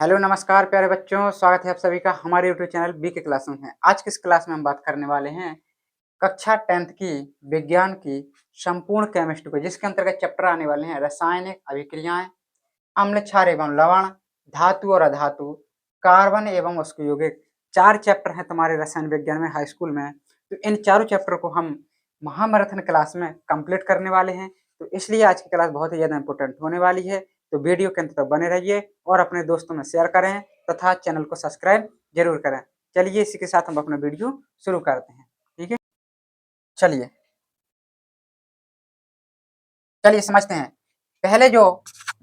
Hello नमस्कार प्यारे बच्चों, स्वागत है आप सभी का हमारे यूट्यूब चैनल बीके क्लासरूम में। आज की इस क्लास में हम बात करने वाले हैं कक्षा 10th की विज्ञान की संपूर्ण केमिस्ट्री को, जिसके अंतर्गत चैप्टर आने वाले हैं रासायनिक अभिक्रियाएं, अम्ल क्षार एवं लवण, धातु और अधातु, कार्बन एवं उसके यौगिक। 4 चैप्टर हैं तुम्हारे रसायन विज्ञान में हाई स्कूल में। तो इन चारों चैप्टर को हम महामैराथन क्लास में कंप्लीट करने वाले हैं। तो इसलिए आज की क्लास बहुत ही ज्यादा इंपॉर्टेंट होने वाली है। तो वीडियो के अंत तक बने रहिए और अपने दोस्तों में शेयर करें तथा चैनल को सब्सक्राइब जरूर करें। चलिए इसी के साथ हम अपना वीडियो शुरू करते हैं। ठीक है, चलिए चलिए समझते हैं। पहले जो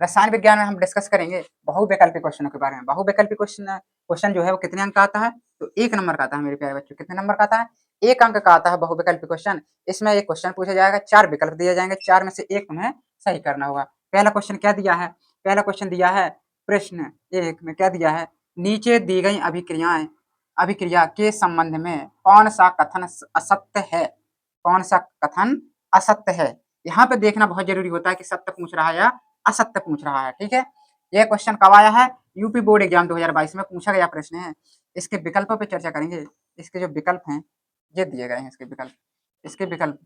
रसायन विज्ञान में हम डिस्कस करेंगे बहुविकल्पी क्वेश्चनों के बारे में। बहुविकल्पी क्वेश्चन जो है वो कितने अंक का आता है? तो 1 नंबर का आता है मेरे प्यारे बच्चों। कितने नंबर का आता है? 1 अंक का आता है बहुविकल्पी क्वेश्चन। इसमें एक क्वेश्चन पूछा जाएगा, 4 विकल्प दिए जाएंगे, 4 में से एक तुम्हें सही करना होगा। पहला क्वेश्चन क्या दिया है? पहला क्वेश्चन दिया है प्रश्न 1 में क्या दिया है, नीचे दी गई अभिक्रिया के संबंध में कौन सा कथन असत्य है? कौन सा कथन असत्य है? यहाँ पे देखना बहुत जरूरी होता है कि सत्य पूछ रहा है या असत्य पूछ रहा है। ठीक है, यह क्वेश्चन कब आया है? यूपी बोर्ड एग्जाम 2022 में पूछा गया प्रश्न है। इसके विकल्पों पे चर्चा करेंगे। इसके जो विकल्प हैं ये दिए गए हैं। इसके विकल्प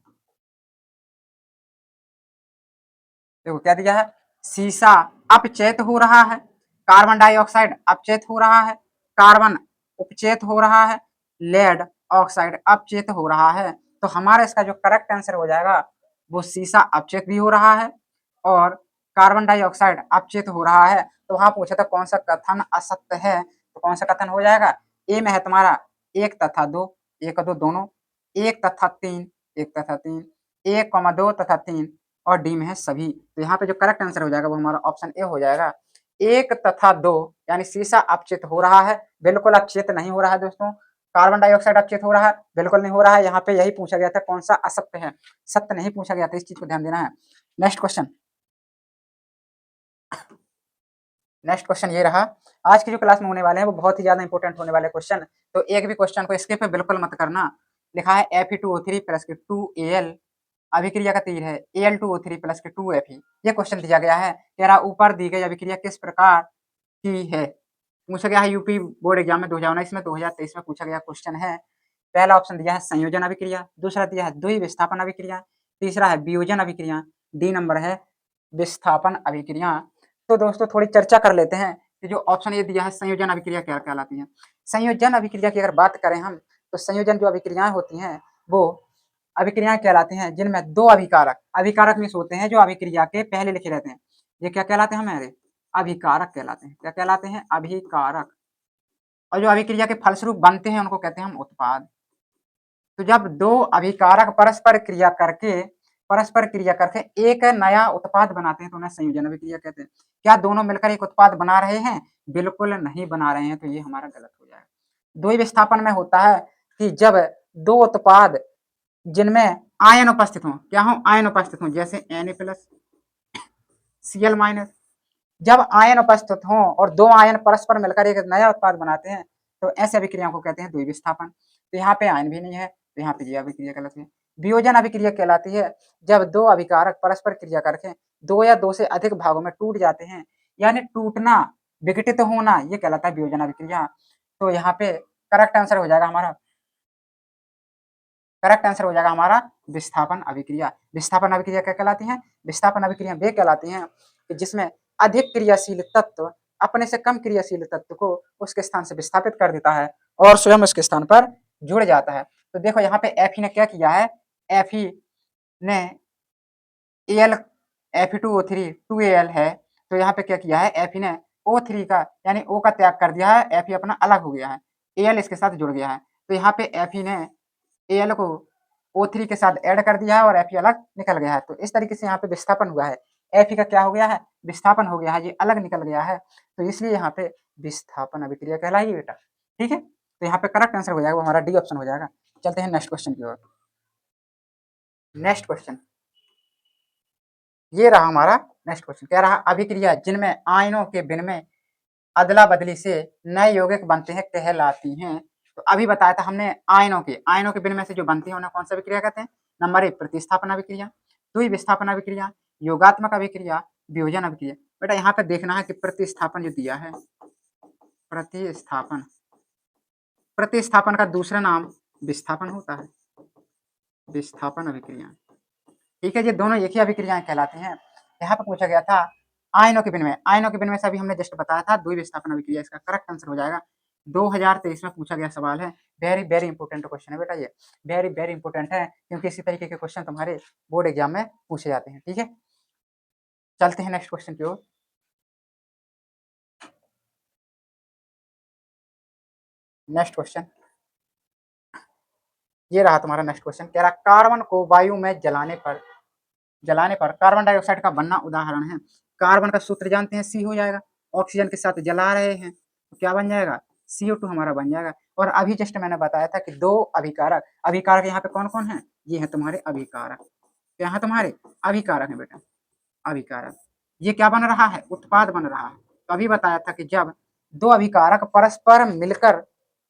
देखो क्या दिया है, सीसा अपचेत हो रहा है, कार्बन डाइऑक्साइड अपचेत हो रहा है, कार्बन उपचेत हो रहा है, लेड ऑक्साइड अपचेत हो रहा है। तो हमारा इसका जो करेक्ट आंसर हो जाएगा वो सीसा अपचेत भी हो रहा है और कार्बन डाइऑक्साइड अपचेत हो रहा है। तो वहां पूछा था कौन सा कथन असत्य है, तो कौन सा कथन हो जाएगा? ए में है तुम्हारा 1 तथा 2, 1 और 2 दोनों, 1 तथा 3, 1 तथा 3, 1, 2 तथा 3 और डी में है सभी। तो यहाँ पे जो करेक्ट आंसर हो जाएगा वो हमारा ऑप्शन ए हो जाएगा, 1 तथा 2, यानी सीसा अपचेत हो रहा है। बिल्कुल अपचेत नहीं हो रहा है दोस्तों। कार्बन डाइऑक्साइड अपचेत हो रहा है, बिल्कुल नहीं हो रहा है। यहाँ पे यही पूछा गया था कौन सा असत्य है, सत्य नहीं पूछा गया था। इस चीज को ध्यान देना है। नेक्स्ट क्वेश्चन, नेक्स्ट क्वेश्चन ये रहा। आज की जो क्लास में होने वाले हैं वो बहुत ही ज्यादा इंपॉर्टेंट होने वाले क्वेश्चन। तो एक भी क्वेश्चन को स्किप बिल्कुल मत करना। लिखा है Fe2O3 प्लस के 2Al, अभिक्रिया का तीर है Al2O3 प्लस के 2Fe। ये क्वेश्चन दिया गया है, कह रहा ऊपर दी गई अभिक्रिया किस प्रकार की है। पूछा गया है यूपी बोर्ड एग्जाम में 2019 में, 2023 में पूछा गया क्वेश्चन है। पहला ऑप्शन दिया है संयोजन अभिक्रिया, दूसरा दिया है द्वि विस्थापन अभिक्रिया, तीसरा है वियोजन अभिक्रिया, डी नंबर है विस्थापन अभिक्रिया। तो दोस्तों थोड़ी चर्चा कर लेते हैं कि जो ऑप्शन ये दिया है संयोजन अभिक्रिया क्या कहलाती है। संयोजन अभिक्रिया की अगर बात करें हम, तो संयोजन जो अभिक्रियाएं होती हैं वो अभिक्रियाएं कहलाती हैं जिनमें दो अभिकारक, अभिकारक मीन्स होते हैं जो अभिक्रिया के पहले लिखे रहते हैं। ये क्या कहलाते हैं हमारे? अभिकारक कहलाते हैं। क्या कहलाते हैं? अभिकारक। और जो अभिक्रिया के फलस्वरूप बनते हैं उनको कहते हैं हम उत्पाद। तो जब दो अभिकारक परस्पर क्रिया करके एक नया उत्पाद बनाते हैं तो उन्हें संयोजन अभिक्रिया कहते हैं। क्या दोनों मिलकर एक उत्पाद बना रहे हैं? बिल्कुल नहीं बना रहे हैं। तो ये हमारा गलत हो जाएगा। द्वि विस्थापन में होता है कि जब दो उत्पाद जिनमें आयन उपस्थित हो, क्या हो? आयन उपस्थित हो, जैसे Na प्लस Cl माइनस। जब आयन उपस्थित हो और दो आयन परस्पर मिलकर एक नया उत्पाद बनाते हैं तो ऐसे अभिक्रियाओं को कहते हैं द्विविस्थापन। तो यहाँ पे आयन भी नहीं है तो यहाँ पे ये अभिक्रिया गलत है। वियोजन अभिक्रिया कहलाती है जब दो अभिकारक परस्पर क्रिया करके दो या दो से अधिक भागों में टूट जाते हैं, यानी टूटना, विघटित होना, ये कहलाता है वियोजन अभिक्रिया। तो यहाँ पे करेक्ट आंसर हो जाएगा हमारा, करेक्ट आंसर हो जाएगा हमारा विस्थापन अभिक्रिया। विस्थापन अभिक्रिया क्या कहलाती है? विस्थापन अभिक्रिया वे कहलाती हैं कि जिसमें अधिक क्रियाशील तत्व अपने से कम क्रियाशील तत्व को उसके स्थान से विस्थापित कर देता है और स्वयं उसके स्थान पर जुड़ जाता है। तो देखो यहाँ पे एफी ने क्या किया है, एफी ने एल Fe2O3 2Al है, तो यहाँ पे क्या किया है, एफी ने O3 का यानी O का त्याग कर दिया है, एफी अपना अलग हो गया है, Al इसके साथ जुड़ गया है। तो यहाँ पे एफी ने Al को O3 के साथ ऐड कर दिया है और Fe अलग निकल गया है। तो इस तरीके से यहाँ पे विस्थापन हुआ है। Fe का क्या हो गया है? विस्थापन हो गया है, ये अलग निकल गया है। तो इसलिए यहाँ पे विस्थापन अभिक्रिया कहलाएगी बेटा। ठीक है, तो यहाँ पे करेक्ट आंसर हो जाएगा वो हमारा डी ऑप्शन हो जाएगा। चलते हैं नेक्स्ट क्वेश्चन की ओर। नेक्स्ट क्वेश्चन ये रहा हमारा। नेक्स्ट क्वेश्चन कह रहा अभिक्रिया जिनमें आयनों के विनिमय अदला बदली से नए यौगिक बनते हैं कहलाती हैं। तो अभी बताया था हमने आयनों के विनिमय से जो बनती है उन्हें कौन सा अभिक्रिया कहते हैं? नंबर 1 प्रतिस्थापन अभिक्रिया, द्वि विस्थापन अभिक्रिया, योगात्मक अभिक्रिया, वियोजन अभिक्रिया। बेटा यहाँ पे देखना है कि प्रतिस्थापन जो दिया है प्रतिस्थापन, प्रतिस्थापन का दूसरा नाम विस्थापन होता है, विस्थापन अभिक्रिया। ठीक है, ये दोनों एक ही अभिक्रियाएं कहलाती हैं। यहाँ पे पूछा गया था आयनों के विनिमय, आयनों के विनिमय से अभी हमने जस्ट बताया था द्वि विस्थापन अभिक्रिया, इसका करेक्ट आंसर हो जाएगा। 2023 में पूछा गया सवाल है, वेरी वेरी इंपॉर्टेंट क्वेश्चन है बेटा, ये वेरी वेरी इंपॉर्टेंट है, क्योंकि इसी तरीके के क्वेश्चन तुम्हारे बोर्ड एग्जाम में पूछे जाते हैं। ठीक है, चलते हैं नेक्स्ट क्वेश्चन की ओर। नेक्स्ट क्वेश्चन ये रहा तुम्हारा नेक्स्ट क्वेश्चन, कह रहा कार्बन को वायु में जलाने पर कार्बन डाइऑक्साइड का बनना उदाहरण है। कार्बन का सूत्र जानते हैं, सी हो जाएगा, ऑक्सीजन के साथ जला रहे हैं तो क्या बन जाएगा, CO2 हमारा बन जाएगा। और अभी जस्ट मैंने बताया था कि दो अभिकारक, अभिकारक यहाँ पे कौन कौन है, ये है तुम्हारे अभिकारक, क्या है तुम्हारे अभिकारक है बेटा, अभिकारक। ये क्या बन रहा है, उत्पाद बन रहा है। तो अभी बताया था कि जब दो अभिकारक परस्पर मिलकर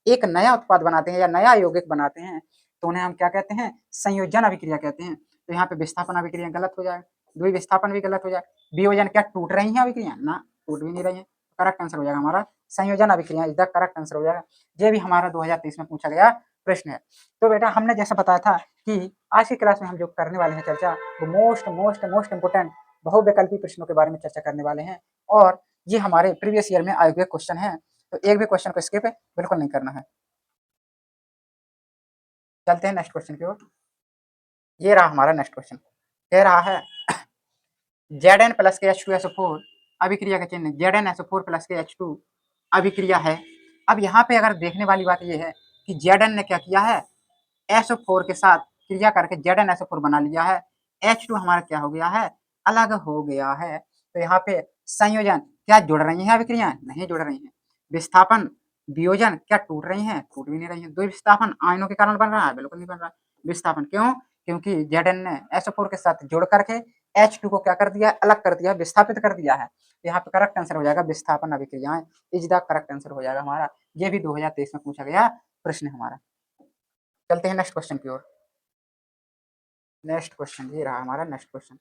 एक नया उत्पाद बनाते हैं या नया यौगिक बनाते हैं तो उन्हें हम क्या कहते हैं, संयोजन अभिक्रिया कहते हैं। तो यहाँ पे विस्थापन अभिक्रिया गलत हो जाएगा, द्वि विस्थापन भी गलत हो जाएगा। वियोजन क्या टूट रही है अभिक्रिया, ना टूट भी नहीं रही है, करेक्ट आंसर हो जाएगा हमारा संयोजन अभिक्रिया इज द करेक्ट आंसर हो जाएगा। ये भी हमारा 2023 में पूछा गया प्रश्न है। तो बेटा हमने जैसा बताया था कि आज की क्लास में हम जो करने वाले हैं चर्चा, वो मोस्ट मोस्ट मोस्ट इंपोर्टेंट बहुविकल्पी प्रश्नों के बारे में चर्चा करने वाले हैं। और ये हमारे प्रीवियस ईयर में आए हुए क्वेश्चन है, तो एक भी क्वेश्चन को स्किप बिल्कुल नहीं करना है। चलते हैं नेक्स्ट क्वेश्चन की ओर। ये रहा हमारा नेक्स्ट क्वेश्चन, कह रहा है Zn प्लस के H2SO4 अभिक्रिया का चिन्ह ZnSO4 प्लस के H2 अभिक्रिया है। अब यहाँ पे अगर देखने वाली बात ये है कि Zn ने क्या किया है, SO4 के साथ क्रिया करके ZnSO4 बना लिया है, H2 हमारा क्या हो गया है, अलग हो गया है। तो यहाँ पे संयोजन क्या जुड़ रही है अभिक्रियाएं, नहीं जुड़ रही है। विस्थापन वियोजन क्या टूट रही है, टूट भी नहीं रही है। द्विविस्थापन आयनों के कारण बन रहा है, बिल्कुल नहीं बन रहा है। विस्थापन क्यों, क्योंकि Zn ने SO4 के साथ जोड़ करके H2 को क्या कर दिया, अलग कर दिया, विस्थापित कर दिया है। यहाँ पे करेक्ट आंसर हो जाएगा विस्थापन अभिक्रियाएं इज द करेक्ट आंसर हो जाएगा हमारा। ये भी 2023 में पूछा गया प्रश्न हमारा। चलते हैं नेक्स्ट क्वेश्चन की ओर। नेक्स्ट क्वेश्चन ये रहा हमारा नेक्स्ट क्वेश्चन,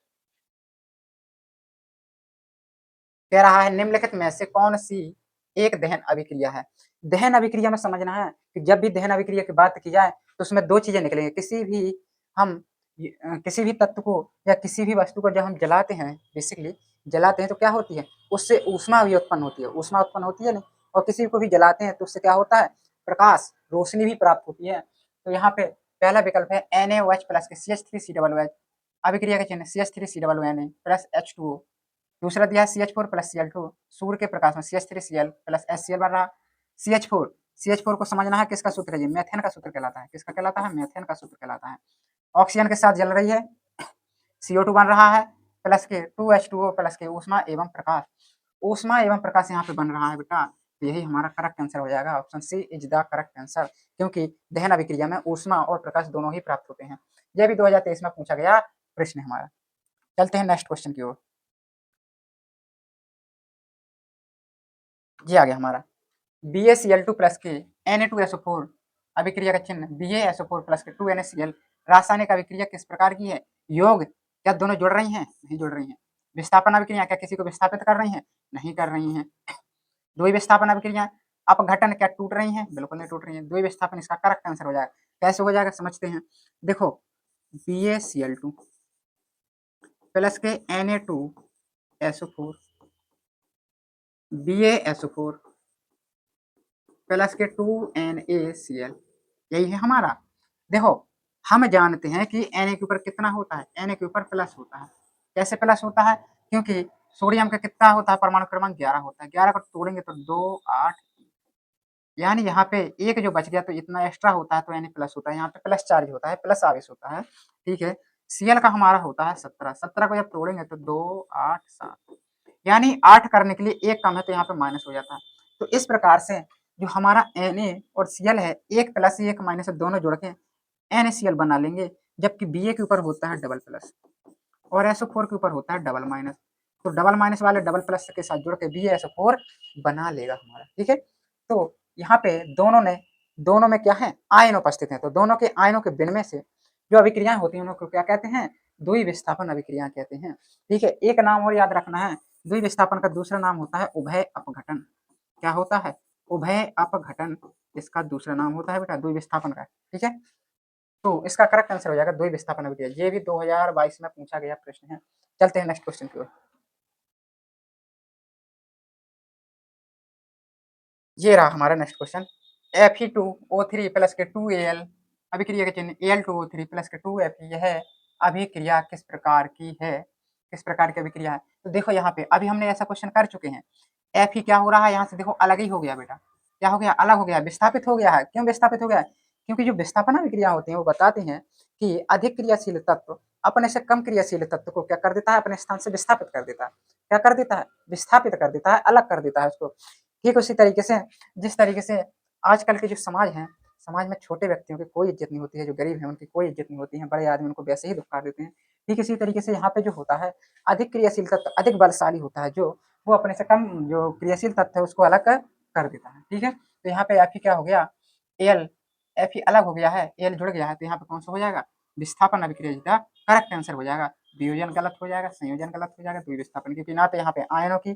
कह रहा है निम्नलिखित में से कौन सी एक दहन अभिक्रिया है। दहन अभिक्रिया में समझना है कि जब भी दहन अभिक्रिया की बात की जाए तो उसमें दो चीजें निकलेंगी। किसी भी तत्व को या किसी भी वस्तु को जब हम जलाते हैं, बेसिकली जलाते हैं तो क्या होती है, उससे ऊष्मा भी उत्पन्न होती है, ऊष्मा उत्पन्न होती है नहीं। और किसी को भी जलाते हैं तो उससे क्या होता है, प्रकाश रोशनी भी प्राप्त होती है। तो यहाँ पे पहला विकल्प है NaOH प्लस के CH3COOH अभिक्रिया का चिन्ह CH3COONA प्लस H2O। दूसरा दिया है CH4 प्लस Cl2, सूर्य के प्रकाश में CH3Cl प्लस HCl बन रहा। CH4 को समझना है किसका सूत्र है, ये मेथेन का सूत्र कहलाता है। किसका कहलाता है, मेथेन का सूत्र कहलाता है। ऑक्सीजन के साथ जल रही है, CO2 बन रहा है, प्लस के 2H2O प्लस के ऊष्मा एवं प्रकाश, ऊष्मा एवं प्रकाश यहाँ पे बन रहा है बेटा। तो यही हमारा करेक्ट आंसर हो जाएगा, option C is the correct answer, क्योंकि दहन अभिक्रिया में ऊष्मा और प्रकाश दोनों ही प्राप्त होते हैं। यह भी 2023 में पूछा गया प्रश्न हमारा। चलते हैं नेक्स्ट क्वेश्चन की ओर। जी आ गया हमारा BaCl2 प्लस के Na2SO4 अभिक्रिया का चिन्ह BaSO4 प्लस के 2NaCl रासायनिक अभिक्रिया किस प्रकार की है, योग क्या दोनों जुड़ रही हैं, नहीं जुड़ रही हैं। विस्थापन अभिक्रिया क्या किसी को विस्थापित कर रही हैं, नहीं कर रही हैं। द्वि विस्थापन अभिक्रिया अपघटन क्या टूट रही हैं, बिल्कुल नहीं टूट रही हैं। द्वि विस्थापन इसका करेक्ट आंसर हो जाएगा। कैसे हो जाएगा समझते हैं, देखो BaCl2 प्लस के Na2SO4 BaSO4 प्लस के 2NaCl यही है हमारा। देखो हम जानते हैं कि Na के ऊपर कितना होता है, Na के ऊपर प्लस होता है। कैसे प्लस होता है, क्योंकि सोडियम का कितना होता है, परमाणु क्रमांक 11 होता है। 11 को तोड़ेंगे तो 2 8, यानी यहाँ पे एक जो बच गया तो इतना एक्स्ट्रा होता है, तो यानी प्लस होता है। यहाँ पे प्लस चार्ज होता है, प्लस आवेश होता है। ठीक है, Cl का हमारा होता है 17, 17 को जब तोड़ेंगे तो 2 8 7, यानी 8 करने के लिए एक कम है तो यहाँ पे माइनस हो जाता है। तो इस प्रकार से जो हमारा Na और Cl है, एक प्लस एक माइनस दोनों जोड़ के NaCl बना लेंगे, जबकि Ba के ऊपर होता है डबल प्लस और SO4 के ऊपर होता है डबल माइनस। तो डबल माइनस वाले डबल प्लस के साथ जुड़ के BaSO4 बना लेगा हमारा। ठीक है, तो यहाँ पे दोनों में क्या है, आयन उपस्थित है। तो दोनों के आयनों के विनिमय से जो अभिक्रियाएं होती हैं उनको क्या कहते हैं, द्वि विस्थापन अभिक्रिया कहते हैं। ठीक है, एक नाम और याद रखना है, द्वि विस्थापन का दूसरा नाम होता है उभय अपघटन। क्या होता है, उभय अपघटन इसका दूसरा नाम होता है बेटा द्विविस्थापन का। ठीक है, तो इसका करेक्ट आंसर हो जाएगा द्विविस्थापन अभिक्रिया। ये भी 2022 में पूछा गया प्रश्न है। चलते हैं नेक्स्ट क्वेश्चन की ओर। ये रहा हमारा नेक्स्ट क्वेश्चन। Fe2O3 प्लस के 2Al अभिक्रिया के चिन्ह Al2O3 प्लस के 2Fe, यह अभिक्रिया किस प्रकार की है, किस प्रकार की अभिक्रिया है। तो देखो यहाँ पे अभी हमने ऐसा क्वेश्चन कर चुके हैं। Fe क्या हो रहा है, यहाँ से देखो अलग ही हो गया बेटा। क्या हो गया, अलग हो गया, विस्थापित हो गया है। क्यों विस्थापित हो गया है, क्योंकि जो विस्थापन अभिक्रिया होती है वो बताती हैं कि अधिक क्रियाशील तत्व अपने से कम क्रियाशील तत्व को क्या कर देता है, अपने स्थान से विस्थापित कर देता है। क्या कर देता है, विस्थापित कर देता है, अलग कर देता है उसको। ठीक उसी तरीके से जिस तरीके से आजकल के जो समाज है, समाज में छोटे व्यक्तियों की कोई इज्जत नहीं होती है, जो गरीब है उनकी कोई इज्जत नहीं होती है, बड़े आदमी उनको वैसे ही दुत्कार देते हैं। ठीक इसी तरीके से यहाँ पे जो होता है, अधिक क्रियाशील तत्व अधिक बलशाली होता है, जो वो अपने से कम जो क्रियाशील तत्व है उसको अलग कर देता है। ठीक है, तो यहाँ पे एफ क्या हो गया, एल एफ अलग हो गया है, एल जुड़ गया है, तो यहाँ पे कौन सा हो जाएगा, विस्थापन अभिक्रिया का करेक्ट आंसर हो जाएगा। वियोजन गलत हो जाएगा, संयोजन गलत हो जाएगा, द्विविस्थापन, क्योंकि ना तो यहाँ पे आयनों की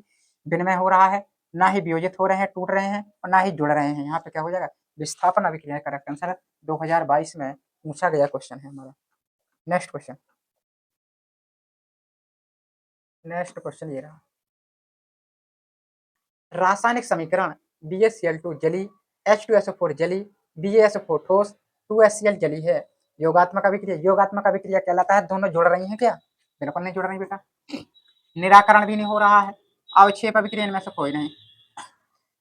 विनिमय हो रहा है, ना ही वियोजित हो रहे हैं, टूट रहे हैं, और ना ही जुड़ रहे हैं। यहाँ पे क्या हो जाएगा, विस्थापन अभिक्रिया करेक्ट आंसर 2022 में पूछा गया क्वेश्चन है हमारा। नेक्स्ट क्वेश्चन, नेक्स्ट क्वेश्चन ये रहा। रासायनिक समीकरण BaCl2 जली, H2SO4 जली, BaSO4 ठोस, 2HCl जली है। योगात्मक अभिक्रिया, योगात्मक अभिक्रिया कहलाता है दोनों जुड़ रही हैं क्या, बिल्कुल नहीं जुड़ रही बेटा। निराकरण भी नहीं हो रहा है, अवक्षेप अभिक्रिया इनमें से कोई नहीं।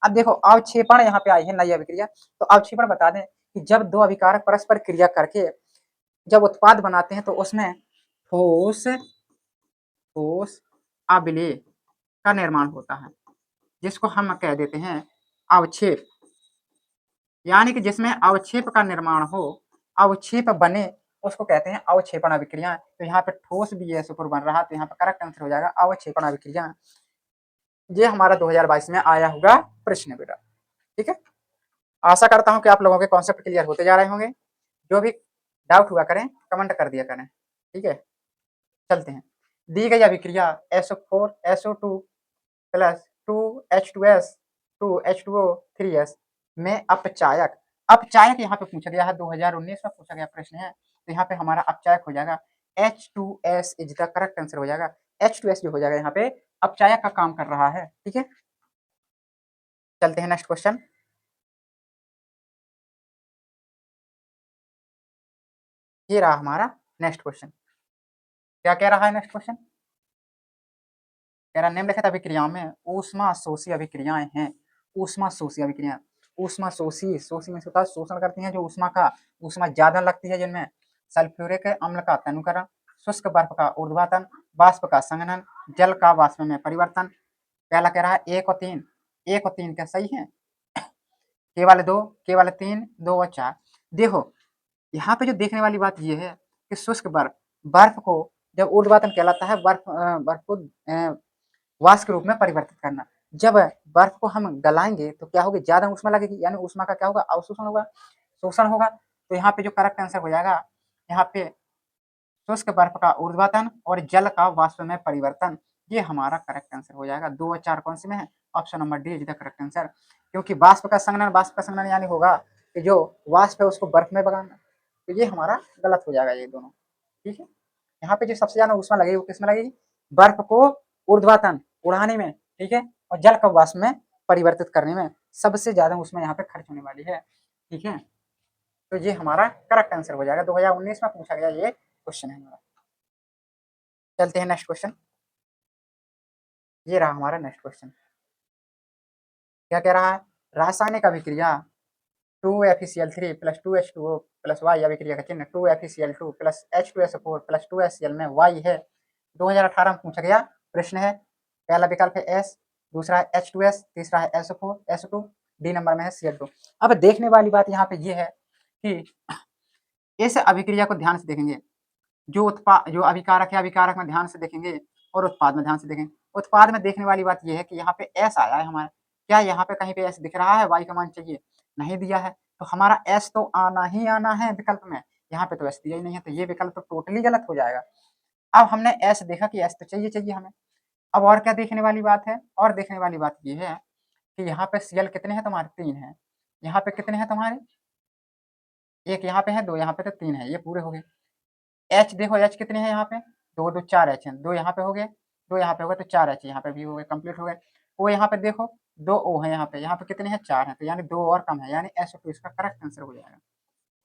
अब देखो अवक्षेपण यहाँ पे आई है नई अभिक्रिया, तो अवक्षेपण बता दें कि जब दो अभिकारक परस्पर क्रिया करके जब उत्पाद बनाते हैं तो उसमें ठोस ठोस अभिलेय का निर्माण होता है, जिसको हम कह देते हैं अवक्षेप। यानी कि जिसमें अवक्षेप का निर्माण हो, अवक्षेप बने, उसको कहते हैं अवक्षेपण अभिक्रिया। तो यहाँ पे ठोस भी ऐसे बन रहा है, तो यहाँ पे करेक्ट आंसर हो जाएगा अवक्षेपण अभिक्रिया। ये हमारा 2022 में आया हुआ प्रश्न बेटा। ठीक है, आशा करता हूँ कि आप लोगों के कॉन्सेप्ट क्लियर होते जा रहे होंगे। जो भी डाउट हुआ करें कमेंट कर दिया करें। ठीक है, चलते हैं। दी गई अभिक्रिया SO4SO2 प्लस 2H2S 2H2O3S में अपचायक, अपचायक यहाँ पे पूछा गया है, 2019 में पूछा गया प्रश्न है, तो यहाँ पे हमारा अपचायक हो जाएगा H2S is the correct answer हो जाएगा। H2S जो हो जाएगा यहाँ पे अपचायक का काम कर रहा है। ठीक है, चलते हैं नेक्स्ट क्वेश्चन। ये रहा हमारा नेक्स्ट क्वेश्चन। क्या कह रहा है नेक्स्ट क्वेश्चन, कह रहा निम्नलिखित अभिक्रियाओं में ऊष्मा शोषी अभिक्रियाएं हैं। ऊष्मा शोषी अभिक्रिया, ऊष्मा शोषी, शोषी में होता है शोषण करती हैं, जो ऊष्मा ज्यादा लगती है जिनमें सल्फ्यूरिक अम्ल का तनुकरण, शुष्क बर्फ का ऊर्ध्वातन, वाष्प का संघनन, जल का वाष्प में परिवर्तन। पहला कह रहा है 1 और 3, 1 और 3 क्या सही है, केवल 2, केवल 3, 2 और 4। देखो यहाँ पे जो देखने वाली बात ये है कि शुष्क बर्फ, बर्फ को जब ऊर्ध्वातन कहलाता है, बर्फ को वाष्प के रूप में परिवर्तित करना। जब बर्फ को हम गलाएंगे तो क्या होगी, ज्यादा ऊष्मा लगेगी, यानी ऊष्मा का क्या होगा, अवशोषण होगा, शोषण होगा। तो यहाँ पे जो करेक्ट आंसर हो जाएगा, यहाँ पे शुष्क बर्फ का ऊर्ध्वातन और जल का वाष्प में परिवर्तन, ये हमारा करेक्ट आंसर हो जाएगा। 2 और 4 कौन से में है, option number D is the correct answer. क्योंकि वाष्प का संघनन यानी होगा कि जो वाष्प है उसको बर्फ में बगाना, तो ये हमारा गलत हो जाएगा ये दोनों। ठीक है, यहाँ पे जो सबसे ज्यादा ऊष्मा लगेगी वो किसमें लगेगी, बर्फ को ऊर्ध्वातन उड़ाने में, ठीक है, और जल का वाष्प में परिवर्तित करने में सबसे ज्यादा ऊष्मा यहाँ पे खर्च होने वाली है। ठीक है, तो ये हमारा करेक्ट आंसर हो जाएगा। 2019 में पूछा गया ये क्वेश्चन है हमारा। चलते हैं नेक्स्ट क्वेश्चन। ये रहा हमारा नेक्स्ट क्वेश्चन। क्या कह रहा है, रासायनिक अभिक्रिया 2FeCl3 plus 2H2O plus Y अभिक्रिया का चिन्ह 2FeCl2 plus H2SO4 plus 2HCl में Y है। 2018 में पूछा गया प्रश्न है। पहला विकल्प है S, दूसरा है H2S, तीसरा है SO4 SO2, डी नंबर में है Cl2। अब देखने वाली बात यहाँ पे ये है कि इस अभिक्रिया को ध्यान से देखेंगे, जो अभिकारक है, अभिकारक में ध्यान से देखेंगे और उत्पाद में ध्यान से देखेंगे। उत्पाद में देखने वाली बात यह है कि यहाँ पे S आया है हमारा, क्या यहाँ पे कहीं पे S दिख रहा है, Y का मान चाहिए, नहीं दिया है, तो हमारा S तो आना ही आना है विकल्प में, यहाँ पे तो S दिया ही नहीं है, तो ये विकल्प तो टोटली गलत हो जाएगा। अब हमने S देखा कि S तो चाहिए चाहिए हमें। अब और क्या देखने वाली बात है, और देखने वाली बात ये है कि यहाँ पे Cl कितने हैं तुम्हारे 3 हैं, यहाँ पे कितने हैं तुम्हारे, एक यहाँ पे है, 2 यहाँ पे, तो 3 है, ये पूरे हो गए। H देखो H कितने हैं यहाँ पे, 2 2 4 H हैं, 2 यहाँ पे हो गए, 2 यहाँ पे हो गए, तो 4 H यहाँ पे भी हो गए, कंप्लीट हो गए। O यहाँ पे देखो 2 O है यहाँ पे कितने हैं, 4 हैं, तो यानी 2 और कम है, यानी SO2 इसका करेक्ट आंसर हो जाएगा।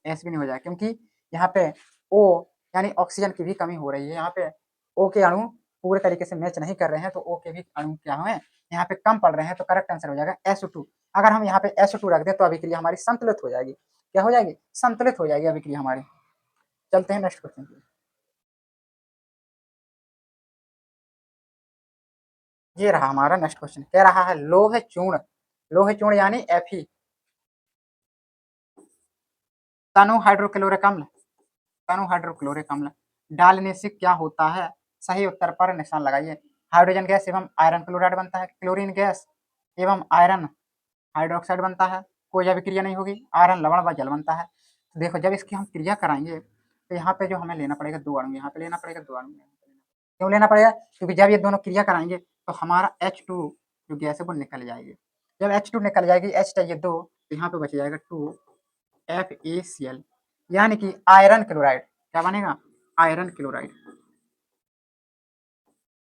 S भी नहीं हो जाएगा क्योंकि यहाँ पे O यानी ऑक्सीजन की भी कमी हो रही है, यहाँ पे O के अणु पूरे तरीके से मैच नहीं कर रहे हैं, तो O के भी अणु क्या हुए यहाँ पे कम पड़ रहे हैं, तो करेक्ट आंसर हो जाएगा SO2। अगर हम यहाँ पे SO2 रख दें तो अभिक्रिया हमारी संतुलित हो जाएगी, क्या हो जाएगी, संतुलित हो जाएगी अभिक्रिया हमारी। चलते हैं नेक्स्ट क्वेश्चन पे। ये रहा हमारा नेक्स्ट क्वेश्चन, कह रहा है लोह चूर्ण, लोह चूर्ण यानी Fe, तनु हाइड्रोक्लोरिक अम्ल, तनु हाइड्रोक्लोरिक अम्ल डालने से क्या होता है, सही उत्तर पर निशान लगाइए। हाइड्रोजन गैस एवं आयरन क्लोराइड बनता है, क्लोरीन गैस एवं आयरन हाइड्रोक्साइड बनता है, कोई अभिक्रिया नहीं होगी, आयरन लवण व जल बनता है। तो देखो जब इसकी हम क्रिया कराएंगे तो यहाँ पे जो हमें लेना पड़ेगा 2 अणु, यहाँ पे लेना पड़ेगा 2 अणु, क्यों लेना पड़ेगा, क्योंकि जब ये दोनों क्रिया कराएंगे तो हमारा H2 जो गैस है वो निकल जाएगी। जब H2 निकल जाएगी, H चाहिए 2, तो यहाँ पे बच जाएगा 2FeCl, यानी कि आयरन क्लोराइड, क्या बनेगा, आयरन क्लोराइड,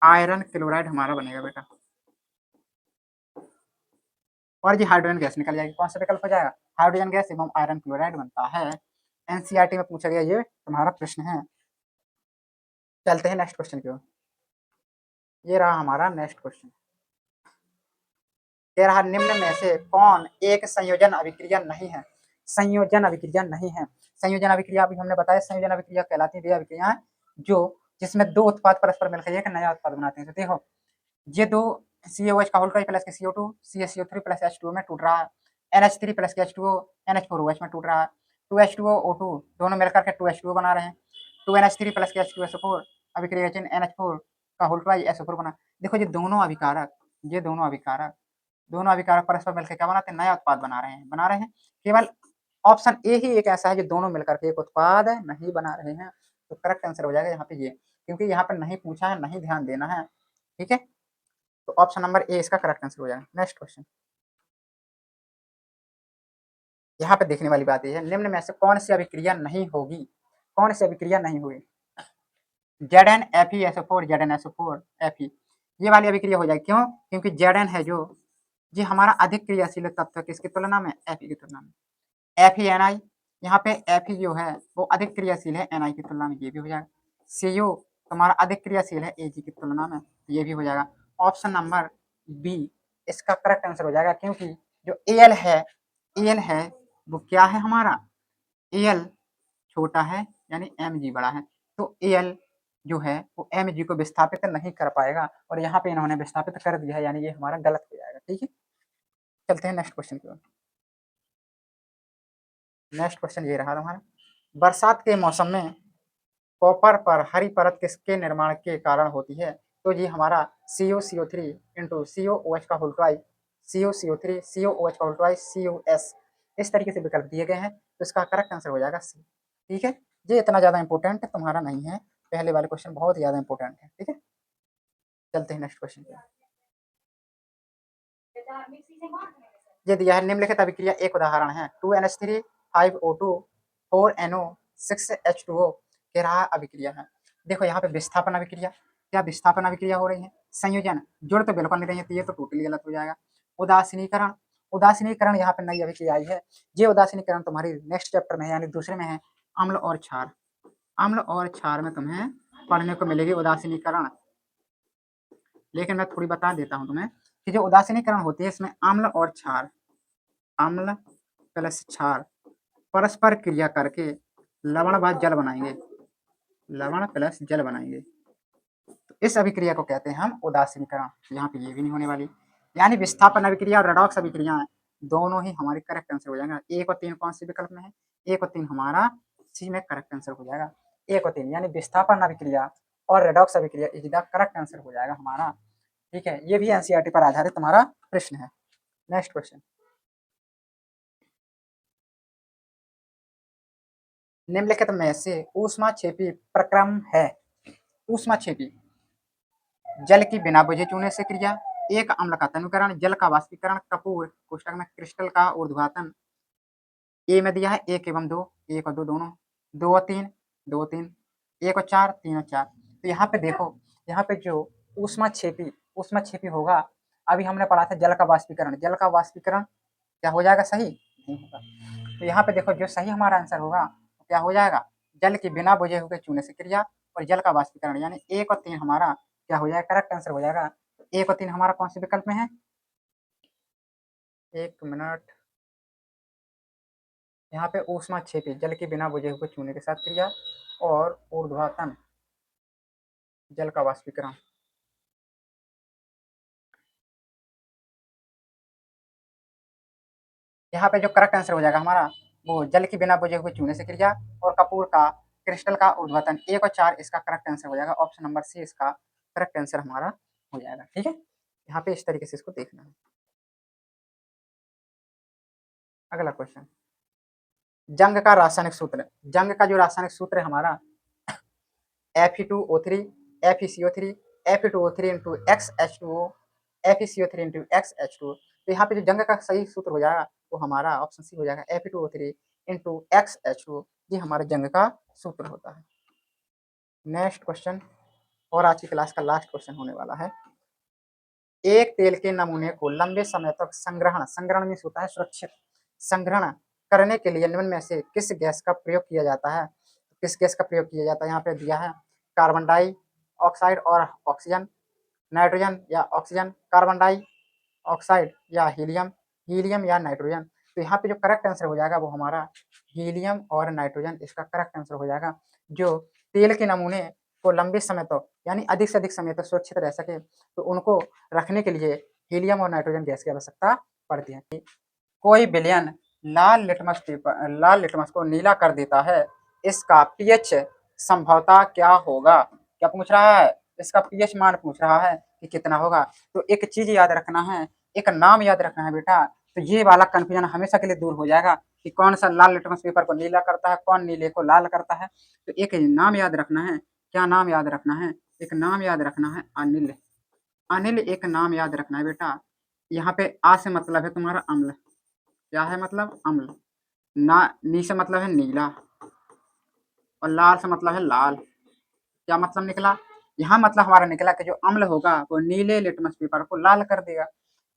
आयरन क्लोराइड हमारा बनेगा बेटा। और ये हाइड्रोजन गैस निकल जाएगी, कौन सा विकल्प हो जाएगा, हाइड्रोजन गैस एवं आयरन क्लोराइड बनता है। एनसीईआरटी में पूछा गया ये तुम्हारा प्रश्न है। चलते हैं नेक्स्ट क्वेश्चन की ओर। ये रहा हमारा नेक्स्ट क्वेश्चन, कह रहा निम्न में से कौन एक संयोजन अभिक्रिया नहीं है, संयोजन अभिक्रिया नहीं है। संयोजन अभिक्रिया अभी हमने बताया, संयोजन अभिक्रिया कहलाती है वे अभिक्रियाएं जो जिसमें 2 उत्पाद परस्पर मिलकर एक नया उत्पाद बनाते हैं। तो देखो ये 2 CaOH का होल प्लस के CO2 CaCO3 प्लस H2O में टूट रहा है, NH3 प्लस के H2O NH4OH में टूट रहा है, 2H2O O2 दोनों मिलकर के 2H2O बना रहे हैं, 2NH3 प्लस के H2SO4 अभिक्रिया चिन्ह NH4 का होल SO4 बना। देखो ये दोनों अभिकारक, ये दोनों अभिकारक परस्पर मिलकर क्या बनाते हैं, नया उत्पाद बना रहे हैं। केवल ऑप्शन ए ही एक ऐसा है जो दोनों मिलकर के एक उत्पाद नहीं बना रहे हैं, तो करेक्ट आंसर हो जाएगा यहाँ पे ये, क्योंकि यहाँ पे नहीं पूछा है, नहीं ध्यान देना है, ठीक है, तो ऑप्शन नंबर ए इसका करेक्ट आंसर हो जाएगा। नेक्स्ट क्वेश्चन, यहाँ पे देखने वाली बात यह है, निम्न में से कौन सी अभिक्रिया नहीं होगी, कौन सी अभिक्रिया नहीं होगी, ZnFeSO4 ZnSO4 Fe, ये वाली अभिक्रिया हो जाएगी, क्यों, क्योंकि Zn है जो ये हमारा अधिक क्रियाशील तत्व किसकी तुलना में, Fe की तुलना में, FeNi, यहाँ पे Fe जो है वो अधिक क्रियाशील है Ni की तुलना में, ये भी हो जाएगा। CO तुम्हारा अधिक क्रियाशील है Ag की तुलना में, ये भी हो जाएगा। ऑप्शन नंबर बी इसका करेक्ट आंसर हो जाएगा, क्योंकि जो Al है वो क्या है हमारा, Al छोटा है यानी Mg बड़ा है, तो Al जो है वो Mg को विस्थापित नहीं कर पाएगा, और यहाँ पे इन्होंने विस्थापित कर दिया है, यानी ये हमारा गलत हो जाएगा, ठीक है। चलते हैं नेक्स्ट क्वेश्चन की ओर। नेक्स्ट क्वेश्चन ये रहा हमारा, बरसात के मौसम में कॉपर पर हरी परत किसके निर्माण के कारण होती है, तो ये हमारा CuCO3 इंटू COOH का होल ट्वाइस, CuCO3 COOH का होल ट्वाइस COS, इस तरीके से विकल्प दिए गए हैं, तो इसका करेक्ट आंसर हो जाएगा सी, ठीक है। ये इतना ज़्यादा इंपॉर्टेंट तुम्हारा नहीं है, पहले वाले क्वेश्चन बहुत ज़्यादा इंपॉर्टेंट है, ठीक है। चलते हैं नेक्स्ट क्वेश्चन पे। ये दिया है निम्नलिखित अभिक्रिया एक उदाहरण है, 2NH3 5O2 4NO 6H2O कह रहा अभिक्रिया है। देखो यहाँ पे विस्थापन अभिक्रिया, क्या विस्थापन अभिक्रिया हो रही है, संयोजन जुड़ तो बिल्कुल नहीं रही है, तो ये तो टोटली गलत हो जाएगा। उदासीनीकरण, उदासीनीकरण यहाँ पे नई अभिक्रिया आई है, ये उदासीनीकरण तुम्हारी नेक्स्ट चैप्टर में है, यानी दूसरे में है, अम्ल और क्षार, अम्ल और क्षार में तुम्हें पढ़ने को मिलेगी उदासीनीकरण। लेकिन मैं थोड़ी बता देता हूँ तुम्हें कि जो उदासीनीकरण होती है इसमें अम्ल और क्षार, अम्ल प्लस क्षार परस्पर क्रिया करके लवण व जल बनाएंगे, लवण प्लस जल बनाएंगे, तो इस अभिक्रिया को कहते हैं हम उदासीनीकरण। यहाँ पे ये भी नहीं होने वाली, यानी विस्थापन अभिक्रिया और रेडॉक्स अभिक्रिया दोनों ही हमारे करेक्ट आंसर हो जाएगा। 1 और 3 कौन से विकल्प में है, 1 और 3 हमारा सी में करेक्ट आंसर हो जाएगा, 1 और 3 यानी विस्थापन अभिक्रिया और रेडॉक्स अभिक्रिया इज द करेक्ट आंसर हो जाएगा हमारा, ठीक है। ये भी एनसीईआरटी पर आधारित तुम्हारा प्रश्न है। नेक्स्ट क्वेश्चन, निम्नलिखित में से ऊष्माक्षेपी प्रक्रम है, ऊष्माक्षेपी जल की बिना बुझे चूने से क्रिया, एक अम्ल का तनुकरण, जल का वाष्पीकरण, कपूर कोष्ठक में क्रिस्टल का ऊर्ध्वाधन। ए में दिया है 1 एवं 2, 1 और 2 दोनों, 2 और 3, 2 और 3, 1 और 4, 3 और 4। तो यहाँ पे देखो, यहाँ पे जो ऊष्माक्षेपी होगा, अभी हमने पढ़ा था जल का वाष्पीकरण, जल का वाष्पीकरण क्या हो जाएगा, सही नहीं होगा। तो यहाँ पे देखो जो सही हमारा आंसर होगा तो क्या हो जाएगा, जल के बिना बुझे हुए चूने से क्रिया और जल का वाष्पीकरण, यानी 1 और 3 हमारा क्या हो जाएगा, करेक्ट आंसर हो जाएगा। तो 1 और 3 हमारा कौन से विकल्प में है, 1 मिनट, यहाँ पे ऊष्माक्षेपी जल के बिना बुझे हुए चूने के साथ क्रिया और ऊर्ध्वाधन जल का वाष्पीकरण। यहाँ पे जो करेक्ट आंसर हो जाएगा हमारा, वो जल के बिना बुझे हुए चूने से क्रिया और कपूर का क्रिस्टल का ऊर्ध्वाधन, 1 और 4 इसका करेक्ट आंसर हो जाएगा। ऑप्शन नंबर सी इसका करेक्ट आंसर हमारा हो जाएगा। ठीक है, यहाँ पे इस तरीके से इसको देखना है। अगला क्वेश्चन, जंग का रासायनिक सूत्र, जंग का जो रासायनिक सूत्र है हमारा Fe2O3, FeCO3, Fe2O3 into XH2O, FeCO3 into XH2O। तो यहाँ पे जो जंग का सही सूत्र हो जाएगा वो हमारा ऑप्शन सी हो जाएगा, Fe2O3 इंटू XH2O, ये हमारे जंग का सूत्र होता है। नेक्स्ट क्वेश्चन, और आज की क्लास का लास्ट क्वेश्चन होने वाला है। एक तेल के नमूने को लंबे समय तक संग्रहण, संग्रहण में होता है सुरक्षित, संग्रहण करने के लिए निम्न में से किस गैस का प्रयोग किया जाता है, किस गैस का प्रयोग किया जाता है, यहाँ पे दिया है कार्बन डाइऑक्साइड और ऑक्सीजन, नाइट्रोजन या ऑक्सीजन, कार्बन डाइऑक्साइड या हीलियम, हीलियम या नाइट्रोजन। तो यहाँ पे जो करेक्ट आंसर हो जाएगा वो हमारा हीलियम और नाइट्रोजन इसका करेक्ट आंसर हो जाएगा। जो तेल के नमूने को लंबे समय तक यानी अधिक से अधिक समय तक सुरक्षित रह सके तो उनको रखने के लिए हीलियम और नाइट्रोजन गैस की आवश्यकता पड़ती है। कोई विलयन लाल लिटमस को नीला कर देता है, इसका पीएच संभवतः क्या होगा, क्या पूछ रहा है, इसका पीएच मान पूछ रहा है कि कितना होगा। तो एक चीज याद रखना है, एक नाम याद रखना है बेटा, तो ये वाला कंफ्यूजन हमेशा के लिए दूर हो जाएगा कि कौन सा लाल लिटमस पेपर को नीला करता है, कौन नीले को लाल करता है। तो एक नाम याद रखना है, क्या नाम याद रखना है, एक नाम याद रखना है अनिल, अनिल एक नाम याद रखना है बेटा। यहाँ पे आ से मतलब है तुम्हारा अम्ल, क्या है मतलब अम्ल, ना नी से मतलब है नीला और लाल से मतलब है लाल। क्या मतलब निकला, यहाँ मतलब हमारा निकला कि जो अम्ल होगा वो नीले लिटमस पेपर को लाल कर देगा,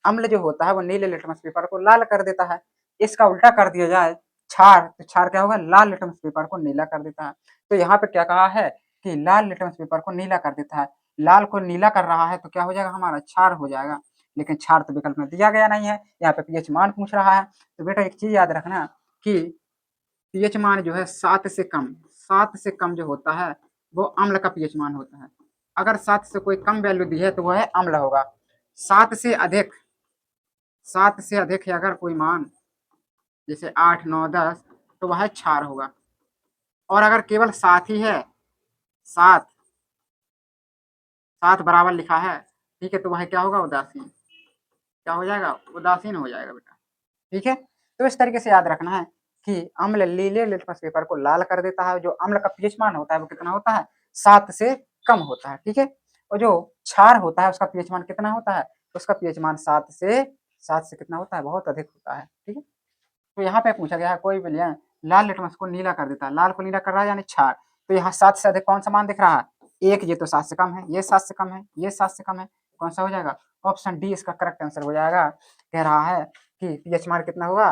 अम्ल जो होता है वो नीले लिटमस पेपर को लाल कर देता है। इसका उल्टा कर दिया जाए क्षार, तो क्षार क्या होगा, लाल लिटमस पेपर को नीला कर देता है। तो यहाँ पे क्या कहा है कि लाल लिटमस पेपर को नीला कर देता है, लाल को नीला कर रहा है तो क्या हो जाएगा हमारा क्षार हो जाएगा, लेकिन क्षार तो विकल्प में दिया गया नहीं है, यहाँ पे पीएच मान पूछ रहा है। तो बेटा एक चीज याद रखना कि पीएच मान जो है 7 से कम, 7 से कम जो होता है वो अम्ल का पीएच मान होता है। अगर 7 से कोई कम वैल्यू दी है तो वह है अम्ल होगा, 7 से अधिक, 7 से अधिक है अगर कोई मान जैसे 8, 9, 10 तो वह क्षार होगा। और अगर केवल 7 ही है, 7, 7 बराबर लिखा है, ठीक है, तो वह क्या होगा, उदासीन, क्या हो जाएगा, उदासीन हो जाएगा बेटा। ठीक है, तो इस तरीके से याद रखना है कि अम्ल नीले लिटमस पेपर को लाल कर देता है, जो अम्ल का पीएच मान होता है वो कितना होता है, 7 से कम होता है। ठीक है, और जो क्षार होता है उसका पीएच मान कितना होता है, उसका पीएच मान 7 से कितना होता है, बहुत अधिक होता है। ठीक है, तो यहाँ पे पूछा गया है कोई विलयन लाल लिटमस को नीला कर देता है, लाल को नीला कर रहा है यानी क्षार। तो यहाँ 7 से अधिक कौन सा मान दिख रहा है, एक, ये तो 7 से कम है, ये 7 से कम है, ये 7 से कम है, कौन सा हो जाएगा, ऑप्शन डी इसका करेक्ट आंसर हो जाएगा। कह रहा है कि पीएच मान कितना होगा,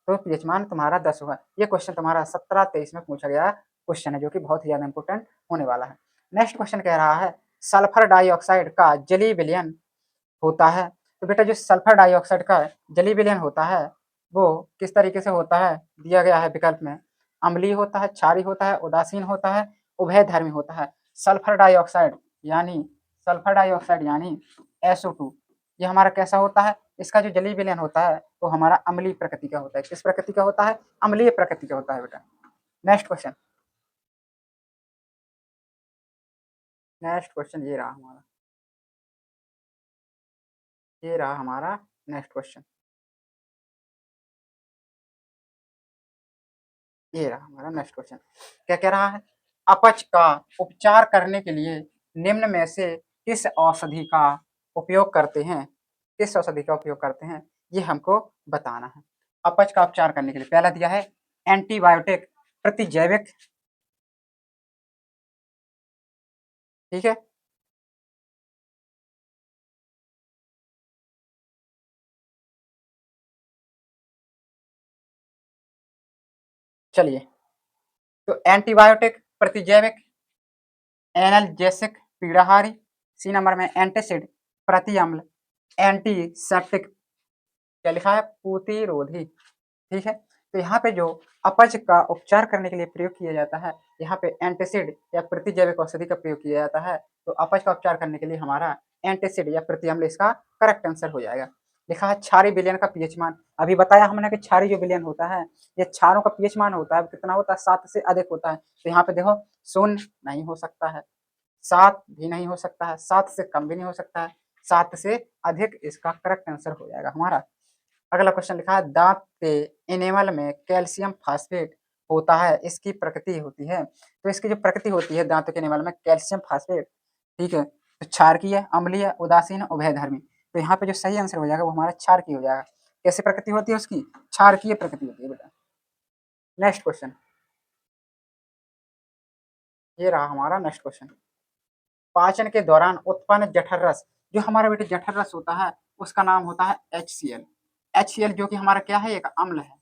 तो पीएच मान तुम्हारा 10 होगा। ये क्वेश्चन तुम्हारा 17-23 में पूछा गया क्वेश्चन है, जो कि बहुत ही ज्यादा इंपॉर्टेंट होने वाला है। नेक्स्ट क्वेश्चन कह रहा है सल्फर डाइऑक्साइड का जलीय विलयन होता है। तो बेटा जो सल्फर डाइऑक्साइड का जलीय विलयन होता है वो किस तरीके से होता है, दिया गया है विकल्प में, अम्लीय होता है, क्षारीय होता है, उदासीन होता है, उभयधर्मी होता है। सल्फर डाइऑक्साइड यानी सल्फर डाइऑक्साइड यानी SO2, ये हमारा कैसा होता है, इसका जो जलीय विलयन होता है वो हमारा अम्लीय प्रकृति का होता है। किस प्रकृति का होता है, अम्लीय प्रकृति का होता है बेटा। नेक्स्ट क्वेश्चन, नेक्स्ट क्वेश्चन ये रहा हमारा, ये रहा हमारा नेक्स्ट क्वेश्चन, ये रहा हमारा नेक्स्ट क्वेश्चन। क्या कह रहा है, अपच का उपचार करने के लिए निम्न में से किस औषधि का उपयोग करते हैं। किस औषधि का उपयोग करते हैं, ये हमको बताना है। अपच का उपचार करने के लिए पहला दिया है एंटीबायोटिक प्रतिजैविक, ठीक है। चलिए, तो एंटीबायोटिक प्रतिजैविक, एनाल्जेसिक पीड़ाहारी, सी नंबर में एंटासिड प्रति अम्ल, एंटीसेप्टिक, क्या लिखा है, प्रतिरोधी, ठीक है। तो यहाँ पे जो अपच का उपचार करने के लिए प्रयोग किया जाता है, यहाँ पे एंटासिड या प्रतिजैविक औषधि का प्रयोग किया जाता है। तो अपच का उपचार करने के लिए हमारा एंटासिड या प्रति अम्ल इसका करेक्ट आंसर हो जाएगा। लिखा है क्षारीय विलयन का पीएच मान, अभी बताया हमने कि क्षारीय जो विलयन होता है, ये क्षारों का पीएच मान होता है, कितना होता है, 7 से अधिक होता है। तो यहाँ पे देखो 0 नहीं हो सकता है, 7 भी नहीं हो सकता है, 7 से कम भी नहीं हो सकता है, 7 से अधिक इसका करेक्ट आंसर हो जाएगा हमारा। अगला क्वेश्चन लिखा है दांत के इनेमल में कैल्शियम फास्फेट होता है, इसकी प्रकृति होती है। तो इसकी जो प्रकृति होती है दांतों के इनेमल में कैल्शियम फास्फेट, ठीक है, तो क्षारकीय, अम्लीय, उदासीन, उभयधर्मी। तो यहाँ पे जो सही आंसर हो जाएगा वो हमारा क्षारकीय हो जाएगा। कैसी प्रकृति होती है उसकी, क्षारकीय प्रकृति होती है बेटा। नेक्स्ट क्वेश्चन, ये रहा हमारा नेक्स्ट क्वेश्चन। पाचन के दौरान उत्पन्न जठर रस, जो हमारा बेटे जठर रस होता है उसका नाम होता है HCl। HCl जो कि हमारा क्या है, एक अम्ल है,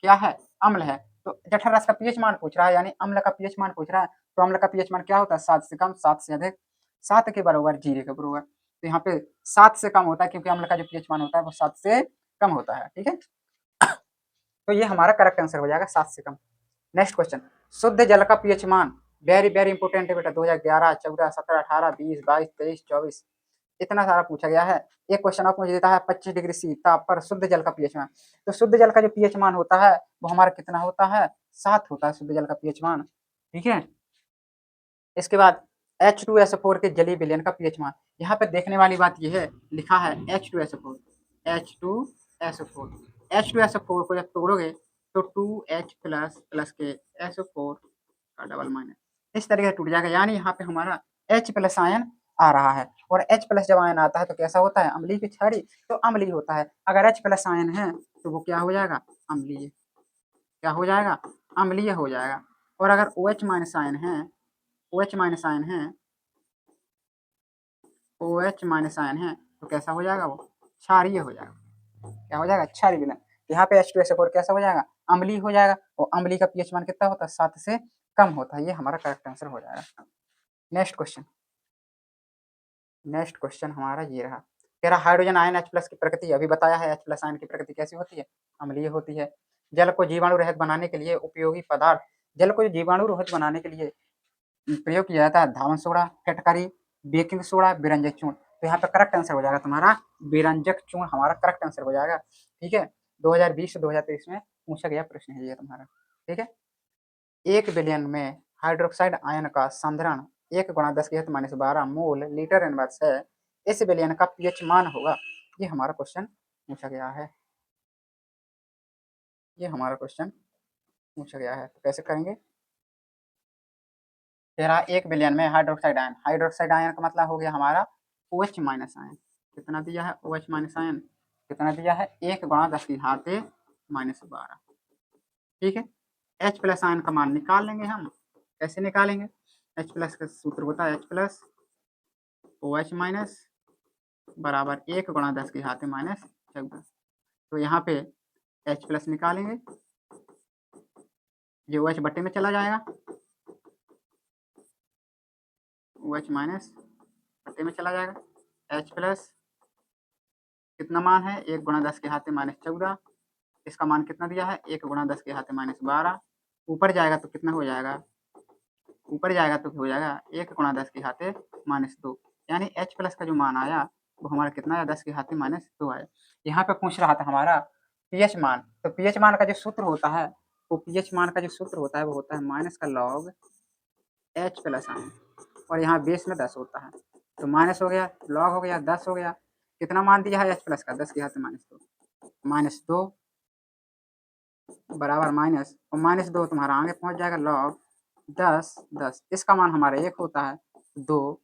क्या है, अम्ल है। तो जठर रस का पीएच मान पूछ रहा है, यानी अम्ल का पीएच मान पूछ रहा है। तो अम्ल का पीएच मान क्या होता है, 7 से कम, 7 से अधिक, 7 के बराबर, जीरे के बराबर। तो यहाँ पे 7 से कम होता है, क्योंकि अम्ल का जो पीएच मान होता है वो 7 से कम होता है, ठीक है। तो ये हमारा करेक्ट आंसर हो जाएगा, 7 से कम। नेक्स्ट क्वेश्चन, शुद्ध जल का पीएच मान, वेरी वेरी इंपोर्टेंट है बेटा, 2011, 14, 17, 18, 20, 22, 23, 24, इतना सारा पूछा गया है। एक क्वेश्चन आपको मुझे देता है 25 डिग्री सी ताप पर शुद्ध जल का पीएच मान। तो शुद्ध जल का जो पीएच मान होता है वो हमारा कितना होता है, 7 होता है शुद्ध जल का पीएच मान, ठीक है। इसके बाद H2SO4 के जलीय विलयन का पीएच मान, यहाँ पे देखने वाली बात यह है, लिखा है H2SO4, H2SO4, H2SO4 को जब तोड़ोगे तो 2H प्लस प्लस के SO4 का डबल माइनस, इस तरीके से टूट जाएगा, यानी यहाँ पे हमारा H प्लस आयन आ रहा है। और H प्लस जब आयन आता है तो कैसा होता है, अम्लीय की क्षारीय, तो अम्लीय होता है। अगर H प्लस आयन है तो वो क्या हो जाएगा, अम्लीय, क्या हो जाएगा, अम्लीय हो जाएगा। और अगर OH माइनस आयन है, OH माइनस आयन है, OH माइनस आयन है, तो कैसा हो जाएगा, वो क्षारीय हो जाएगा, क्या हो जाएगा, क्षारीय विलयन। यहाँ पे H2SO4 कैसा हो जाएगा, अम्लीय हो जाएगा, और अम्लीय का पीएच मान कितना होता है, 7 से कम होता है। ये हमारा करेक्ट आंसर हो जाएगा। नेक्स्ट क्वेश्चन, नेक्स्ट क्वेश्चन हमारा ये रहा, तेरा हाइड्रोजन आयन H प्लस की प्रकृति, अभी बताया है H प्लस आयन की प्रकृति कैसी होती है, अम्लीय होती है। जल को जीवाणु रहित बनाने के लिए उपयोगी पदार्थ, जल को जीवाणु रहित बनाने के लिए प्रयोग किया जाता है, धावन सोडा, फिटकरी, बेकिंग सोडा, विरंजक चूर्ण। तो यहाँ पे करेक्ट आंसर हो जाएगा तुम्हारा विरंजक चूर्ण, हमारा करेक्ट आंसर हो जाएगा, ठीक है। 2020 से 2023 में पूछा गया प्रश्न है ये तुम्हारा, ठीक है। 1 बिलियन में हाइड्रोक्साइड आयन का सांद्रण 1 गुणा 10⁻12 मोल लीटर इनवर्स है, इस बिलियन का पीएच मान होगा। ये हमारा क्वेश्चन पूछा गया है, ये हमारा क्वेश्चन पूछा गया है। तो कैसे करेंगे, तेरा 1 बिलियन में हाइड्रोक्साइड आयन, हाइड्रोक्साइड आयन का मतलब हो गया हमारा OH माइनस आयन, कितना दिया है, OH माइनस आयन कितना दिया है, 1 गुणा 10⁻12, ठीक है। H प्लस आयन का मान निकाल लेंगे हम, कैसे निकालेंगे, H प्लस का सूत्र होता है H प्लस OH माइनस बराबर 1 गुणा 10⁻14। तो यहाँ पे H प्लस निकालेंगे, ये OH बट्टे में चला जाएगा, OH माइनस बट्टे में चला जाएगा, H प्लस कितना मान है, 1 गुणा 10⁻14, इसका मान कितना दिया है, 1 गुणा 10⁻12, ऊपर जाएगा तो कितना हो जाएगा, ऊपर जाएगा तो हो जाएगा 1 गुणा 10⁻2, यानी H प्लस का जो मान आया वो हमारा कितना आया, 10⁻2 आया। यहाँ पे पूछ रहा था हमारा पीएच मान, तो पीएच मान का जो सूत्र होता है, वो पीएच मान का जो सूत्र होता है वो होता है माइनस का लॉग H प्लस आयन, और यहाँ बेस में 10 होता है, तो माइनस हो गया, लॉग हो गया, 10 हो गया, कितना मान दिया है H प्लस का, 10⁻2 बराबर माइनस, और -2 तुम्हारा आगे पहुंच जाएगा लॉग 10, इसका मान हमारा 1 होता है, 2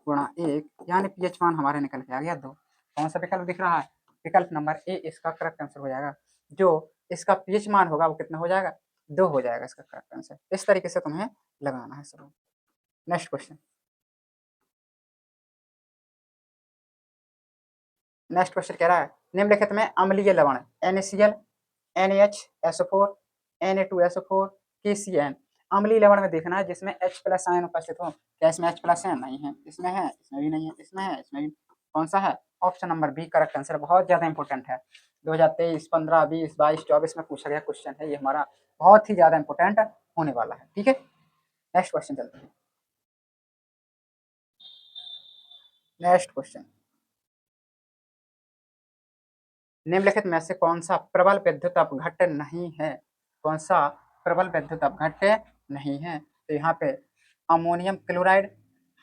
गुणा 1, यानी पीएच मान हमारे निकल के आ गया 2। कौन सा विकल्प दिख रहा है? विकल्प नंबर ए इसका करेक्ट आंसर हो जाएगा। जो इसका पीएच मान होगा वो कितना हो जाएगा? 2 हो जाएगा इसका करेक्ट आंसर। इस तरीके से तुम्हें लगाना है सब। Next question. नेक्स्ट क्वेश्चन कह रहा है निम्नलिखित में अम्लीय लवण NaCl, NaHSO4, Na2SO4, KCN अम्लीय लवण में देखना है जिसमें H प्लस आयन उपस्थित हो। क्या इसमें H प्लस है? नहीं है। इसमें है? इसमें भी नहीं है। इसमें है? इसमें भी। कौन सा है? Option number B correct answer. बहुत ज्यादा इंपॉर्टेंट है। 2023, 15, 20, 22, 24 में पूछा गया क्वेश्चन है ये हमारा, बहुत ही ज्यादा इंपॉर्टेंट होने वाला है। ठीक है, नेक्स्ट क्वेश्चन चलते हैं। नेक्स्ट क्वेश्चन, निम्नलिखित में से कौन सा प्रबल विद्युत अपघट्य नहीं है? कौन सा प्रबल विद्युत अपघट्य नहीं है? तो यहाँ पे ammonium chloride,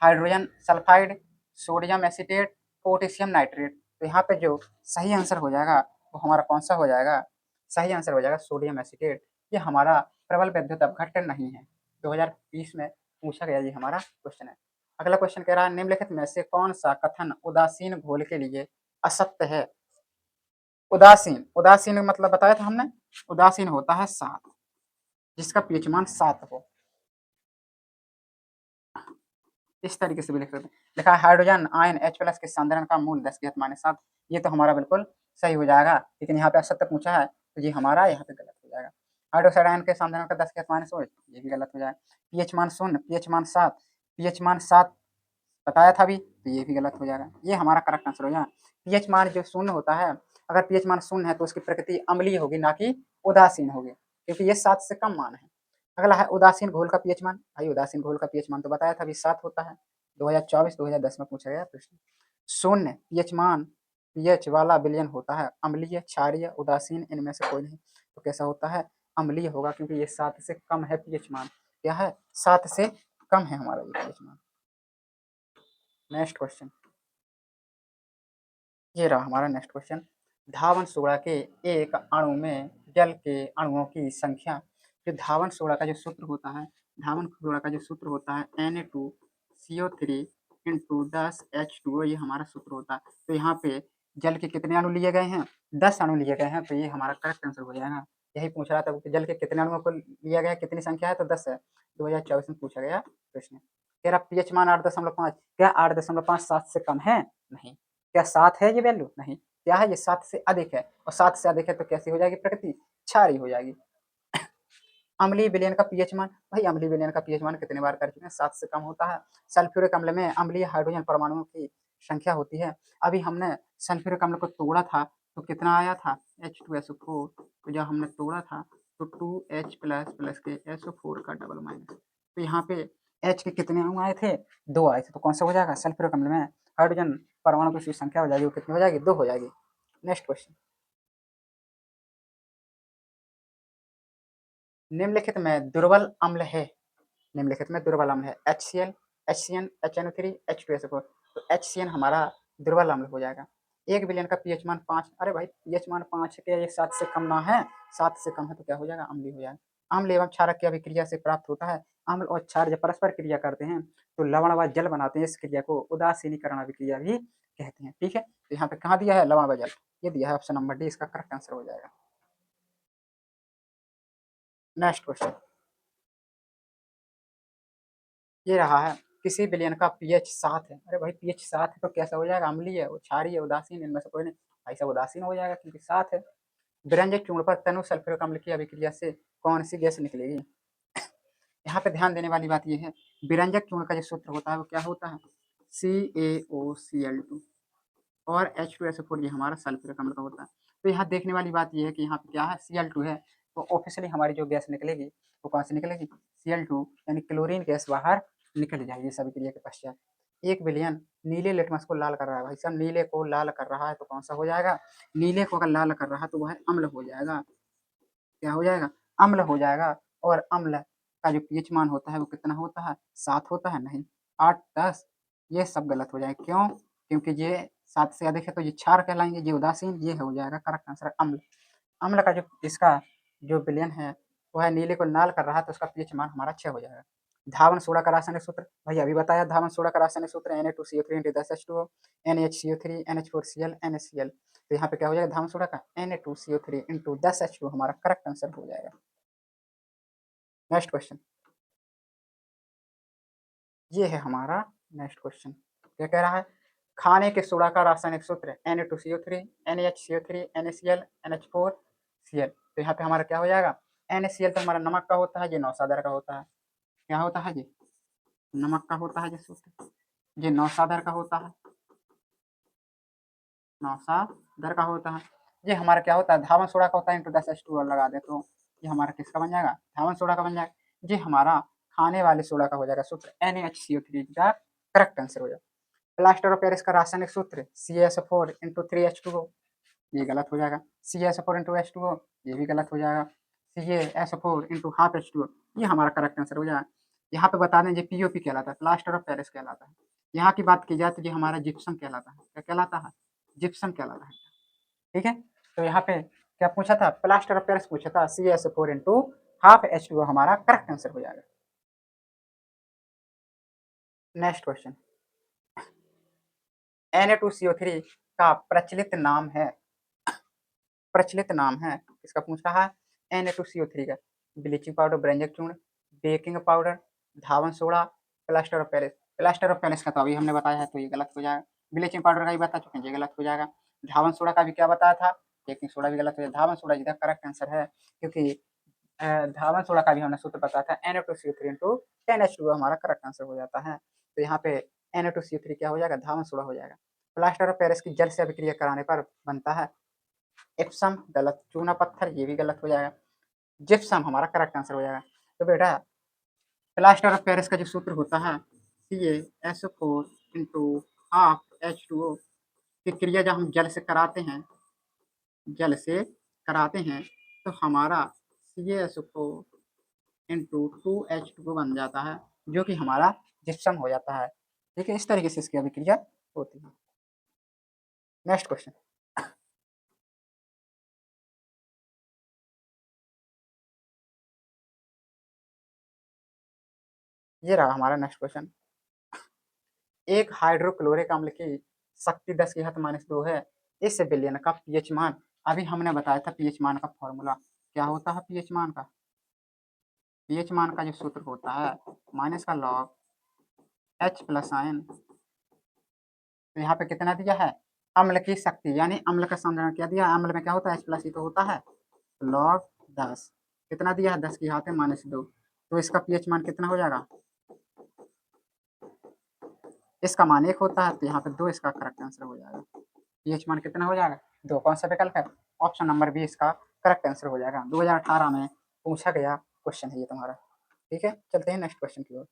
hydrogen sulphide, sodium acetate, potassium nitrate. तो यहाँ पे जो सही आंसर हो जाएगा वो हमारा कौन सा हो जाएगा? सही आंसर हो जाएगा सोडियम एसीटेट। ये हमारा प्रबल विद्युत अपघट्य नहीं है। 2020 में पूछा गया ये हमारा क्वेश्चन है। अगला क्वेश्चन कह रहा है निम्नलिखित में से कौन सा कथन उदासीन घोल के लिए असत्य है? उदासीन, उदासीन मतलब बताया था हमने, उदासीन होता है 7 जिसका पीएच मान 7 हो। इस तरीके से भी लिख सकते हैं। लिखा है हाइड्रोजन आयन H प्लस के सांद्रण का मूल 10⁻⁷। ये तो हमारा बिल्कुल सही हो जाएगा, लेकिन यहाँ पे असत्य पूछा है तो ये हमारा यहाँ पे गलत हो जाएगा। हाइड्रोक्साइड आयन के सांद्रण का 10⁻⁸ ये भी गलत हो जाएगा। पीएच मान 0, पीएच मान 7, पीएच मान 7 बताया था अभी, तो ये भी गलत हो जाएगा। ये हमारा करेक्ट आंसर हो जाएगा। पीएच मान जो 0 होता है, अगर पीएच मान 0 है तो उसकी प्रकृति अम्लीय होगी ना कि उदासीन होगी, क्योंकि ये 7 से कम मान है। अगला है उदासीन घोल का पीएच मान। भाई उदासीन घोल का पीएच मान तो बताया था अभी 7 होता है। 2024-2010 में पूछा गया प्रश्न। 0 पीएच मान पीएच वाला विलयन होता है अम्लीय, क्षारीय, उदासीन, इनमें से कोई नहीं। तो कैसा होता है? अम्लीय होगा, क्योंकि ये 7 से कम है पीएच मान। क्या है? 7 से कम है हमारा ये पीएच मान। नेक्स्ट क्वेश्चन, ये रहा हमारा नेक्स्ट क्वेश्चन। धावन सोडा के एक अणु में जल के अणुओं की संख्या। जो धावन सोडा का जो सूत्र होता है, धावन सोडा का जो सूत्र होता है Na2CO3 इंटू 10H2O, ये हमारा सूत्र होता है। तो यहाँ पे जल के कितने अणु लिए गए हैं? 10 अणु लिए गए हैं, तो ये हमारा करेक्ट आंसर हो जाएगा। यही पूछ रहा था कि जल के कितने अणुओं को लिया गया, कितनी संख्या है, तो 10 है। 2024 में पूछा गया प्रश्न। तेरा पीएच मान 8.5। क्या 8.5 7 से कम है? नहीं। क्या 7 है ये वैल्यू? नहीं। क्या है? ये 7 से अधिक है, और 7 से अधिक है तो कैसी हो जाएगी प्रकृति? क्षारीय हो जाएगी। अम्लीय विलयन का पीएच मान, भाई अम्लीय विलयन का पीएच मान कितने बार कर चुके हैं? 7 से कम होता है। सल्फ्यूरिक अम्ल में अम्लीय हाइड्रोजन परमाणुओं की संख्या होती है। अभी हमने सल्फ्यूरिक अम्ल को तोड़ा था तो कितना आया था? H2SO4। तो जब हमने तोड़ा था तो 2H प्लस प्लस के SO4 का डबल माइनस। तो यहाँ पे H के कितने अणु आए थे? 2 आए थे। तो कौन सा हो जाएगा? सल्फ्यूरिक अम्ल में हाइड्रोजन परमाणु की संख्या हो जाएगी, वो कितनी हो जाएगी? 2 हो जाएगी। नेक्स्ट क्वेश्चन, निम्नलिखित में दुर्बल अम्ल है। निम्नलिखित में दुर्बल अम्ल है HCl, HCN, HNO3, H2SO4। तो HCN हमारा दुर्बल अम्ल हो जाएगा। 1 विलयन का पीएच मान 5। अरे भाई पीएच मान 5 के 7 से कम ना है, 7 से कम है तो क्या हो जाएगा? अम्लीय हो जाएगा। अम्ल एवं क्षारक की अभिक्रिया से प्राप्त होता है। अम्ल और क्षार जब परस्पर क्रिया करते हैं तो लवण व जल बनाते हैं। इस क्रिया को उदासीनीकरण अभिक्रिया भी कहते हैं। ठीक है, तो यहाँ पे कहाँ दिया है? लवण व जल, ये दिया है ऑप्शन नंबर डी, इसका करेक्ट आंसर हो जाएगा। नेक्स्ट क्वेश्चन, ये रहा है किसी विलयन का पीएच 7 है। अरे भाई पीएच 7 है तो कैसा हो जाएगा? अम्लीय, क्षारीय, उदासीन, इनमें से कोई नहीं। भाई साहब उदासीन हो जाएगा क्योंकि 7 है। विरंजक चूर्ण पर तनु सल्फ्यूरिक अम्ल की अभिक्रिया से कौन सी गैस निकलेगी? यहाँ पे ध्यान देने वाली बात यह है, विरंजक चूर्ण का जो सूत्र होता है वो क्या होता है? CaOCl2 और H2SO4, ये हमारा सल्फ्यूरिक अम्ल का होता है। तो यहाँ देखने वाली बात यह है कि यहाँ पे क्या है? Cl2 है, तो ऑफिशियली हमारी जो गैस निकलेगी वो कौन सी निकलेगी? Cl2, यानी क्लोरीन गैस बाहर निकल जाएगी सभी क्रिया के पश्चात। एक विलयन नीले लिटमस को लाल कर रहा है। भाई साहब नीले को लाल कर रहा है तो कौन सा हो जाएगा? नीले को अगर लाल कर रहा है तो वह अम्ल हो जाएगा। क्या हो जाएगा? अम्ल हो जाएगा। और अम्ल का जो पीएच मान होता है वो कितना होता है? 7 होता है? नहीं, 8, 10, ये सब गलत हो जाएगा। क्यों? क्योंकि ये 7 से अधिक है तो ये क्षार कहलाएंगे, ये उदासीन, ये हो जाएगा करेक्ट आंसर अम्ल। अम्ल का जो इसका जो विलयन है वो है नीले को लाल कर रहा है तो उसका पीएच मान हमारा 6 हो जाएगा। धावन सोडा का रासायनिक सूत्र भाई अभी बताया, धावन सोडा का रासायनिक सूत्र Na2CO3 × 10H2O NaHCO3 NH4Cl NaCl। तो यहाँ पे क्या हो जाएगा, धावन सोडा का Na2CO3 × 10H2O हमारा करेक्ट आंसर हो जाएगा। नेक्स्ट क्वेश्चन, ये है हमारा नेक्स्ट क्वेश्चन। क्या कह रहा है, खाने के सोडा का रासायनिक सूत्र Na2CO3 NaHCO3 NaCl NH4Cl। तो यहाँ पे हमारा क्या हो जाएगा, NaCl तो हमारा नमक का होता है, ये नौसादर का होता है। क्या होता है जी, नमक का होता है ये सूत्र, ये नौसादर का होता है, नौसादर का होता है। ये हमारा क्या होता है, धावन सोडा का होता है, इंटू 10H2 लगा दे तो ये हमारा किसका बन जाएगा, धावन सोडा का बन जाएगा। ये हमारा खाने वाले सोडा का हो जाएगा सूत्र NaHCO3 का करेक्ट आंसर हो जाएगा। प्लास्टर ऑफ पेरिस का रासायनिक सूत्र CaSO4 × 3H2O, ये गलत हो जाएगा। CaSO4 × H2O, ये भी गलत हो जाएगा। CaSO4 × हाफ H2O, ये हमारा करेक्ट आंसर हो जाएगा। यहाँ पे बता दें, ये POP कहलाता है, प्लास्टर ऑफ पेरिस कहलाता है। यहाँ की बात की जाए तो ये हमारा जिप्सम कहलाता है। क्या कहलाता है, जिप्सम कहलाता है। ठीक है, तो यहाँ पे क्या पूछा था, प्लास्टर ऑफ पेरिस पूछा था, CaSO4 × हाफ H2O हमारा करेक्ट आंसर हो जाएगा। नेक्स्ट क्वेश्चन, Na2CO3 का प्रचलित नाम है किसका पूछ रहा है, Na2CO3 का ब्लीचिंग पाउडर, ब्रेंजक चूर्ण, baking powder, Dhawan soda, plaster of Paris. Plaster of Paris का तो अभी हमने बताया है, तो ये गलत हो जाएगा। ब्लीचिंग पाउडर का भी बता चुके हैं, ये गलत हो जाएगा। धावन सोडा का भी क्या बताया था, बेकिंग सोडा भी गलत हो जाएगा। धावन सोडा जिधर करेक्ट आंसर है, क्योंकि धावन सोडा का भी हमने सूत्र बताया था, Na2CO3 × 10H2O हमारा करेक्ट आंसर हो जाता है। तो यहाँ पे Na2CO3 क्या हो जाएगा, धावन सोडा हो जाएगा। प्लास्टर ऑफ पेरिस की जल से अभिक्रिया कराने पर बनता है एप्सम, गलत। चूना पत्थर, ये भी गलत हो जाएगा। जिप्सम हमारा करेक्ट आंसर हो जाएगा। तो बेटा प्लास्टर ऑफ पेरिस का जो सूत्र होता है CaSO4 × हाफ H2O की क्रिया जब हम जल से कराते हैं, तो हमारा CaSO4 × 2H2O बन जाता है, जो कि हमारा जिप्सम हो जाता है। ठीक है, इस तरीके से इसकी अभिक्रिया होती है। नेक्स्ट क्वेश्चन, ये रहा हमारा नेक्स्ट क्वेश्चन। एक हाइड्रोक्लोरिक अम्ल की शक्ति 10⁻² है। इस विलयन का पीएच मान, अभी हमने बताया था पीएच मान का फॉर्मूला क्या होता है। पीएच मान का जो सूत्र होता है, माइनस का लॉग H + आयन। तो यहाँ पे कितना दिया है, अम्ल की शक्ति, यानी अम्ल का समीकरण क्या दिया, अम्ल में क्या होता है H+ ही तो होता है, लॉग 10 कितना दिया है, 10⁻²। तो इसका पीएच मान कितना हो जाएगा, इसका मान 1 होता है, तो यहाँ पे 2 इसका करेक्ट आंसर हो जाएगा। पीएच मान कितना हो जाएगा, 2। कौन सा विकल्प है, ऑप्शन नंबर बी इसका करेक्ट आंसर हो जाएगा। 2018 में पूछा गया क्वेश्चन है ये तुम्हारा। ठीक है, चलते हैं नेक्स्ट क्वेश्चन की ओर।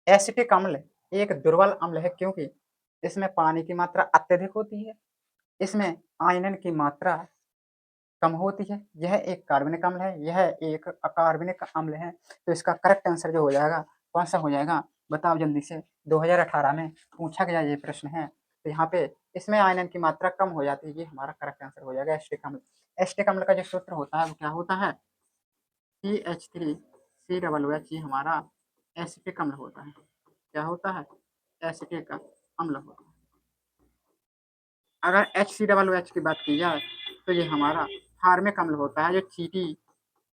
एसिटिक अम्ल एक दुर्बल अम्ल है क्योंकि इसमें पानी की मात्रा अत्यधिक होती है, इसमें आयरन की मात्रा कम होती है, यह एक कार्बनिक अम्ल है, यह एक अकार्बनिक अम्ल है। तो इसका करेक्ट आंसर जो हो जाएगा, कौन सा हो जाएगा, बताओ जल्दी से। 2018 में पूछा गया ये प्रश्न है। तो यहाँ पे इसमें आयरन की मात्रा कम हो जाती है, ये हमारा करेक्ट आंसर हो जाएगा एसिटिक अम्ल। एसिटिक अम्ल का जो सूत्र होता है वो क्या होता है, CH3COOH, ये हमारा एसिटिक अम्ल होता है। क्या होता है, एसिटिक अम्ल होता है। अगर HCOOH की बात की जाए तो ये हमारा हार्मिक अम्ल होता है, जो चींटी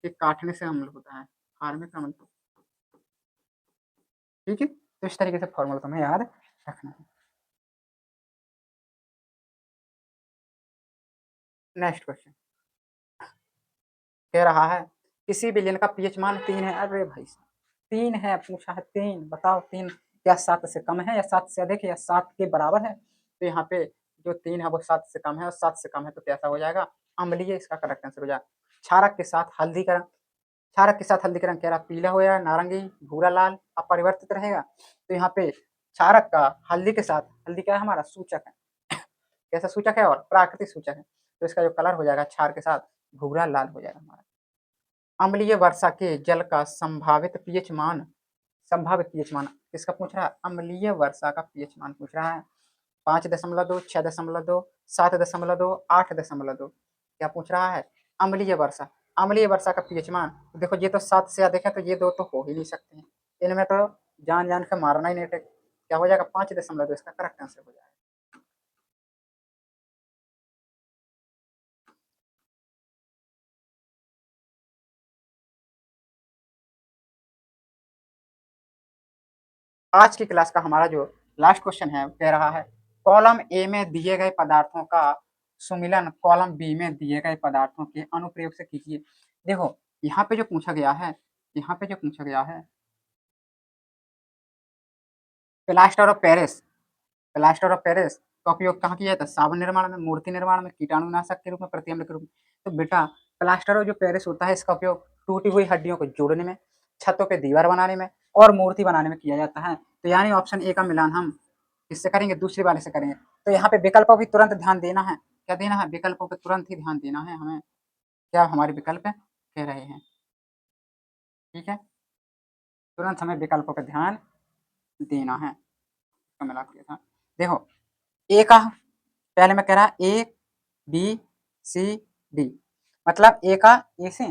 के काटने से अम्ल होता है, हार्मिक अम्ल। ठीक है, तो इस तरीके से फॉर्मूला तुम्हें याद रखना है। नेक्स्ट क्वेश्चन कह रहा है, किसी विलयन का पीएच मान 3 है। अरे भाई 3 है, पूछा है 3, बताओ 3 क्या 7 से कम है या 7 से अधिक है या 7 के बराबर है। तो यहाँ पे जो 3 है वो 7 से कम है, और 7 से कम है तो कैसा हो जाएगा, अम्लीय, इसका करेक्ट आंसर हो जाएगा। क्षारक के साथ हल्दी का रंग, क्षारक के साथ हल्दी का रंग कह रहा पीला हो जाएगा, नारंगी, भूरा, लाल, अपरिवर्तित रहेगा। तो यहाँ पे क्षारक का हल्दी के साथ, हल्दी क्या है हमारा सूचक है, कैसा सूचक है, और प्राकृतिक सूचक है। तो इसका जो कलर हो जाएगा क्षार के साथ भूरा लाल हो जाएगा हमारा। अम्लीय वर्षा के जल का संभावित पीएच मान, संभावित पीएच मान किसका पूछ रहा है, अम्लीय वर्षा का पीएच मान पूछ रहा है। 5.2, 6.2, 7.2, 8.2। क्या पूछ रहा है? अम्लीय वर्षा। अम्लीय वर्षा का पीएच मान, तो देखो ये तो 7 से अधिक है, तो ये दो तो हो ही नहीं सकते हैं। इनमें तो जान जान के मारना ही नहीं टेक। क्या हो जाएगा? 5.2 इसका करेक्ट आंसर हो जाएगा। आज की क्लास का हमारा जो लास्ट क्वेश्चन है कह रहा है कॉलम ए में दिए गए पदार्थों का सुमिलन कॉलम बी में दिए गए पदार्थों के अनुप्रयोग से कीजिए। देखो यहाँ पे जो पूछा गया है, यहाँ पे जो पूछा गया है plaster of Paris, plaster of Paris का उपयोग कहाँ किया जाता है? साबुन निर्माण में, मूर्ति निर्माण में, कीटाणुनाशक के रूप में, प्रतिअम्ल के रूप में। तो बेटा प्लास्टर ऑफ जो पेरिस होता है इसका उपयोग टूटी हुई हड्डियों को जोड़ने में, छतों पे दीवार बनाने में और मूर्ति बनाने में किया जाता है। तो यानी ऑप्शन ए का मिलान हम किससे करेंगे? दूसरे वाले से करेंगे। तो यहाँ पे विकल्पों भी तुरंत ध्यान देना है। क्या देना है? विकल्पों पे तुरंत ही ध्यान देना है हमें। क्या हमारे विकल्प कह रहे हैं? ठीक है, तुरंत हमें विकल्पों पे ध्यान देना है। इसका मिला दिया था। देखो ए का पहले मैं कह रहा ए बी सी डी, मतलब ए का ए से,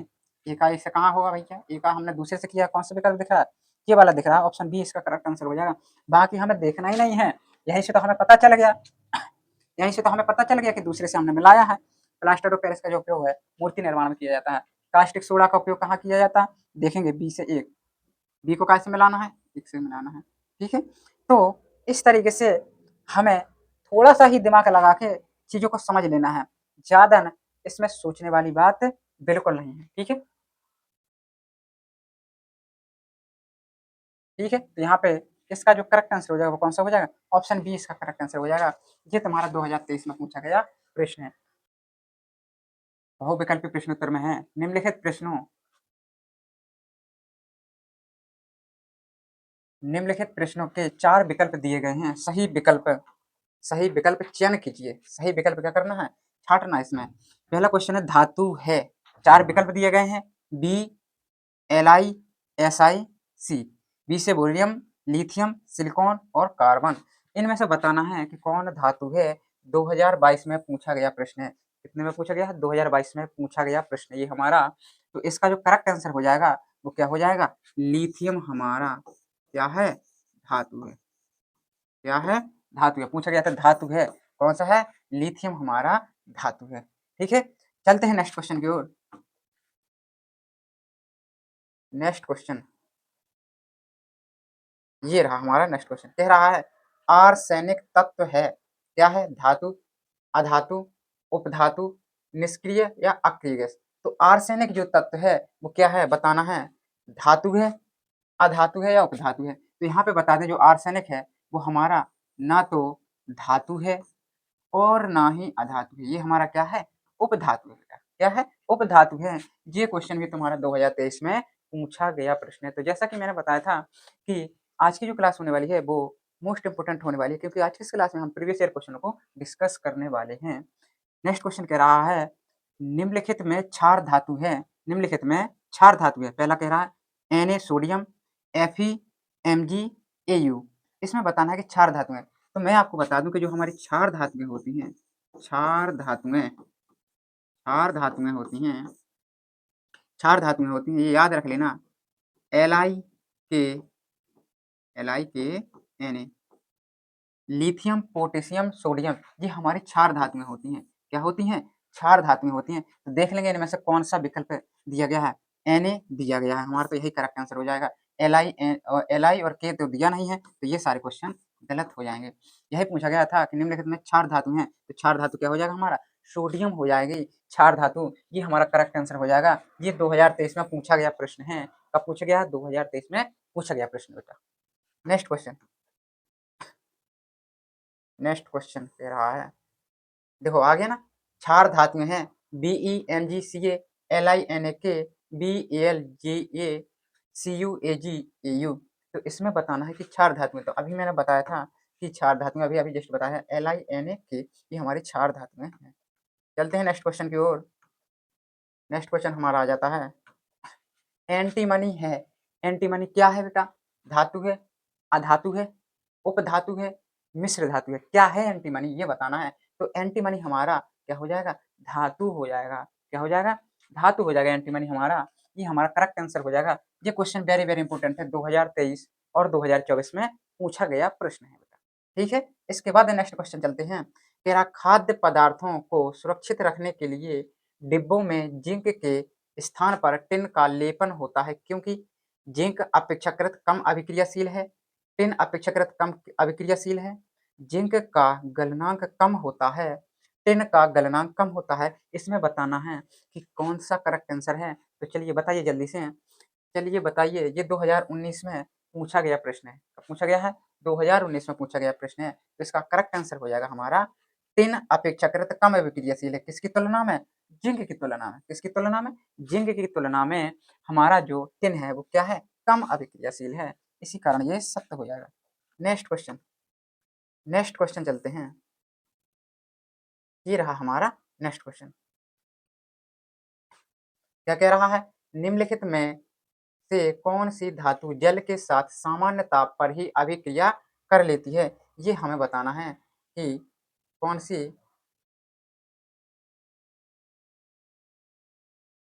ए का ए से कहाँ होगा भैया? ए का हमने दूसरे से किया, कौन सा विकल्प दिख रहा है? ये वाला दिख रहा है, ऑप्शन बी इसका करेक्ट आंसर हो जाएगा। बाकी हमें देखना ही नहीं है, यहीं से तो हमें पता चल गया, यहीं से तो हमें पता चल गया कि दूसरे से हमने मिलाया है। प्लास्टर ऑफ पेरिस का जो उपयोग है मूर्ति निर्माण में किया जाता है। कास्टिक सोडा का उपयोग कहाँ किया जाता है? देखेंगे बी से एक, बी को कैसे मिलाना है? एक से मिलाना है। ठीक है, तो इस तरीके से हमें थोड़ा सा ही दिमाग लगा के चीजों को समझ लेना है, ज्यादा न इसमें सोचने वाली बात बिल्कुल नहीं है। ठीक है, ठीक है, तो यहाँ पे इसका जो करेक्ट आंसर हो जाएगा वो कौन सा हो जाएगा? ऑप्शन बी इसका करेक्ट आंसर हो जाएगा। ये तुम्हारा 2023 में पूछा गया प्रश्न है, बहुविकल्पी प्रश्नोत्तर में है। निम्नलिखित प्रश्नों, निम्नलिखित प्रश्नों के 4 विकल्प दिए गए हैं, सही विकल्प, सही विकल्प चयन कीजिए। सही विकल्प क्या करना है? छांटना इसमें। पहला क्वेश्चन है धातु है, 4 विकल्प दिए गए हैं, B L S I C. B से बोरियम, लिथियम, सिलिकॉन और कार्बन। इनमें से बताना है कि कौन धातु है। 2022 में पूछा गया प्रश्न है। कितने में पूछा गया है? 2022 में पूछा गया प्रश्न ये हमारा। तो इसका जो करेक्ट आंसर हो जाएगा वो क्या हो जाएगा? लिथियम हमारा क्या है? धातु है। क्या है? धातु है। पूछा गया था धातु है, कौन सा है? लिथियम हमारा धातु है। ठीक है, चलते हैं नेक्स्ट क्वेश्चन की ओर। नेक्स्ट क्वेश्चन ये रहा हमारा। नेक्स्ट क्वेश्चन कह रहा है आर्सेनिक तत्व है, क्या है? धातु, अधातु, उपधातु, निष्क्रिय या अक्रिय गैस। तो आर्सेनिक जो तत्व है वो क्या है बताना है? धातु है, अधातु है या उपधातु है। तो यहाँ पे बता दें जो आर्सेनिक है वो हमारा ना तो धातु है और ना ही अधातु है, ये हमारा क्या है? उपधातु है। क्या है? उपधातु है। ये क्वेश्चन भी तुम्हारा 2023 में पूछा गया प्रश्न है। तो जैसा कि मैंने बताया था कि आज की जो क्लास होने वाली है वो मोस्ट इंपोर्टेंट होने वाली है, क्योंकि आज की इस क्लास में हम प्रीवियस ईयर क्वेश्चनों को डिस्कस करने वाले हैं। नेक्स्ट क्वेश्चन कह रहा है निम्नलिखित में क्षार धातु है, निम्नलिखित में क्षार धातु है। पहला कह रहा है Na sodium, Fe, Mg, Au। इसमें बताना है कि क्षार धातु है। तो मैं आपको बता दूं कि जो हमारी क्षार धातुएं होती हैं, क्षार धातुएं, क्षार धातुएं होती हैं, क्षार धातुएं होती हैं, ये याद रख लेना। एल आई के Na, लिथियम, पोटेशियम, सोडियम, ये हमारी क्षार धातुएं होती हैं। क्या होती हैं? क्षार धातुएं होती हैं। तो देख लेंगे इनमें से कौन सा विकल्प दिया गया है। Na दिया गया है हमारा, तो यही करेक्ट आंसर हो जाएगा। एल आई और के तो दिया नहीं है, तो ये सारे क्वेश्चन गलत हो जाएंगे। यही पूछा गया था कि निम्नलिखित में क्षार धातु है, तो क्षार धातु क्या हो जाएगा हमारा? सोडियम हो जाएगी क्षार धातु, ये हमारा करेक्ट आंसर हो जाएगा। ये 2023 में पूछा गया प्रश्न है। कब पूछा गया? 2023 में पूछा गया प्रश्न बेटा। नेक्स्ट क्वेश्चन, नेक्स्ट क्वेश्चन कह रहा है, देखो आ गया ना, क्षार धातुएं हैं BeMgCa, LiNaK, BAlGa, CuAgAu। तो इसमें बताना है कि क्षार धातुएं, तो अभी मैंने बताया था कि क्षार धातुएं, अभी अभी जस्ट बताया है LiNaK, ये हमारी क्षार धातुएं हैं। चलते हैं नेक्स्ट क्वेश्चन की ओर। नेक्स्ट क्वेश्चन हमारा आ जाता है एंटीमनी है। एंटीमनी क्या है बेटा? धातु है, अधातु है, उपधातु है मिश्र धातु है। क्या है एंटीमनी ये बताना है। तो एंटीमनी हमारा क्या हो जाएगा, धातु हो जाएगा। क्या हो जाएगा, धातु हो जाएगा एंटीमनी हमारा। ये हमारा करेक्ट आंसर हो जाएगा। ये क्वेश्चन वेरी वेरी इंपॉर्टेंट है, 2023 और 2024 में पूछा गया प्रश्न है बेटा। ठीक है, इसके बाद नेक्स्ट क्वेश्चन चलते हैं। तेरा खाद्य पदार्थों को सुरक्षित रखने के लिए डिब्बों में जिंक के स्थान पर टिन का लेपन होता है, क्योंकि जिंक अपेक्षाकृत कम अभिक्रियाशील है। टिन अपेक्षाकृत कम अभिक्रियाशील है। जिंक का गलनांक कम होता है। टिन का गलनांक कम होता है। इसमें बताना है कि कौन सा करेक्ट आंसर है। तो चलिए बताइए जल्दी से। चलिए बताइए, ये 2019 में पूछा गया प्रश्न है। कब पूछा गया है, 2019 में पूछा गया प्रश्न है। तो इसका करेक्ट आंसर हो जाएगा हमारा टिन अपेक्षाकृत कम अभिक्रियाशील है। किसकी तुलना में, जिंक की तुलना में। किसकी तुलना में, जिंक की तुलना में हमारा जो टिन है वो क्या है, कम अभिक्रियाशील है। इसी कारण ये सत्य हो जाएगा। नेक्स्ट क्वेश्चन, नेक्स्ट क्वेश्चन चलते हैं। ये रहा हमारा नेक्स्ट क्वेश्चन। क्या कह रहा है, निम्नलिखित में से कौन सी धातु जल के साथ सामान्य ताप पर ही अभिक्रिया कर लेती है। ये हमें बताना है कि कौन सी,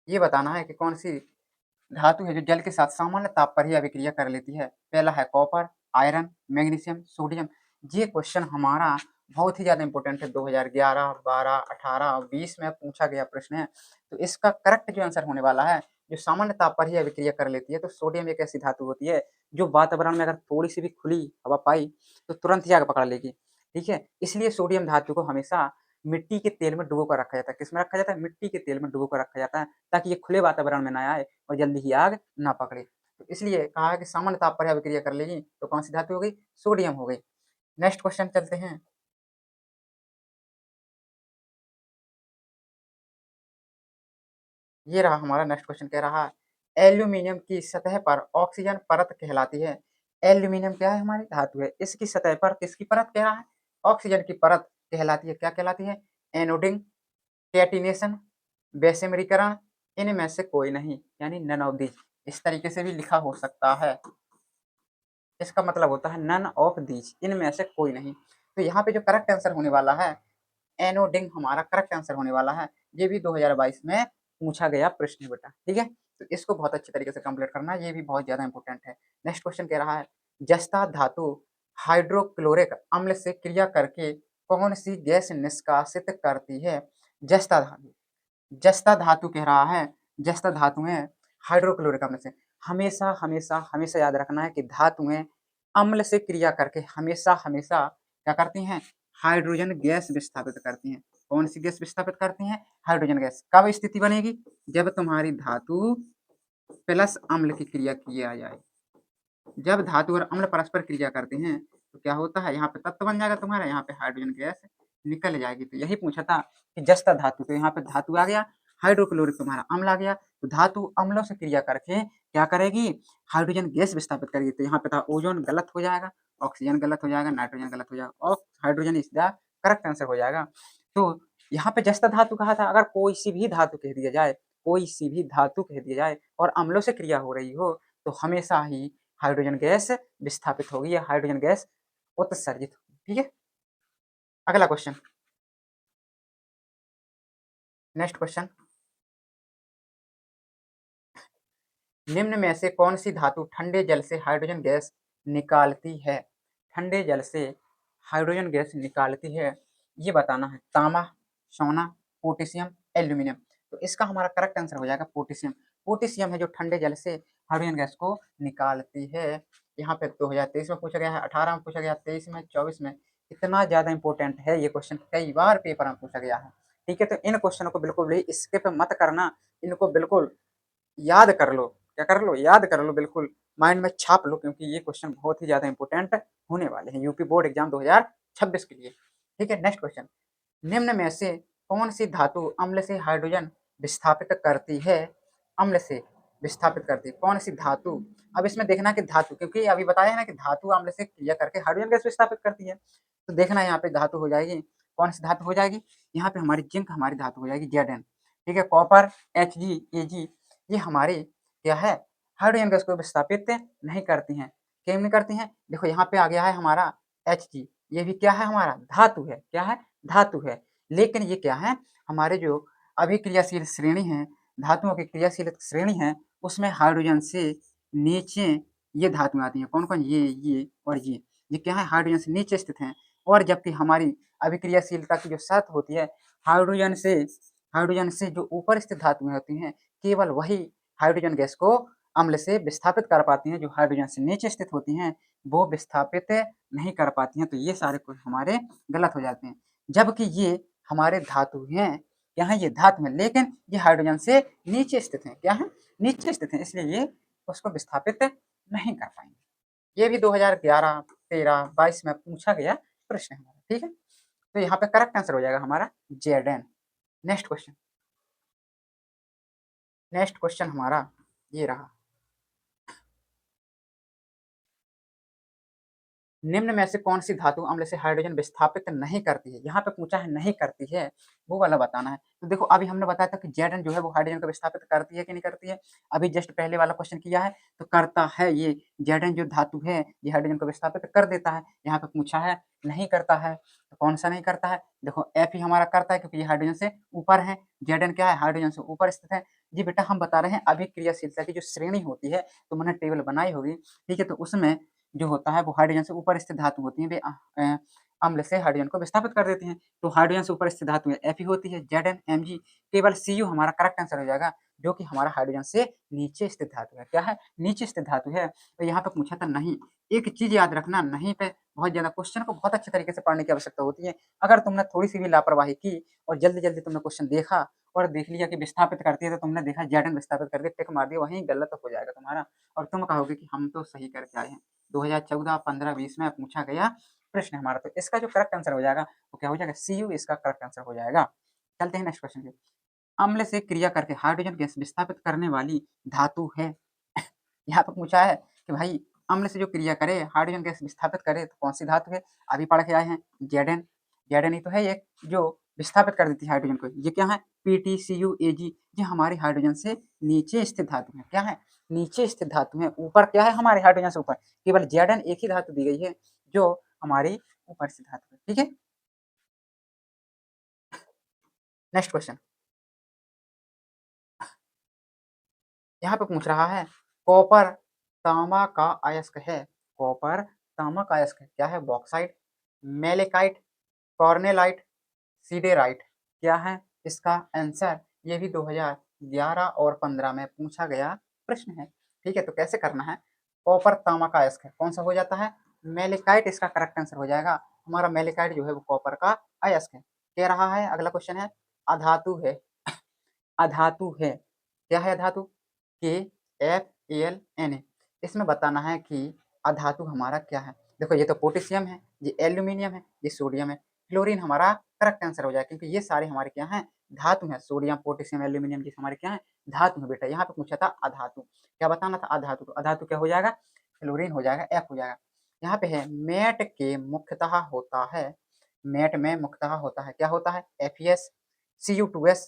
ये बताना है कि कौन सी धातु है जो जल के साथ सामान्य ताप पर ही अभिक्रिया कर लेती है। पहला है कॉपर, आयरन, मैग्नीशियम, सोडियम। ये क्वेश्चन हमारा बहुत ही ज़्यादा इंपॉर्टेंट है, 2011, 12, 18, 20 में पूछा गया प्रश्न है। तो इसका करेक्ट जो आंसर होने वाला है, जो सामान्य ताप पर ही अभिक्रिया कर लेती है, तो सोडियम एक ऐसी धातु होती है जो वातावरण में अगर थोड़ी सी भी खुली हवा पाई तो तुरंत ही आग पकड़ लेगी। ठीक है, इसलिए सोडियम धातु को हमेशा मिट्टी के तेल में डुबो कर रखा जाता है। किसमें रखा जाता है, मिट्टी के तेल में डुबो कर रखा जाता है, ताकि ये खुले वातावरण में ना आए और जल्दी ही आग ना पकड़े। तो इसलिए कहा है कि सामान्य ताप पर अभिक्रिया कर लेगी। तो कौन सी धातु हो गई, सोडियम हो गई। नेक्स्ट क्वेश्चन चलते हैं। ये रहा हमारा नेक्स्ट क्वेश्चन, कह रहा है एल्यूमीनियम की सतह पर ऑक्सीजन परत कहलाती है। एल्यूमीनियम क्या है, हमारी धातु है। इसकी सतह पर किसकी परत कह रहा है, ऑक्सीजन की परत कहलाती है। क्या कहलाती है, एनोडिंग, कैटिनेशन, बेसिमरीकरण, इनमें से कोई नहीं, यानी नन ऑफ दीज। इस तरीके से भी लिखा हो सकता है। इसका मतलब होता है नन ऑफ दीज, इनमें से कोई नहीं। तो यहाँ पे जो करेक्ट आंसर होने वाला है, एनोडिंग हमारा करेक्ट आंसर होने वाला है। ये भी 2022 में पूछा गया प्रश्न है बेटा। ठीक है, तो इसको बहुत अच्छे तरीके से कंप्लीट करना है, ये भी बहुत ज्यादा इंपॉर्टेंट है। नेक्स्ट क्वेश्चन कह रहा है, जस्ता धातु हाइड्रोक्लोरिक अम्ल से क्रिया करके कौन सी गैस निष्कासित करती है। जस्ता धातु, जस्ता धातु कह रहा है, जस्ता धातुएं हाइड्रोक्लोरिक अम्ल से, हमेशा हमेशा हमेशा याद रखना है कि धातुएं अम्ल से क्रिया करके हमेशा हमेशा क्या करती हैं, हाइड्रोजन गैस विस्थापित करती हैं। कौन सी गैस विस्थापित करती हैं, हाइड्रोजन गैस। कब स्थिति बनेगी, जब तुम्हारी धातु प्लस अम्ल की क्रिया किया जाए। जब धातु और अम्ल परस्पर क्रिया करते हैं तो क्या होता है, यहाँ पे तत्व बन जाएगा तुम्हारा, यहाँ पे हाइड्रोजन गैस निकल जाएगी। तो यही पूछा था कि जस्ता धातु, तो यहाँ पे धातु आ गया, हाइड्रोक्लोरिक तुम्हारा अम्ल आ गया। तो धातु अम्लों से क्रिया करके क्या करेगी, हाइड्रोजन गैस विस्थापित करेगी। तो यहाँ पे था ओजोन गलत हो जाएगा, ऑक्सीजन गलत हो जाएगा, नाइट्रोजन गलत हो जाएगा और hydrogen is the correct answer हो जाएगा। तो यहाँ पे जस्ता धातु कहा था, अगर कोई सी भी धातु कह दिया जाए, कोई सी भी धातु कह दिया जाए और अम्लों से क्रिया हो रही हो, तो हमेशा ही हाइड्रोजन गैस विस्थापित होगी या हाइड्रोजन गैस उत्सर्जित होगी। ठीक है, अगला क्वेश्चन, नेक्स्ट क्वेश्चन, निम्न में से कौन सी धातु ठंडे जल से हाइड्रोजन गैस निकालती है। ठंडे जल से हाइड्रोजन गैस निकालती है, ये बताना है। तांबा, सोना, पोटेशियम, एल्यूमिनियम। तो इसका हमारा करेक्ट आंसर हो जाएगा पोटेशियम। पोटेशियम है जो ठंडे जल से हाइड्रोजन गैस को निकालती है। यहाँ पे 2023 में पूछा गया है, 18 में पूछा गया, 23 में, 24 में। इतना ज्यादा इंपॉर्टेंट है ये क्वेश्चन, कई बार पेपर में पूछा गया है। ठीक है, तो इन क्वेश्चनों को बिल्कुल भी स्किप मत करना, इनको बिल्कुल याद कर लो। क्या कर लो, याद कर लो, बिल्कुल माइंड में छाप लो, क्योंकि ये क्वेश्चन बहुत ही ज्यादा इंपॉर्टेंट होने वाले हैं यूपी बोर्ड एग्जाम 2026 के लिए। ठीक है, नेक्स्ट क्वेश्चन, निम्न में से कौन सी धातु अम्ल से हाइड्रोजन विस्थापित करती है। अम्ल से विस्थापित करती है कौन सी धातु। अब इसमें देखना कि धातु, क्योंकि अभी बताया है ना कि धातु अम्ल से क्रिया करके हाइड्रोजन गैस विस्थापित करती है। तो देखना यहाँ पे धातु हो जाएगी, कौन सी धातु हो जाएगी, यहाँ पे हमारी जिंक हमारी धातु हो जाएगी, Zn। ठीक है, कॉपर, Hg, Ag, ये हमारी क्या है, हाइड्रोजन गैस को विस्थापित नहीं करती हैं। क्यों नहीं करती हैं, देखो यहाँ पे आ गया है हमारा Hg, ये भी क्या है हमारा धातु है, क्या है धातु है। लेकिन ये क्या है हमारे जो अभिक्रियाशील श्रेणी है, धातुओं की क्रियाशील श्रेणी है, उसमें हाइड्रोजन से नीचे ये धातुएं आती हैं। कौन कौन? ये और ये क्या है हाइड्रोजन से नीचे स्थित हैं। और जबकि हमारी अभिक्रियाशीलता की जो शर्त होती है हाइड्रोजन से जो ऊपर स्थित धातुएं होती हैं केवल वही हाइड्रोजन गैस को अम्ल से विस्थापित कर पाती हैं। जो हाइड्रोजन से नीचे स्थित होती हैं वो विस्थापित नहीं कर पाती हैं। तो ये सारे कुछ हमारे गलत हो जाते हैं। जबकि ये हमारे धातु हैं, क्या है ये धातु है, लेकिन ये हाइड्रोजन से नीचे स्थित हैं। क्या है? नीचे स्थित हैं, इसलिए ये उसको विस्थापित नहीं कर पाएंगे। ये भी 2011, 13, 22 में पूछा गया प्रश्न है हमारा। ठीक है, तो यहाँ पे करेक्ट आंसर हो जाएगा हमारा जेडन। नेक्स्ट क्वेश्चन, नेक्स्ट क्वेश्चन हमारा ये रहा। निम्न में से कौन सी धातु अम्ल से हाइड्रोजन विस्थापित नहीं करती है? यहाँ पे पूछा है नहीं करती है, वो वाला बताना है। तो देखो अभी हमने बताया था कि Zn जो है वो हाइड्रोजन को विस्थापित करती है कि नहीं करती है। अभी जस्ट पहले वाला क्वेश्चन किया है तो करता है। ये Zn जो धातु है ये हाइड्रोजन को विस्थापित कर देता है। यहाँ पे पूछा है नहीं करता है, तो कौन सा नहीं करता है? देखो F ही हमारा करता है क्योंकि ये हाइड्रोजन से ऊपर है। Zn क्या है? हाइड्रोजन से ऊपर स्थित है। जी बेटा हम बता रहे हैं अभिक्रियाशीलता की जो श्रेणी होती है, तो मैंने टेबल बनाई होगी, ठीक है, तो उसमें जो होता है वो हाइड्रोजन से ऊपर स्थित धातु होती हैं, वे अम्ल से हाइड्रोजन को विस्थापित कर देती हैं। तो हाइड्रोजन से ऊपर स्थित धातु है Fe होती है, Zn, Mg, केवल Cu हमारा करेक्ट आंसर हो जाएगा, जो कि हमारा हाइड्रोजन से नीचे स्थित धातु है। क्या है? नीचे स्थित धातु है। तो यहाँ पे पूछा था नहीं। एक चीज याद रखना, नहीं पे बहुत ज्यादा क्वेश्चन को बहुत अच्छे तरीके से पढ़ने की आवश्यकता होती है। अगर तुमने थोड़ी सी भी लापरवाही की और जल्दी जल्दी तुमने क्वेश्चन देखा और देख लिया कि विस्थापित करती है, तो तुमने देखा Zn विस्थापित करके टिक मार दिया, वहीं गलत हो जाएगा तुम्हारा और तुम कहोगे कि हम तो सही करके आए हैं। 2014, 15, 20 में पूछा गया प्रश्न हमारा। तो इसका जो करेक्ट आंसर हो जाएगा वो क्या हो जाएगा? Cu इसका करेक्ट आंसर हो जाएगा। चलते हैं नेक्स्ट क्वेश्चन पे। अम्ल से क्रिया करके हाइड्रोजन गैस विस्थापित करने वाली धातु है। यहाँ पे पूछा है कि भाई अम्ल से जो क्रिया करे हाइड्रोजन गैस विस्थापित करे तो कौन सी धातु है? अभी पढ़ के आए हैं Zn। Zn ही तो है एक जो विस्थापित कर देती है हाइड्रोजन को। ये क्या है? PtCuAg। ये हमारी हाइड्रोजन से नीचे स्थित धातु है। क्या है? नीचे स्थित धातु है। ऊपर क्या है हमारे हाइड्रोजन से ऊपर? केवल Zn एक ही धातु दी गई है जो हमारी ऊपर स्थित धातु है। ठीक है, नेक्स्ट क्वेश्चन यहाँ पे पूछ रहा है कॉपर तांबा का अयस्क है। कॉपर तांबा का अयस्क है। क्या है? Bauxite, malachite, carnallite, siderite. क्या है इसका आंसर? ये भी 2011 और 15 में पूछा गया प्रश्न है। ठीक है, तो कैसे करना है? कॉपर तांबा का अयस्क है, कौन सा हो जाता है? मेलेकाइट इसका करेक्ट आंसर हो जाएगा। हमारा मेलेकाइट जो है वो कॉपर का अयस्क है। कह रहा है अगला क्वेश्चन है अधातु है। अधातु है। क्या है अधातु? KFAlNa। इसमें बताना है कि अधातु हमारा क्या है। देखो ये तो पोटेशियम है, ये एल्यूमिनियम है, ये सोडियम है। क्लोरीन हमारा करेक्ट आंसर हो जाएगा क्योंकि ये सारे हमारे क्या हैं? धातु हैं। सोडियम, पोटेशियम, एल्यूमिनियम ये हमारे क्या हैं? धातु है बेटा। यहाँ पे पूछा था अधातु, क्या बताना था? अधातु। तो अधातु क्या हो जाएगा? क्लोरीन हो जाएगा, F हो जाएगा। यहाँ पे है मेट के मुख्यतः होता है। मेट में मुख्यतः होता है, क्या होता है? FeS, Cu2S,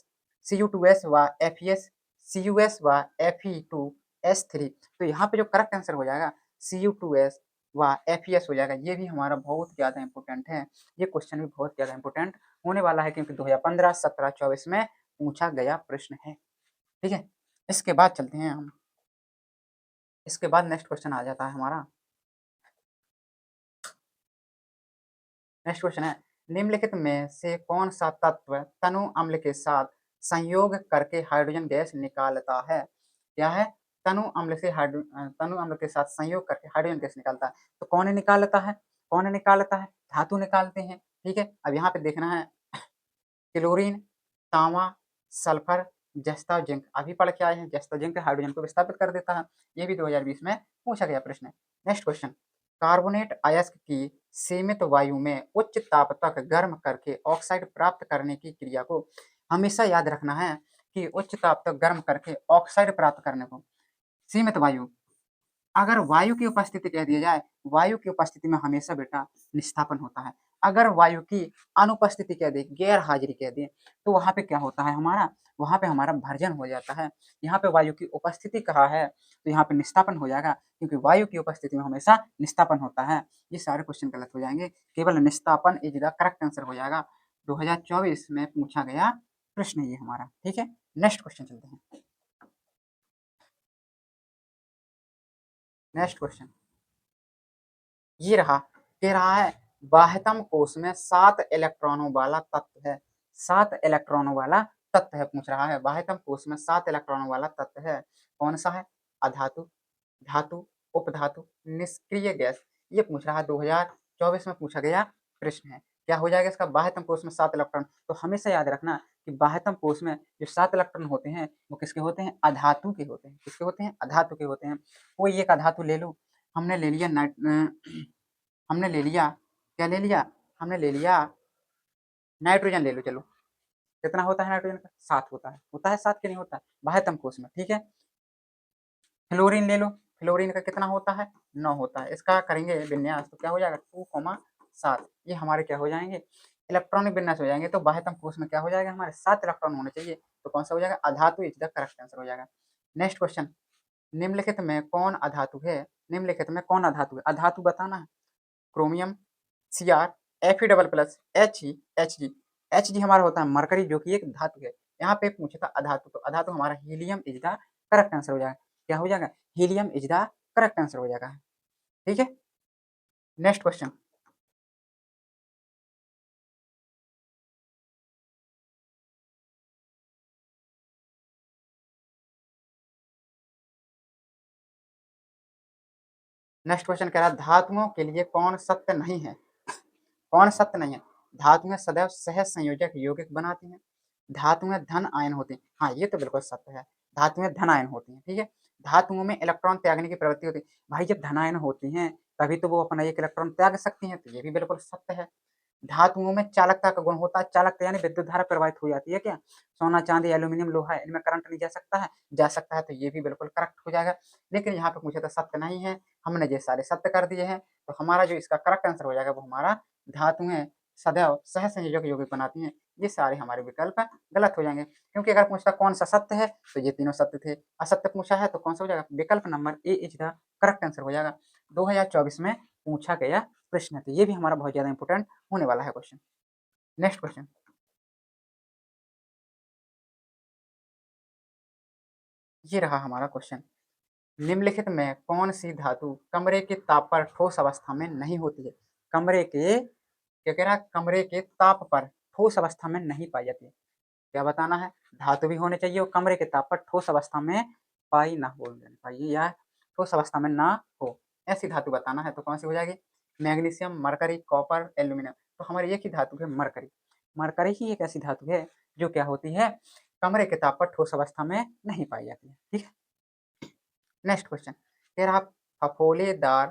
Cu2S व FeS, CuS व Fe2S3। तो यहाँ पे जो करेक्ट आंसर हो जाएगा Cu2S व FeS हो जाएगा। ये भी हमारा बहुत ज़्यादा इंपॉर्टेंट है। ये क्वेश्चन भी बहुत ज़्यादा इंपॉर्टेंट होने वाला है क्योंकि 2015, 17, 24 में पूछा गया प्रश्न है। ठीक है, इसके बाद चलते हैं हम। इसके बाद नेक्स्ट क्वेश्चन आ जाता है हमारा। नेक्स्ट क्वेश्चन है निम्नलिखित में से कौन सा तत्व तनु अम्ल के साथ संयोग करके हाइड्रोजन गैस निकालता है? क्या है? तनु अम्ल के साथ संयोग करके हाइड्रोजन गैस निकालता है। तो कौन निकालता है? कौन निकालता है? धातु निकालते हैं। ठीक है, अब यहाँ पे देखना है क्लोरीन, तांबा, सल्फर, जस्ता, जिंक। अभी पढ़ के आए हैं जस्ता जिंक हाइड्रोजन को विस्थापित कर देता है। ये भी 2020 में पूछा गया प्रश्न है। नेक्स्ट क्वेश्चन कार्बोनेट अयस्क की सीमित वायु में उच्च ताप तक गर्म करके ऑक्साइड प्राप्त करने की क्रिया को हमेशा याद रखना है कि उच्च ताप तक गर्म करके ऑक्साइड प्राप्त करने को सीमित वायु। अगर वायु की उपस्थिति कह दिया जाए, वायु की उपस्थिति में हमेशा बेटा निस्थापन होता है। अगर वायु की अनुपस्थिति कह दे, गैर हाजिरी कह दे, तो वहाँ पे क्या होता है हमारा, वहाँ पे हमारा भर्जन हो जाता है। यहाँ पे वायु की उपस्थिति कहा है तो यहाँ पे निस्तापन हो जाएगा, क्योंकि वायु की उपस्थिति में हमेशा निस्तापन होता है। ये सारे क्वेश्चन गलत हो जाएंगे, केवल निस्तापन इज द करेक्ट आंसर हो जाएगा। 2024 में पूछा गया प्रश्न ये हमारा, ठीक है। नेक्स्ट क्वेश्चन चलते हैं। नेक्स्ट क्वेश्चन ये रहा, कह रहा है बाह्यतम कोश में 7 इलेक्ट्रॉनों वाला तत्व है। 7 इलेक्ट्रॉनों वाला तत्व है पूछ रहा है, बाह्यतम कोश में 7 इलेक्ट्रॉनों वाला तत्व है, कौन सा है? अधातु, धातु, उपधातु, निष्क्रिय गैस। ये पूछ रहा है, 2024 में पूछा गया प्रश्न है। क्या हो जाएगा इसका? बाह्यतम कोश में 7 इलेक्ट्रॉन। तो हमेशा याद रखना कि बाह्यतम कोश में जो 7 इलेक्ट्रॉन होते हैं वो किसके होते हैं? अधातु के होते हैं। किसके होते हैं? अधातु के होते हैं। कोई एक अधातु ले लो, हमने ले लिया हमने ले लिया, क्या ले लिया? हमने ले लिया नाइट्रोजन ले लो, चलो कितना होता है नाइट्रोजन का? 7 होता है 7 के नहीं होता बाह्यतम कोश में, ठीक है। फ्लोरीन ले लो, फ्लोरीन का कितना होता है? 9 होता है। इसका करेंगे विन्यास तो क्या हो जाएगा? 2,7। ये हमारे क्या हो जाएंगे? इलेक्ट्रॉनिक विन्यास हो जाएंगे। तो बाह्यतम कोश में क्या हो जाएगा? हमारे 7 इलेक्ट्रॉन होने चाहिए। तो कौन सा हो जाएगा? अधातु इज द करेक्ट आंसर हो जाएगा। नेक्स्ट क्वेश्चन, निम्नलिखित में कौन अधातु है? निम्नलिखित में कौन अधातु है? अधातु बताना है। Chromium, Cr, Fe double plus, He, Hg। Hg हमारा होता है मरकरी, जो कि एक धातु है। यहाँ पे पूछा था अधातु, तो अधातु हमारा helium is the correct answer हो जाएगा। क्या हो जाएगा? Helium is the correct answer हो जाएगा, ठीक है। नेक्स्ट क्वेश्चन, नेक्स्ट क्वेश्चन कह रहा है धातुओं के लिए कौन सत्य नहीं है? कौन सत्य नहीं है? धातुएं सदैव सह संयोजक यौगिक बनाती हैं। धातुएं धन आयन होती हैं। हाँ, ये तो बिल्कुल सत्य है, धातुएं धन आयन होती हैं, ठीक है। धातुओं में इलेक्ट्रॉन त्यागने की प्रवृत्ति होती है। भाई जब धन आयन होती हैं तभी तो वो अपना एक इलेक्ट्रॉन त्याग सकती हैं, तो ये भी बिल्कुल सत्य है। धातुओं में चालकता का गुण होता है। चालकता यानी विद्युत धारा प्रवाहित हो जाती है क्या? सोना, चांदी, एल्यूमिनियम, लोहा, इनमें करंट नहीं जा सकता है? जा सकता है, तो ये भी बिल्कुल करेक्ट हो जाएगा। लेकिन यहाँ पे पूछा था सत्य नहीं है, हमने ये सारे सत्य कर दिए हैं। तो हमारा जो इसका करेक्ट आंसर हो जाएगा वो हमारा धातुएं सदैव सह संयोजक यौगिक बनाती हैं। ये सारे हमारे विकल्प गलत हो जाएंगे, क्योंकि अगर पूछता कौन सा सत्य है तो ये तीनों सत्य थे। असत्य पूछा है तो कौन सा हो जाएगा? विकल्प number A is the correct answer हो जाएगा। 2024 में पूछा गया प्रश्न है, तो ये भी हमारा बहुत ज्यादा इंपॉर्टेंट होने वाला है क्वेश्चन। नेक्स्ट क्वेश्चन, ये रहा हमारा क्वेश्चन, निम्नलिखित में कौन सी धातु कमरे के ताप पर ठोस अवस्था में नहीं होती है? कमरे के, क्या कह रहा है? कमरे के ताप पर ठोस अवस्था में नहीं पाई जाती है। क्या बताना है? धातु भी होने चाहिए और कमरे के ताप पर ठोस अवस्था में पाई ना हो, पाइए या ठोस अवस्था में ना हो, ऐसी धातु बताना है। तो कौन सी हो जाएगी? Magnesium, mercury, copper, aluminium. तो हमारी एक ही धातु है मरकरी। मरकरी ही एक ऐसी धातु है जो क्या होती है? कमरे के ताप पर ठोस अवस्था में नहीं पाई जाती है, ठीक है। नेक्स्ट क्वेश्चन, कह रहा फफोलेदार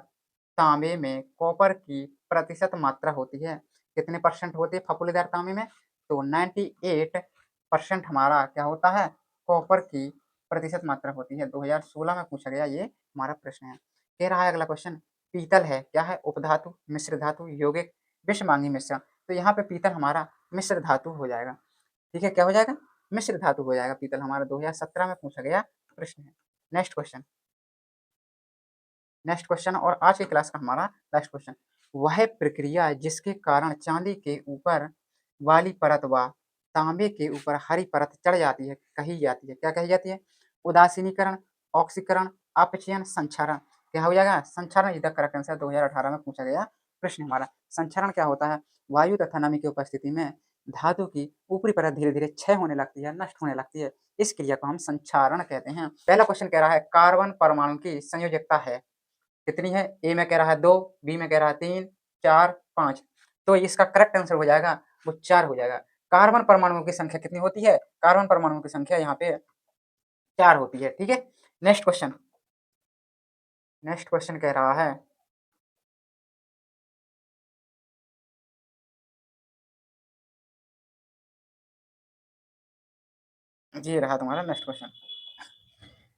तांबे में कॉपर की प्रतिशत मात्रा होती है, कितने परसेंट होती है फफोलेदार तांबे में? तो 98% हमारा क्या होता है? कॉपर की प्रतिशत मात्रा होती है। 2016 में पूछा गया ये हमारा प्रश्न है। कह रहा है अगला क्वेश्चन, पीतल है, क्या है? उपधातु, मिश्र धातु, यौगिक, विषमांगी मिश्रण। तो यहाँ पे पीतल हमारा मिश्र धातु हो जाएगा, ठीक है। क्या हो जाएगा? मिश्र धातु हो जाएगा पीतल हमारा। 2017 में पूछा गया प्रश्न है। नेक्स्ट क्वेश्चन, नेक्स्ट क्वेश्चन और आज की क्लास का हमारा लास्ट क्वेश्चन, वह प्रक्रिया जिसके कारण चांदी के ऊपर वाली परत व तांबे के ऊपर हरी परत चढ़ जाती है कही जाती है, क्या कही जाती है? उदासीनीकरण, ऑक्सीकरण, अपचयन, संक्षारण। क्या हो जाएगा? संक्षारण इज द करेक्ट आंसर। 2018 में पूछा गया प्रश्न हमारा। संक्षारण क्या होता है? वायु तथा नमी की उपस्थिति में धातु की ऊपरी परत धीरे धीरे क्षय होने लगती है, नष्ट होने लगती है। इस क्रिया को हम संक्षारण कहते हैं। पहला क्वेश्चन कह रहा है कार्बन परमाणु की संयोजकता है कितनी है? ए में कह रहा है 2, बी में कह रहा है 3, 4, 5। तो इसका करेक्ट आंसर हो जाएगा वो 4 हो जाएगा। कार्बन परमाणुओं की संख्या कितनी होती है? कार्बन परमाणुओं की संख्या यहाँ पे 4 होती है, ठीक है। नेक्स्ट क्वेश्चन, नेक्स्ट क्वेश्चन कह रहा है, ये रहा तुम्हारा नेक्स्ट क्वेश्चन,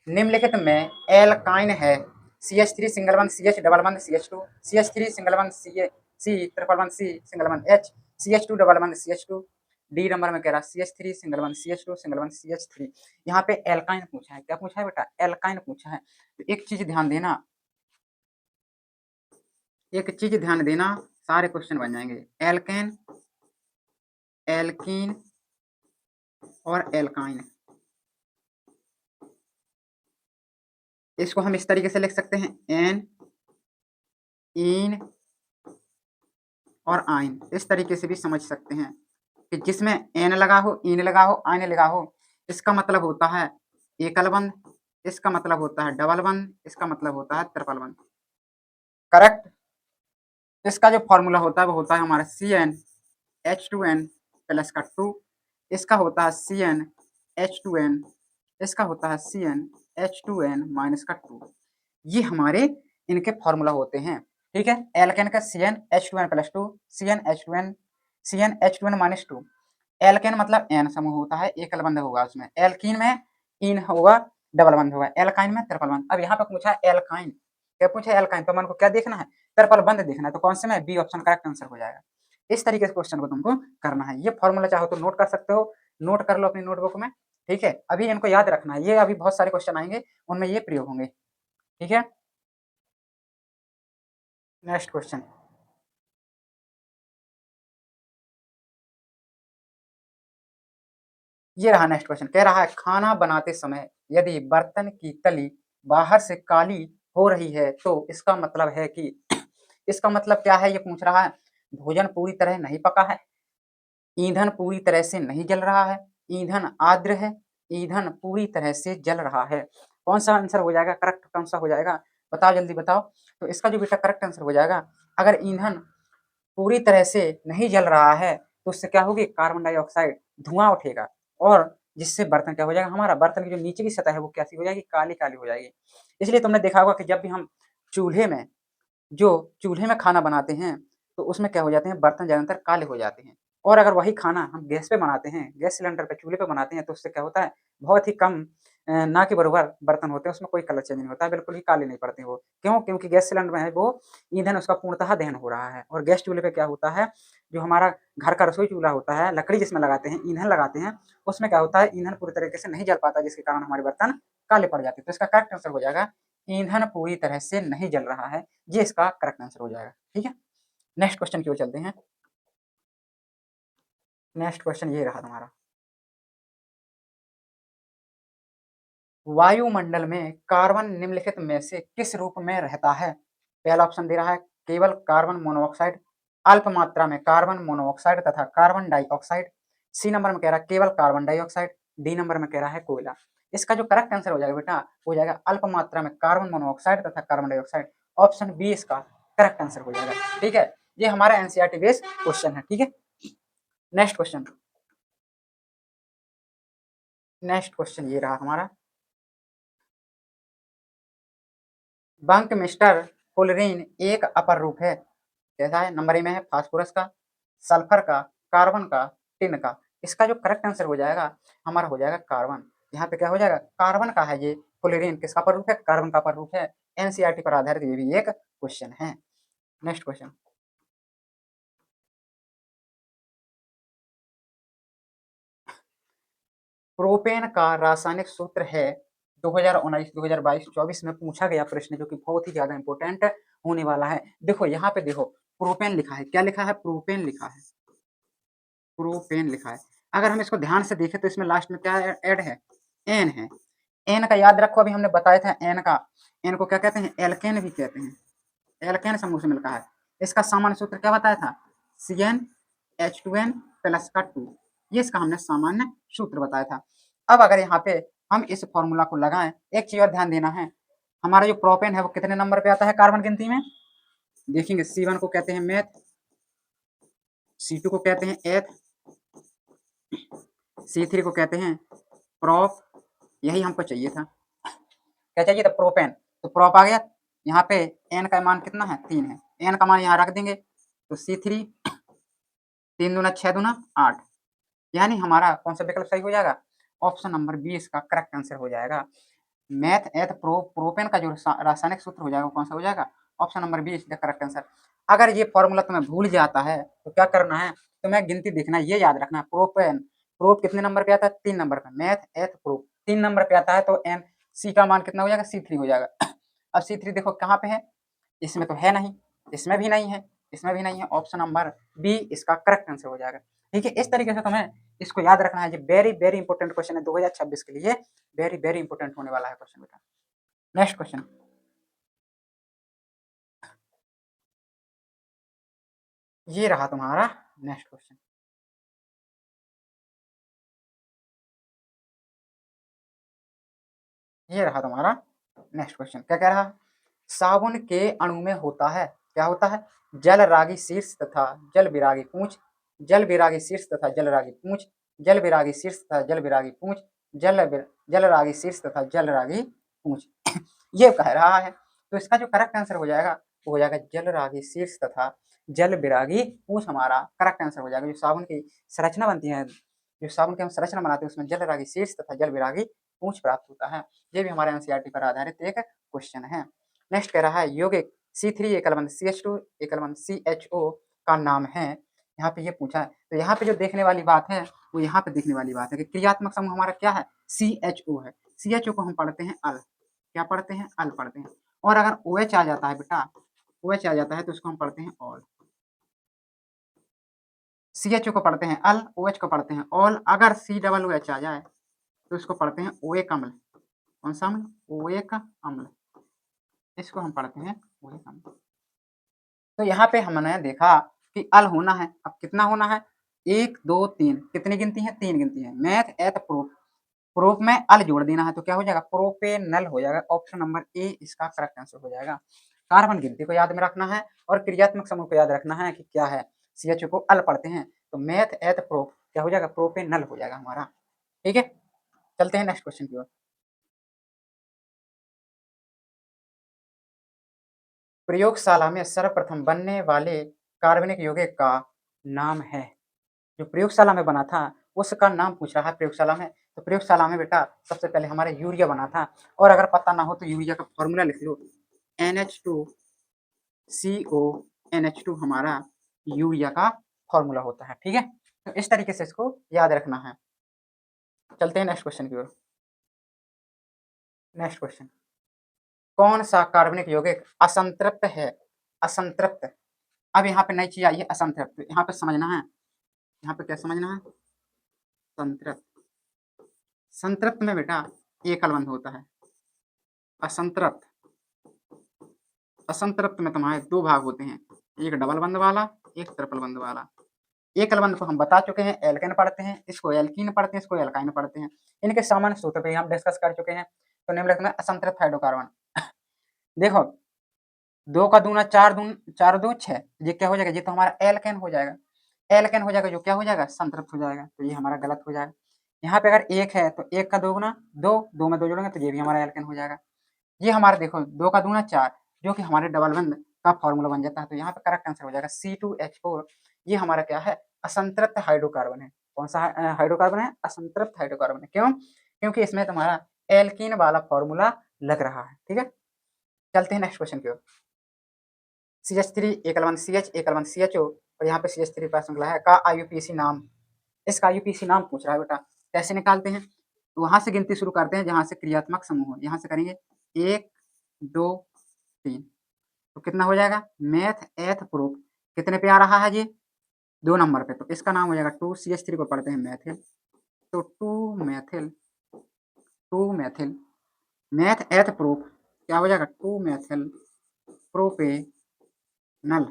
निम्नलिखित में एल्काइन है, CH3 single bond CH double bond CH2, CH3 single bond CH C triple one C single one H, CH2 double one CH2, D number में कह रहा CH3 single one CH2 single one CH3। यहाँ पे alkyne पूछा है, क्या पूछा है बेटा? एल्काइन पूछा है। तो एक चीज ध्यान देना, एक चीज ध्यान देना, सारे क्वेश्चन बन जाएंगे। एल्केन, एल्कीन और एल्काइन, इसको हम इस तरीके से लिख सकते हैं एन, इन और आइन, इस तरीके से भी समझ सकते हैं कि जिसमें एन लगा हो, इन लगा हो, आइन लगा हो, इसका मतलब होता है एकल बंध, इसका मतलब होता है डबल बंध, इसका मतलब होता है ट्रिपल बंध। करेक्ट। इसका जो फॉर्मूला होता है वो होता है हमारा CnH2n प्लस का 2, इसका होता है CnH2n, इसका होता है CnH2n माइनस का 2। ये हमारे इनके फॉर्मूला होते हैं। ठीक है, एल्केन का CnH2n plus 2, CnH2n minus 2। Alkane मतलब एन समूह होता है, एकल बंध होगा उसमें। एल्कीन में इन होगा, डबल बंध होगा। एल्काइन में ट्रिपल बंध। अब यहाँ पे पूछा है एल्काइन, क्या पूछा है? एल्काइन। तो मन को क्या देखना है? ट्रिपल बंध देखना है। तो कौन से में? बी ऑप्शन करेक्ट आंसर हो जाएगा। इस तरीके से क्वेश्चन को तुमको करना है। ये फॉर्मूला चाहो तो नोट कर सकते हो, नोट कर लो अपनी नोटबुक में। ठीक है, अभी इनको याद रखना है, ये अभी बहुत सारे क्वेश्चन आएंगे, उनमें ये प्रयोग होंगे। ठीक है, नेक्स्ट क्वेश्चन, ये रहा नेक्स्ट क्वेश्चन। कह रहा है खाना बनाते समय यदि बर्तन की तली बाहर से काली हो रही है तो इसका मतलब है कि इसका मतलब क्या है? ये पूछ रहा है। भोजन पूरी तरह नहीं पका है, ईंधन पूरी तरह से नहीं जल रहा है, ईंधन आर्द्र है, ईंधन पूरी तरह से जल रहा है। कौन सा आंसर हो जाएगा? करेक्ट कौन सा हो जाएगा? बताओ जल्दी बताओ। तो इसका जो बेटा करेक्ट आंसर हो जाएगा, अगर ईंधन पूरी तरह से नहीं जल रहा है तो उससे क्या होगी? कार्बन डाइऑक्साइड धुआं उठेगा, और जिससे बर्तन क्या हो जाएगा? हमारा बर्तन की जो नीचे की सतह है वो कैसी हो जाएगी? काली काली हो जाएगी। इसलिए तुमने देखा होगा कि जब भी हम चूल्हे में जो चूल्हे में खाना बनाते हैं तो उसमें क्या हो जाते हैं? बर्तन ज़्यादातर काले हो जाते हैं। और अगर वही खाना हम गैस पे बनाते हैं, गैस सिलेंडर पे, चूल्हे पे बनाते हैं, तो उससे क्या होता है? बहुत ही कम ना के बराबर बर्तन होते हैं, उसमें कोई कलर चेंज नहीं होता है, बिल्कुल ही काले नहीं पड़ते वो। क्यों? क्योंकि गैस सिलेंडर में है वो ईंधन उसका पूर्णतः दहन हो रहा है। और गैस चूल्हे पे क्या होता है? जो हमारा घर का रसोई चूल्हा होता है, लकड़ी जिसमें लगाते हैं, ईंधन लगाते हैं, उसमें क्या होता है? ईंधन पूरी तरीके से नहीं जल पाता, जिसके कारण हमारे बर्तन काले पड़ जाते हैं। तो इसका करेक्ट आंसर हो जाएगा ईंधन पूरी तरह से नहीं जल रहा है। ये इसका करेक्ट आंसर हो जाएगा। ठीक है, नेक्स्ट क्वेश्चन की ओर चलते हैं। नेक्स्ट क्वेश्चन ये रहा तुम्हारा। वायुमंडल में कार्बन निम्नलिखित में से किस रूप में रहता है? पहला ऑप्शन दे रहा है केवल कार्बन मोनोऑक्साइड, अल्प मात्रा में कार्बन मोनोऑक्साइड तथा कार्बन डाइऑक्साइड, सी नंबर में कह रहा है केवल कार्बन डाइऑक्साइड, डी नंबर में कह रहा है कोयला। इसका जो करेक्ट आंसर हो जाएगा बेटा, हो जाएगा अल्प मात्रा में कार्बन मोनोऑक्साइड तथा कार्बन डाइऑक्साइड। ऑप्शन बी इसका करेक्ट आंसर हो जाएगा। ठीक है, ये हमारा एनसीईआरटी बेस्ड क्वेश्चन है। ठीक है, नेक्स्ट क्वेश्चन, नेक्स्ट क्वेश्चन ये रहा हमारा। बंक मिस्टर फुलरीन एक अपर रूप है, कैसा है? नंबर ए में है फास्फोरस का, सल्फर का, कार्बन का, टिन का। इसका जो करेक्ट आंसर हो जाएगा हमारा हो जाएगा कार्बन। यहाँ पे क्या हो जाएगा? कार्बन का है ये फुलरीन, किसका अपर रूप है? कार्बन का अपर रूप है। एनसीईआरटी पर आधारित ये भी एक क्वेश्चन है। नेक्स्ट क्वेश्चन, प्रोपेन का रासायनिक सूत्र है 2019, 2022, 24 में पूछा गया प्रश्न, जो कि बहुत ही ज्यादा इंपॉर्टेंट होने वाला है। देखो यहाँ पे देखो, प्रोपेन लिखा है, क्या लिखा है? प्रोपेन लिखा है, प्रोपेन लिखा है। अगर हम इसको ध्यान से देखें तो इसमें लास्ट में क्या ऐड है? एन है। एन का याद रखो, अभी हमने बताया था एन का, एन को क्या कहते हैं? एल्केन भी कहते हैं, एल्केन समूह से मिलता है। इसका सामान्य सूत्र क्या बताया था? CnH2n प्लस का 2, ये इसका हमने सामान्य सूत्र बताया था। अब अगर यहाँ पे हम इस फॉर्मूला को लगाएं, एक चीज और ध्यान देना है, हमारा जो प्रोपेन है वो कितने नंबर पे आता है कार्बन गिनती में? देखेंगे, C1 को कहते हैं मेथ, C2 को कहते हैं एथ, C3 को कहते हैं प्रोप। यही हमको चाहिए था, क्या चाहिए था? प्रोपेन। तो प्रोप आ गया। यहाँ पे एन का मान कितना है? 3 है। एन का मान यहाँ रख देंगे तो C3, 3 दूना 6 दूना 8, यानी हमारा कौन सा विकल्प सही हो जाएगा? ऑप्शन नंबर बी इसका करेक्ट आंसर हो जाएगा। मैथ एथ प्रोपेन का जो रासायनिक सूत्र हो जाएगा वो कौन सा हो जाएगा? Option number B is the correct answer. अगर ये फॉर्मूला तुम्हें भूल जाता है तो क्या करना है, तुम्हें गिनती देखना है, ये याद रखना है। प्रोपेन प्रूफ कितने नंबर पे आता है, 3 नंबर पे। मैथ एथ प्रूफ 3 नंबर पे आता है तो एन सी का मान कितना हो जाएगा, C3 हो जाएगा। अब C3 देखो कहाँ पे है, इसमें तो है नहीं, इसमें भी नहीं है, इसमें भी नहीं है। ऑप्शन नंबर बी इसका करेक्ट आंसर हो जाएगा। ठीक है, इस तरीके से तुम्हें इसको याद रखना है। ये वेरी वेरी इंपॉर्टेंट क्वेश्चन है 2026 के लिए, वेरी वेरी इंपॉर्टेंट होने वाला है क्वेश्चन बेटा। नेक्स्ट क्वेश्चन, ये रहा तुम्हारा नेक्स्ट क्वेश्चन। ये रहा तुम्हारा नेक्स्ट क्वेश्चन। क्या कह रहा है, साबुन के अणु में होता है, क्या होता है, जल रागी शीर्ष तथा जल विरागी पूंछ, जल विरागी शीर्ष तथा जल रागी पूंछ, जल विरागी शीर्ष तथा जल विरागी पूंछ, जल रागी शीर्ष तथा जल रागी पूंछ। ये कह रहा है, तो इसका जो करेक्ट आंसर हो जाएगा वो हो जाएगा जल रागी शीर्ष तथा जल विरागी पूंछ, हमारा करेक्ट आंसर हो जाएगा। जो साबुन की संरचना बनती है, जो साबुन की हम संरचना बनाते हैं उसमें जल रागी शीर्ष तथा जल विरागी पूंछ प्राप्त होता है। ये भी हमारे एनसीईआरटी पर आधारित एक क्वेश्चन है। नेक्स्ट कह रहा है यौगिक C3 एकलबंध CH2 एकलबंध CHO का नाम है। यहाँ पे ये पूछा है, तो यहाँ पे जो देखने वाली बात है वो यहाँ पे देखने वाली बात है कि क्रियात्मक समूह हमारा क्या है, CHO है। CHO को हम पढ़ते हैं अल, क्या पढ़ते हैं, अल पढ़ते हैं। और अगर OH आ जाता है बेटा, OH आ जाता है तो उसको हम पढ़ते हैं ऑल। CHO को पढ़ते हैं अल, OH को पढ़ते हैं ऑल। अगर COOH आ जाए तो इसको पढ़ते हैं ओएक अम्ल। कौन सा अम्ल, ओएक अम्ल, इसको हम पढ़ते हैं ओएक अम्ल। तो यहाँ पे हमने देखा कि अल होना है, अब कितना होना है, 1 2 3, कितनी गिनती है, 3 गिनती है। मैथ एथ प्रूफ, प्रूफ में अल जोड़ देना है तो क्या हो जाएगा, प्रोपेनल हो जाएगा। ऑप्शन नंबर ए इसका करेक्ट आंसर हो जाएगा। कार्बन गिनती को याद में रखना है और क्रियात्मक समूह को याद रखना है कि क्या है, CHO को अल पढ़ते हैं तो मैथ एथ प्रूफ क्या हो जाएगा, प्रोपेनल हो जाएगा हमारा। ठीक है, चलते हैं नेक्स्ट क्वेश्चन की ओर। प्रयोगशाला में सर्वप्रथम बनने वाले कार्बनिक यौगिक का नाम है। जो प्रयोगशाला में बना था उसका नाम पूछ रहा है प्रयोगशाला में। तो प्रयोगशाला में बेटा सबसे पहले हमारे यूरिया बना था, और अगर पता ना हो तो यूरिया का फॉर्मूला लिख लो, NH2CO, NH2 हमारा यूरिया का फॉर्मूला होता है। ठीक है, तो इस तरीके से इसको याद रखना है। चलते हैं नेक्स्ट क्वेश्चन की ओर। नेक्स्ट क्वेश्चन, कौन सा कार्बनिक यौगिक असंतृप्त है, असंतृप्त। अब यहाँ पे नई चीज आई है असंतृप्त, यहाँ पे समझना है, यहाँ पे क्या समझना है, संतृप्त। संतृप्त में बेटा एकल बंध होता है। असंतृप्त, असंतृप्त में तुम्हारे 2 भाग होते हैं, एक डबल बंध वाला, एक ट्रिपल बंध वाला। एकल बंध को हम बता चुके हैं, एल्केन पढ़ते हैं, इसको एल्कीन पढ़ते हैं, इसको एल्काइन पढ़ते हैं। इनके सामान्य सूत्र पे हम डिस्कस कर चुके हैं। तो निम्नलिखित में असंतृप्त हाइड्रोकार्बन, देखो 2 का दूना 4 दून 4 2 6, ये क्या हो जाएगा, ये तो हमारा एल्केन हो जाएगा। एल्केन हो जाएगा जो क्या हो जाएगा, संतृप्त हो जाएगा, तो ये हमारा गलत हो जाएगा। यहाँ पे अगर 1 है तो 1 का 2 गुना 2, 2 में 2 जोड़ेंगे तो ये भी हमारा एल्केन हो जाएगा। ये हमारे देखो 2 का दूना 4, जो कि हमारे डबल बंध का फॉर्मूला बन जाता है। तो यहाँ पे करेक्ट आंसर हो जाएगा C2H4। ये हमारा क्या है, असंतृप्त हाइड्रोकार्बन है। कौन सा हाइड्रोकार्बन है, असंतृप्त हाइड्रोकार्बन है। क्यों, क्योंकि इसमें तुम्हारा एल्कीन वाला फॉर्मूला लग रहा है। ठीक है, चलते हैं नेक्स्ट क्वेश्चन की ओर। CH3 एकलवन CH एकलवन CHO, और यहाँ पे CH3 का श्रृंखला है का IUPAC नाम। इसका IUPAC नाम पूछ रहा है बेटा, कैसे निकालते हैं, तो वहां से गिनती शुरू करते हैं जहां से क्रियात्मक समूह हो। यहाँ से करेंगे 1 2 3, तो कितना हो जाएगा, मैथ एथ प्रूफ कितने पे आ रहा है, ये 2 नंबर पे, तो इसका नाम हो जाएगा 2CH3 को पढ़ते हैं मैथिल, तो 2 मैथिल मैथ एथ प्रूफ क्या हो जाएगा, 2 मैथिल प्रोपेनल।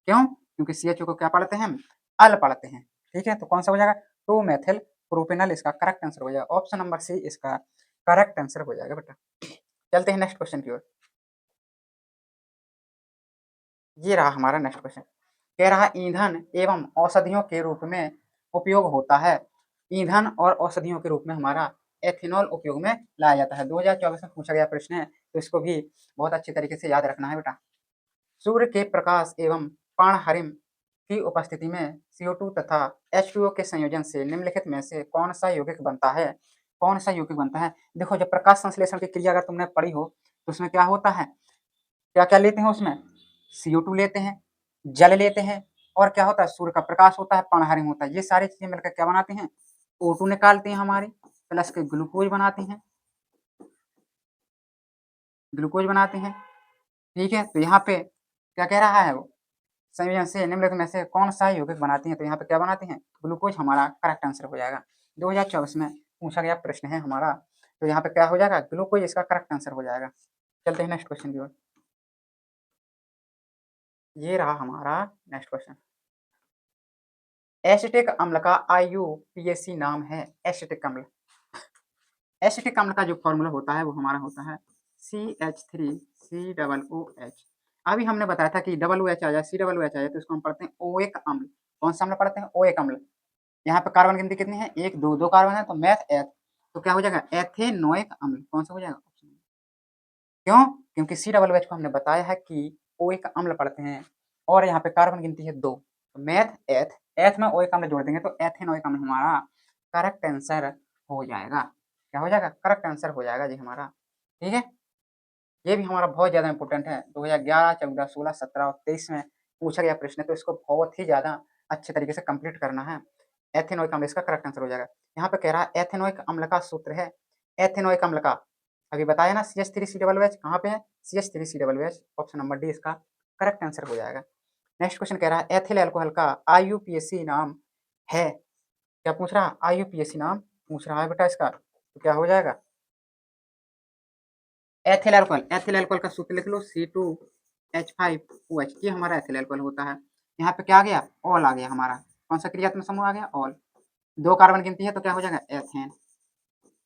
क्यों, क्योंकि CHO को क्या पढ़ते हैं हम, अल पढ़ते हैं। ठीक है, तो कौन सा हो जाएगा, 2 मैथिल प्रोपेनल इसका करेक्ट आंसर हो जाएगा। ऑप्शन नंबर सी इसका करेक्ट आंसर हो जाएगा बेटा। चलते हैं नेक्स्ट क्वेश्चन की ओर। ये रहा हमारा नेक्स्ट क्वेश्चन, कह रहा ईंधन एवं औषधियों के रूप में उपयोग होता है। ईंधन और औषधियों के रूप में हमारा एथेनॉल उपयोग में लाया जाता है। 2024 में पूछा गया प्रश्न है, तो इसको भी बहुत अच्छे तरीके से याद रखना है बेटा। सूर्य के प्रकाश एवं पाणहरिम की उपस्थिति में CO2 तथा H2O के संयोजन से निम्नलिखित में से कौन सा यौगिक बनता है, कौन सा यौगिक बनता है। देखो जब प्रकाश संश्लेषण की क्रिया अगर तुमने पढ़ी हो तो उसमें क्या होता है, क्या क्या लेते हैं उसमें, CO2 लेते हैं, जल लेते हैं और क्या होता है, सूर्य का प्रकाश होता है, प्राणहारिम होता है, ये सारी चीजें मिलकर क्या बनाते हैं, O2 निकालते हैं हमारी, प्लस के ग्लूकोज बनाते हैं, ग्लूकोज बनाते हैं। ठीक है, तो यहाँ पे क्या कह रहा है वो, संयोजन से निम्नलिखित में से कौन सा यौगिक बनाती हैं, तो यहाँ पे क्या बनाती हैं, ग्लूकोज हमारा करेक्ट आंसर हो जाएगा। 2024 में पूछा गया प्रश्न है हमारा, तो यहाँ पे क्या हो जाएगा, ग्लूकोज इसका करेक्ट आंसर हो जाएगा। चलते हैं नेक्स्ट क्वेश्चन की ओर। ये रहा हमारा नेक्स्ट क्वेश्चन। एसिटिक अम्ल का IUPAC नाम है, एसिटिक अम्ल। एसिटिक अम्ल का जो फॉर्मूला होता है वो हमारा होता है CH3COOH। अभी हमने बताया था कि डबल OH आ जाए, COOH आ जाए तो इसको हम पढ़ते हैं ओएक अम्ल। कौन सा अम्ल पढ़ते हैं, ओएक अम्ल। यहाँ पे कार्बन गिनती कितनी है, एक दो, दो कार्बन है तो मैथ एथ, तो क्या हो जाएगा, एथेनोइक अम्ल। कौन सा हो जाएगा, क्यों, क्योंकि COOH को हमने बताया है कि ओएक अम्ल पढ़ते हैं और यहाँ पे कार्बन गिनती है दो, तो मैथ एथ, एथ में ओएक अम्ल जोड़ देंगे तो एथेनोइक अम्ल हमारा करेक्ट आंसर हो जाएगा। क्या हो जाएगा, करेक्ट आंसर हो जाएगा जी हमारा। ठीक है, ये भी हमारा बहुत ज़्यादा इंपॉर्टेंट है, 2011, 14, 16, 17 और 23 में पूछा गया प्रश्न है, तो इसको बहुत ही ज़्यादा अच्छे तरीके से कंप्लीट करना है। एथेनोइक अम्ल इसका करेक्ट आंसर हो जाएगा। यहाँ पे कह रहा है एथेनोइक अम्ल का सूत्र है, एथेनोइक अम्ल का अभी बताया ना, CH3COOH कहाँ पे है, CH3COOH, ऑप्शन नंबर डी इसका करेक्ट आंसर हो जाएगा। नेक्स्ट क्वेश्चन कह रहा है एथिल अल्कोहल का IUPAC नाम है, क्या पूछ रहा है, IUPAC नाम पूछ रहा है बेटा इसका, तो क्या हो जाएगा, एथिल अल्कोहल, एथिल अल्कोहल का सूत्र लिख लो C2H5OH, ये हमारा एथिल अल्कोहल होता है। यहाँ पे क्या आ गया, ऑल आ गया हमारा, कौन सा क्रियात्मक समूह आ गया, ऑल। दो कार्बन गिनती है तो क्या हो जाएगा, एथेन।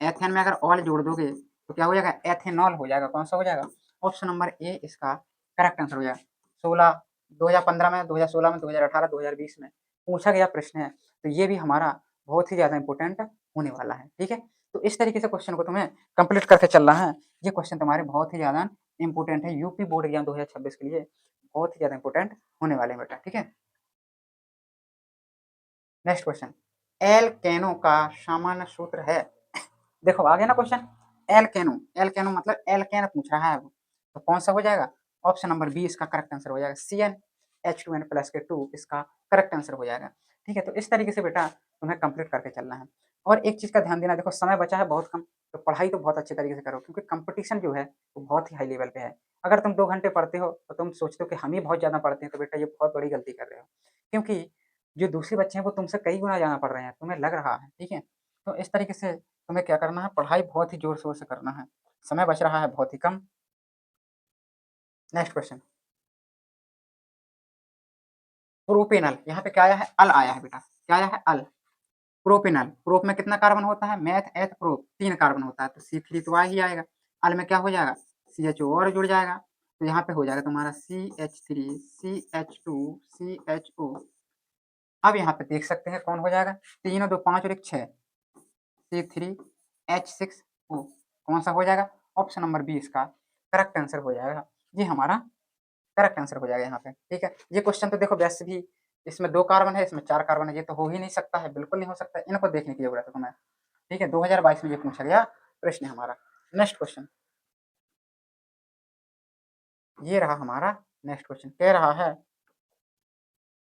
एथेन में अगर ऑल जोड़ दोगे तो क्या हो जाएगा, एथेनॉल हो जाएगा। कौन सा हो जाएगा, ऑप्शन नंबर ए इसका करेक्ट आंसर हो जाएगा। 16, 2015 में, 2016 में, 2018, 2020 में पूछा गया प्रश्न है, तो ये भी हमारा बहुत ही ज़्यादा इंपॉर्टेंट होने वाला है। ठीक है, तो इस तरीके से क्वेश्चन को तुम्हें कंप्लीट करके चलना है। ये क्वेश्चन तुम्हारे बहुत ही ज़्यादा इंपॉर्टेंट है, यूपी बोर्ड एग्जाम 2026 के लिए बहुत ही ज़्यादा इंपॉर्टेंट होने वाले हैं बेटा। ठीक है, नेक्स्ट क्वेश्चन, एल्केनो का सामान्य सूत्र है, देखो आ गया ना क्वेश्चन, एल्केनो, एल्केनो मतलब एल्केन पूछ रहा है अब, तो कौन सा हो जाएगा, ऑप्शन नंबर बी इसका करेक्ट आंसर हो जाएगा, CnH2n प्लस के 2 इसका करेक्ट आंसर हो जाएगा। ठीक है, तो इस तरीके से बेटा तुम्हें कंप्लीट करके चलना है। और एक चीज़ का ध्यान देना, देखो समय बचा है बहुत कम, तो पढ़ाई तो बहुत अच्छे तरीके से करो, क्योंकि कंपटीशन जो है वो बहुत ही हाई लेवल पे है। अगर तुम 2 घंटे पढ़ते हो तो तुम सोचते हो कि हम ही बहुत ज़्यादा पढ़ते हैं, तो बेटा ये बहुत बड़ी गलती कर रहे हो, क्योंकि जो दूसरे बच्चे हैं वो तुमसे कई गुना ज़्यादा पढ़ रहे हैं, तुम्हें लग रहा है। ठीक है, तो इस तरीके से तुम्हें क्या करना है, पढ़ाई बहुत ही जोर शोर से करना है, समय बच रहा है बहुत ही कम। नेक्स्ट क्वेश्चन, प्रोपेनल, यहाँ पे क्या आया है, अल आया है बेटा, क्या आया है, अल। प्रोपेनल, प्रोप में कितना कार्बन होता है, मैथ एथ प्रोप 3 कार्बन होता है, तो C3 तो आ ही आएगा। अल में क्या हो जाएगा, CHO और जुड़ जाएगा, तो यहाँ पे हो जाएगा तुम्हारा CH3 CH2 CHO। अब यहाँ पे देख सकते हैं कौन हो जाएगा, 3 और 2 5 और 1 6, C3H6O, कौन सा हो जाएगा, ऑप्शन नंबर बी इसका करेक्ट आंसर हो जाएगा। ये हमारा करेक्ट आंसर हो जाएगा यहाँ पे। ठीक है, ये क्वेश्चन तो देखो वैसे भी इसमें 2 कार्बन है, इसमें 4 कार्बन है, ये तो हो ही नहीं सकता है, बिल्कुल नहीं हो सकता है, इनको देखने की जरूरत है तुम्हें। ठीक है, 2022 में ये पूछा गया प्रश्न है हमारा। नेक्स्ट क्वेश्चन, ये रहा हमारा नेक्स्ट क्वेश्चन, कह रहा है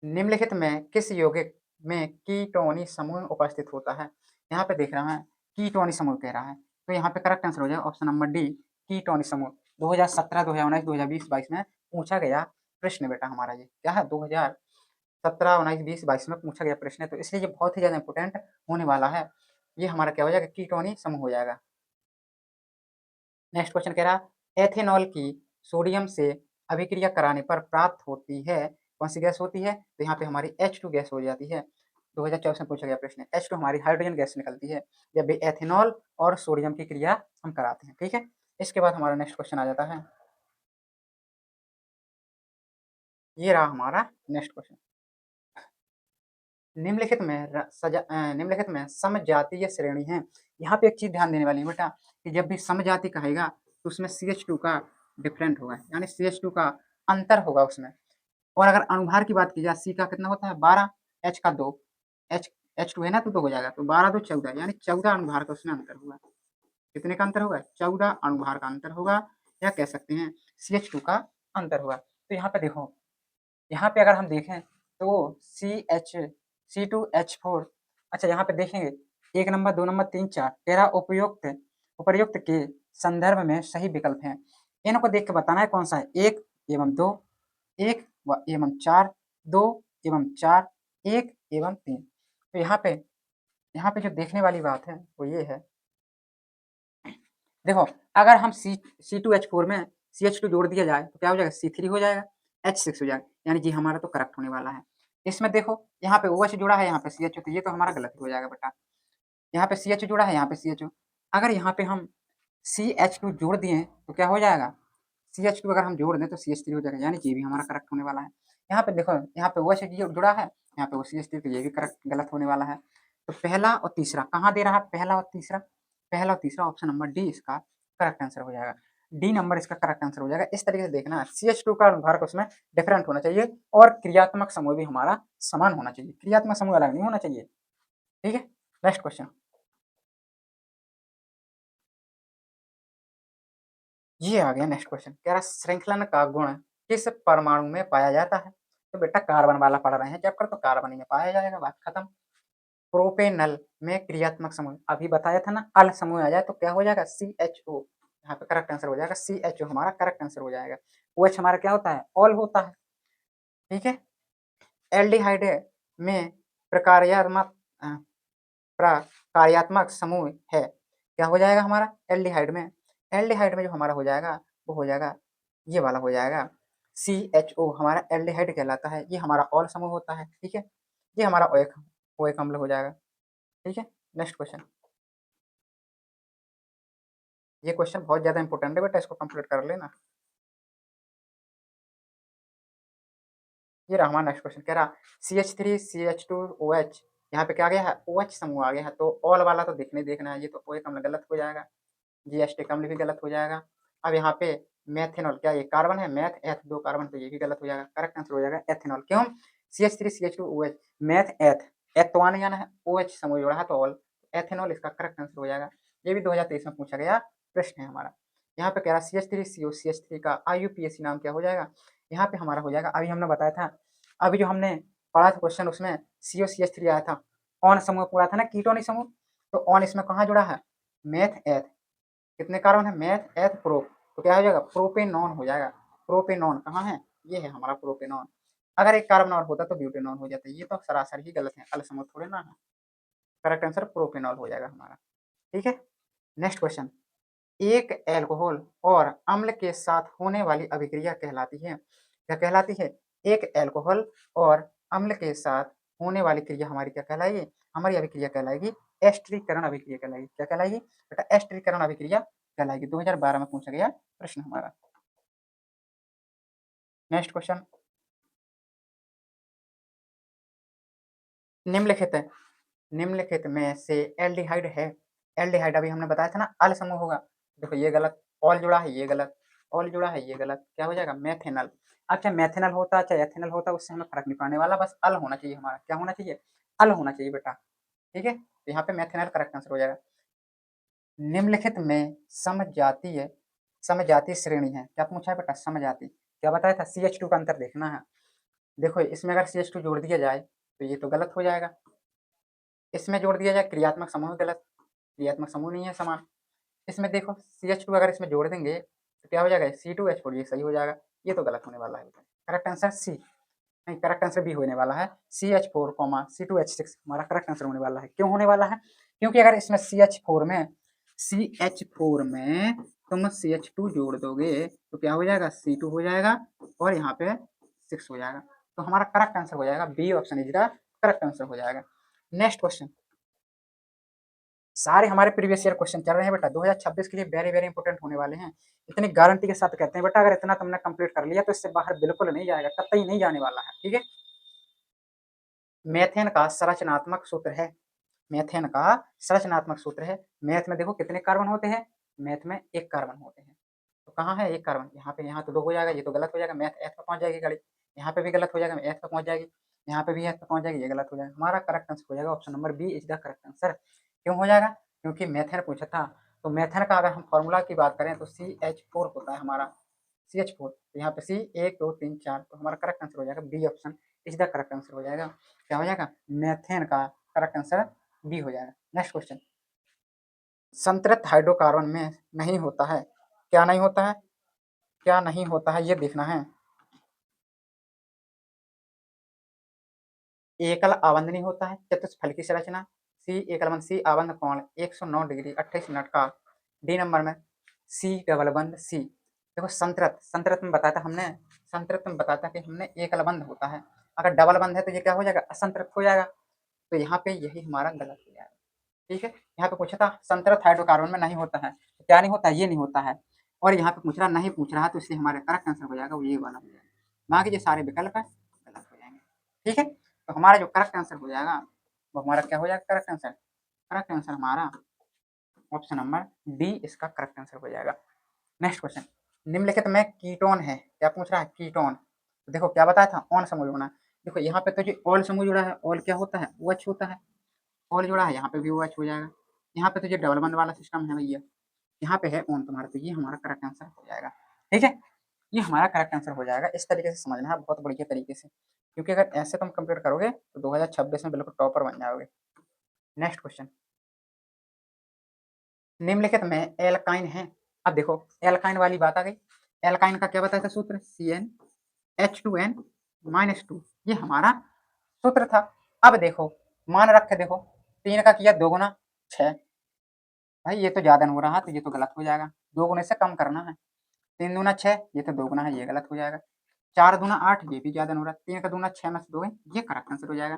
निम्नलिखित में किस यौगिक में कीटोनी समूह उपस्थित होता है। यहाँ पे देख रहा है कीटोनी समूह कह रहा है, तो यहाँ पे करेक्ट आंसर हो जाएगा ऑप्शन नंबर डी, कीटोनी समूह। 2017, 2019, 2020, 22 में पूछा गया प्रश्न बेटा हमारा, ये क्या है, 2017, 19, 20, 22 में पूछा गया प्रश्न है, तो इसलिए ये बहुत ही ज़्यादा इंपॉर्टेंट होने वाला है। ये हमारा क्या हो जाएगा, कीटोनी समूह हो जाएगा। नेक्स्ट क्वेश्चन कह रहा है एथेनॉल की सोडियम से अभिक्रिया कराने पर प्राप्त होती है, कौन सी गैस होती है, तो यहाँ पे हमारी H2 गैस हो जाती है। 2024 में पूछा गया प्रश्न, H2 हमारी हाइड्रोजन गैस निकलती है जब भी एथेनॉल और सोडियम की क्रिया हम कराते हैं। ठीक है, इसके बाद हमारा नेक्स्ट क्वेश्चन आ जाता है, ये रहा हमारा नेक्स्ट क्वेश्चन, निम्नलिखित में समजातीय श्रेणी है। यहाँ पे एक चीज ध्यान देने वाली है बेटा, कि जब भी समजाति कहेगा तो उसमें CH2 का डिफरेंट होगा, यानी CH2 का अंतर होगा उसमें। और अगर अनुभार की बात की जाए, C का कितना होता है 12, H का 2, H2 है ना, तो 2 हो जाएगा, तो 12 2 14, यानी 14 अनुभार का उसमें अंतर होगा। कितने का अंतर होगा, 14 अनुभार का अंतर होगा, या कह सकते हैं CH2 का अंतर होगा। तो यहाँ पे देखो यहाँ पे अगर हम देखें तो C2H4, अच्छा यहाँ पे देखेंगे 1 नंबर 2 नंबर 3 4 13 उपर्युक्त के संदर्भ में सही विकल्प हैं। इनको देख के बताना है कौन सा है, 1 एवं 2, 1 एवं 4, 2 एवं 4, 1 एवं 3। तो यहाँ पे जो देखने वाली बात है वो ये है, देखो अगर हम C2H4 में CH2 जोड़ दिया जाए तो क्या हो जाएगा, C3 हो जाएगा, H6 हो जाएगा, यानी जी हमारा तो करेक्ट होने वाला है। इसमें देखो यहाँ पे OH जुड़ा है, यहाँ पे CH2, तो ये तो हमारा गलत हो जाएगा बेटा। यहाँ पे CH जुड़ा है, यहाँ पे CH2, अगर यहाँ पे हम CH2 जोड़ दिए तो क्या हो जाएगा, CH2 अगर हम जोड़ दें तो CH3 हो जाएगा, यानी ये भी हमारा करेक्ट होने वाला है। यहाँ पे देखो यहाँ पे OH जुड़ा है, यहाँ पे वो CH3, तो ये भी करेक्ट गलत होने वाला है। तो पहला और तीसरा कहाँ दे रहा है, पहला और तीसरा ऑप्शन नंबर डी इसका करेक्ट आंसर हो जाएगा। डी नंबर इसका करेक्ट आंसर हो जाएगा। इस तरीके से देखना है, CH2 का अनुभार उसमें डिफरेंट होना चाहिए और क्रियात्मक समूह भी हमारा समान होना चाहिए, क्रियात्मक समूह अलग नहीं होना चाहिए। ठीक है, नेक्स्ट क्वेश्चन। ये आ गया नेक्स्ट क्वेश्चन, कह रहा श्रृंखलन का गुण किस परमाणु में पाया जाता है। तो बेटा कार्बन वाला पढ़ रहे हैं जब कर, तो कार्बन ही में पाया जाएगा, बात खत्म। प्रोपेनल में क्रियात्मक समूह अभी बताया था ना, अल समूह आ जाए तो क्या हो जाएगा, CHO, यहाँ पे करेक्ट आंसर हो जाएगा, CHO हमारा करेक्ट आंसर हो जाएगा। OH हमारा क्या होता है, ऑल होता है। ठीक है, एल्डिहाइड में प्रकार्यात्मक प्रकार्यात्मक समूह है, क्या हो जाएगा हमारा एल्डिहाइड में जो हमारा हो जाएगा वो हो जाएगा, ये वाला हो जाएगा, CHO हमारा एल्डिहाइड कहलाता है, ये हमारा ऑल समूह होता है। ठीक है, ये हमारा ओएक अम्ल हो जाएगा। ठीक है, नेक्स्ट क्वेश्चन। ये क्वेश्चन बहुत ज्यादा इंपॉर्टेंट है बेटा, इसको कंप्लीट कर लेना। ये रहा हमारा नेक्स्ट क्वेश्चन, कह रहा CH3 CH2 OH, यहाँ पे क्या आ गया है, OH समूह आ गया है, तो ऑल वाला तो देखना है, ये तो ओएक अम्ल गलत हो जाएगा, GH अम्ल भी गलत हो जाएगा। अब यहाँ पे मेथेनॉल, क्या ये कार्बन है, मैथ एथ 2 कार्बन, तो ये भी गलत हो जाएगा, करेक्ट आंसर हो जाएगा एथेनॉल। क्यों, CH3 CH2 OH, मैथ एथ तो आने जाना है, OH समूह जोड़ा है तो ऑल, एथेनॉल इसका करेक्ट आंसर हो जाएगा। ये भी 2023 में पूछा गया प्रश्न है हमारा। यहाँ पे कह रहा CH3 CO CH3 का IUPAC नाम क्या हो जाएगा, यहाँ पे हमारा हो जाएगा, अभी हमने बताया था, अभी जो हमने पढ़ा था क्वेश्चन उसमें CO CH3 आया था, ऑन समूह पूरा था ना, कीटोनिक समूह, तो ऑन इसमें कहाँ जुड़ा है, मैथ एथ, कितने कार्बन है, मैथ एथ प्रो, तो क्या हो जाएगा, प्रोपेनॉन हो जाएगा। प्रोपेनॉन कहाँ है, ये है हमारा प्रोपेनॉन। अगर एक कार्बन और होता तो ब्यूटेनॉन हो जाता, ये तो सरासर ही गलत है, अल समूह थोड़े ना है, करेक्ट आंसर प्रोपेनॉल हो जाएगा हमारा। ठीक है, नेक्स्ट क्वेश्चन, एक एल्कोहल और अम्ल के साथ होने वाली अभिक्रिया कहलाती है, क्या कहलाती है, एक एल्कोहल और अम्ल के साथ होने वाली क्रिया हमारी क्या कहलाएगी, हमारी अभिक्रिया कहलाएगी एस्टरीकरण अभिक्रिया कहलाएगी, क्या कहलाएगी बेटा, एस्टरीकरण अभिक्रिया कहलाएगी। 2012 में पूछा गया प्रश्न हमारा। नेक्स्ट क्वेश्चन, निम्नलिखित निम्नलिखित में से एल्डिहाइड है, एल्डिहाइड अभी हमने बताया था ना, अल समूह होगा, देखो ये गलत, ऑल जुड़ा है ये गलत, ऑल जुड़ा है ये गलत, क्या हो जाएगा, मेथेनल। अच्छा मेथेनल होता चाहे एथेनल होता उससे हमें फर्क नहीं पड़ने वाला, बस अल होना चाहिए हमारा, क्या होना चाहिए, अल होना चाहिए बेटा। ठीक है, तो यहाँ पे मेथेनल करेक्ट आंसर हो जाएगा। निम्नलिखित में समजातीय श्रेणी है, क्या पूछा है बेटा, समजाति, क्या बताया था, CH2 का अंतर देखना है। देखो इसमें अगर CH2 जोड़ दिया जाए तो ये तो गलत हो जाएगा, इसमें जोड़ दिया जाए क्रियात्मक समूह गलत, क्रियात्मक समूह नहीं है समान। इसमें देखो CH2 अगर इसमें जोड़ देंगे तो क्या हो जाएगा, C2H4, ये सही हो जाएगा, ये तो गलत होने वाला है, करेक्ट आंसर सी, नहीं करेक्ट आंसर बी होने वाला है, CH4 C2H6 हमारा करेक्ट आंसर होने वाला है। क्यों होने वाला है, क्योंकि अगर इसमें CH4 में तुम CH2 जोड़ दोगे तो क्या हो जाएगा, C2 हो जाएगा और यहाँ पे 6 हो जाएगा, तो हमारा करेक्ट आंसर हो जाएगा B option is the correct answer हो जाएगा। नेक्स्ट क्वेश्चन, सारे हमारे प्रीवियस ईयर क्वेश्चन चल रहे हैं बेटा, 2026 के लिए वेरी वेरी इंपॉर्टेंट होने वाले हैं, इतनी गारंटी के साथ कहते हैं बेटा, अगर इतना तुमने कंप्लीट कर लिया तो इससे बाहर बिल्कुल नहीं जाएगा, कतई नहीं जाने वाला है। ठीक है, मेथेन का संरचनात्मक सूत्र है, मेथेन का संरचनात्मक सूत्र है, मैथ में देखो कितने कार्बन होते हैं, मैथ में एक कार्बन होते हैं, तो कहाँ है एक कार्बन, यहाँ पे, यहाँ तो 2 हो जाएगा, ये तो गलत हो जाएगा, मैथ एथ पे पहुंच जाएगी गाड़ी, यहाँ पे भी गलत हो जाएगा, एथ पे पहुंच जाएगी, यहाँ पे भी एथ पे पहुंच जाएगी, ये गलत हो जाएगा, हमारा करेक्ट आंसर हो जाएगा option number B is the correct answer. क्यों हो जाएगा, क्योंकि मेथेन पूछा था, तो मेथेन का अगर हम फॉर्मूला की बात करें तो CH4 होता है हमारा, CH4, तो यहाँ पे सी 1 2 3 4, तो हमारा करेक्ट आंसर हो जाएगा B option is the correct answer हो जाएगा। क्या हो जाएगा? मेथेन का करेक्ट आंसर बी हो जाएगा। नेक्स्ट क्वेश्चन, संतृप्त हाइड्रोकार्बन में नहीं होता है, क्या नहीं होता है? क्या नहीं होता है ये देखना है। एकल आबंध नहीं होता है, चतुष्फल की संरचना, सी एकल बंध, सी आबंध कोण 109 डिग्री 28 मिनट का, डी नंबर में सी डबल बंध सी। देखो संतृप्त, संतृप्त में बताया था हमने, संतृप्त में बताया था कि हमने एकल बंध होता है, अगर डबल बंध है तो ये क्या हो जाएगा? असंतृप्त हो जाएगा। तो यहाँ पे यही हमारा गलत हो जाएगा। ठीक है, यहाँ पे पूछा था संतृप्त हाइड्रोकार्बन में नहीं होता है, तो क्या नहीं होता है? ये नहीं होता है। और यहाँ पे पूछ रहा नहीं पूछ रहा है, तो इसलिए हमारे करेक्ट आंसर हो जाएगा वो ये वाला हो जाएगा। बाकी जो सारे विकल्प है गलत हो जाएंगे। ठीक है, तो हमारा जो करेक्ट आंसर हो जाएगा वो हमारा क्या हो जाएगा? करेक्ट आंसर, करेक्ट आंसर हमारा ऑप्शन नंबर डी इसका करेक्ट आंसर हो जाएगा। नेक्स्ट क्वेश्चन, निम्नलिखित में कीटोन है, क्या पूछ रहा है? कीटोन। तो देखो क्या बताया था, ऑन समूह जुड़ना। देखो यहाँ पे तो जो ऑल समूह जुड़ा है, ऑल क्या होता है? OH होता है। ऑल जुड़ा है, यहाँ पे भी OH हो जाएगा। यहाँ पे तो जो डबल बंद वाला सिस्टम है भैया, यहाँ पे है ऑन तुम्हारा, तो ये हमारा करेक्ट आंसर हो जाएगा। ठीक है, ये हमारा करेक्ट आंसर हो जाएगा। इस तरीके से समझना है बहुत बढ़िया तरीके से, क्योंकि अगर ऐसे तुम कंप्लीट करोगे तो 2026 में बिल्कुल टॉपर बन जाओगे। नेक्स्ट क्वेश्चन, निम्नलिखित में एल्काइन है। अब देखो एल्काइन वाली बात आ गई। एल्काइन का क्या बताया था सूत्र? CnH2n-2, ये हमारा सूत्र था। अब देखो मान रखे, देखो 3 का किया 2 गुना 6, भाई ये तो ज्यादा हो रहा है, तो ये तो गलत हो जाएगा। 2 गुने से कम करना है। 3 दूना 6, ये तो 2 गुना है, ये गलत हो जाएगा। 4 दूना 8, ये भी ज्यादा हो रहा है। 3 का दूना 6 में से 2 है, ये करेक्ट आंसर हो जाएगा।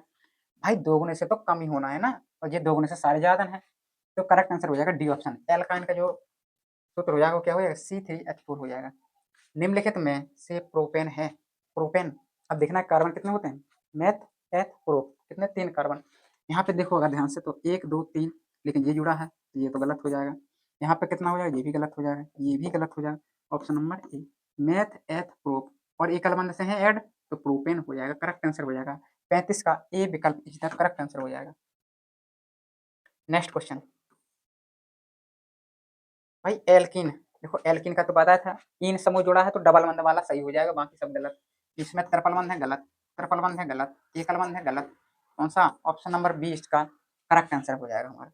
भाई 2 गुने से तो कम ही होना है ना, और ये 2 गुने से सारे ज्यादा है, तो करेक्ट आंसर हो जाएगा डी ऑप्शन। एल्काइन का जो सूत्र हो जाएगा वो क्या हो जाएगा? C3H4 हो जाएगा। निम्नलिखित में से प्रोपेन है, प्रोपेन। अब देखना कार्बन कितने होते हैं? मेथ एथ प्रोप, कितने? 3 कार्बन। यहाँ पे देखो अगर ध्यान से तो 1 2 3, लेकिन ये जुड़ा है तो ये तो गलत हो जाएगा। यहाँ पे कितना हो जाएगा? ये भी गलत हो जाएगा, ये भी गलत हो जाएगा। Option number A meth eth prop, और एकल बंध से है ऐड, तो प्रोपेन हो जाएगा, करेक्ट आंसर हो जाएगा। 35 का ए विकल्प इज द करेक्ट आंसर हो जाएगा। नेक्स्ट क्वेश्चन, भाई एल्किन। देखो एल्किन का तो बताया था, इन समूह जोड़ा है तो डबल बंध वाला सही हो जाएगा, बाकी सब गलत। इसमें ट्रिपल बंध है, गलत। ट्रिपल बंध है, गलत। एकल बंध है, गलत। कौन सा? ऑप्शन नंबर बी इसका करेक्ट आंसर हो जाएगा हमारा।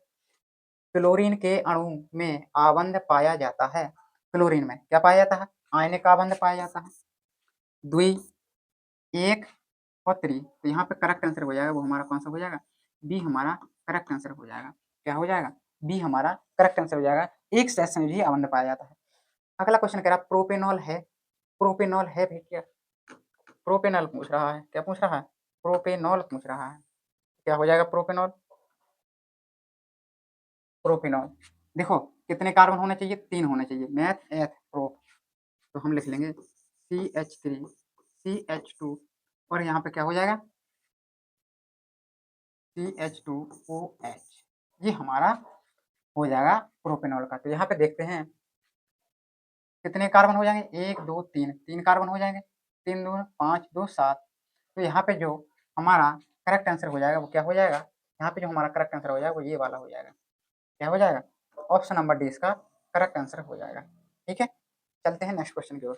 क्लोरीन के अणु में आबंध पाया जाता है। क्लोरीन में क्या पाया जाता है? आयनिक आबंध पाया जाता है, द्वि, एक और त्रि। तो यहाँ पे करेक्ट आंसर हो जाएगा वो हमारा कौन सा हो जाएगा? बी हमारा करेक्ट आंसर हो जाएगा। क्या हो जाएगा? बी हमारा करेक्ट आंसर हो जाएगा। एक से संयोजी आबंध पाया जाता है। अगला क्वेश्चन कह रहा है प्रोपेनॉल है, प्रोपेनॉल है भी क्या? प्रोपेनॉल पूछ रहा है, क्या पूछ रहा है? प्रोपेनॉल पूछ रहा है। क्या हो जाएगा प्रोपेनॉल? प्रोपेनॉल। देखो कितने कार्बन होने चाहिए? 3 होने चाहिए, मैथ एथ प्रोप। तो हम लिख लेंगे CH3 CH2, और यहाँ पे क्या हो जाएगा? CH2OH, ये हमारा हो जाएगा प्रोपेनॉल का। तो यहाँ पे देखते हैं कितने कार्बन हो जाएंगे? 1 2 3, 3 कार्बन हो जाएंगे। 3 2 5 2 7। तो यहाँ पे जो हमारा करेक्ट आंसर हो जाएगा वो क्या हो जाएगा? यहाँ पे जो हमारा करेक्ट आंसर हो जाएगा वो ये वाला हो जाएगा। क्या हो जाएगा? ऑप्शन नंबर डी इसका करेक्ट आंसर हो जाएगा। ठीक है, चलते हैं नेक्स्ट क्वेश्चन की ओर।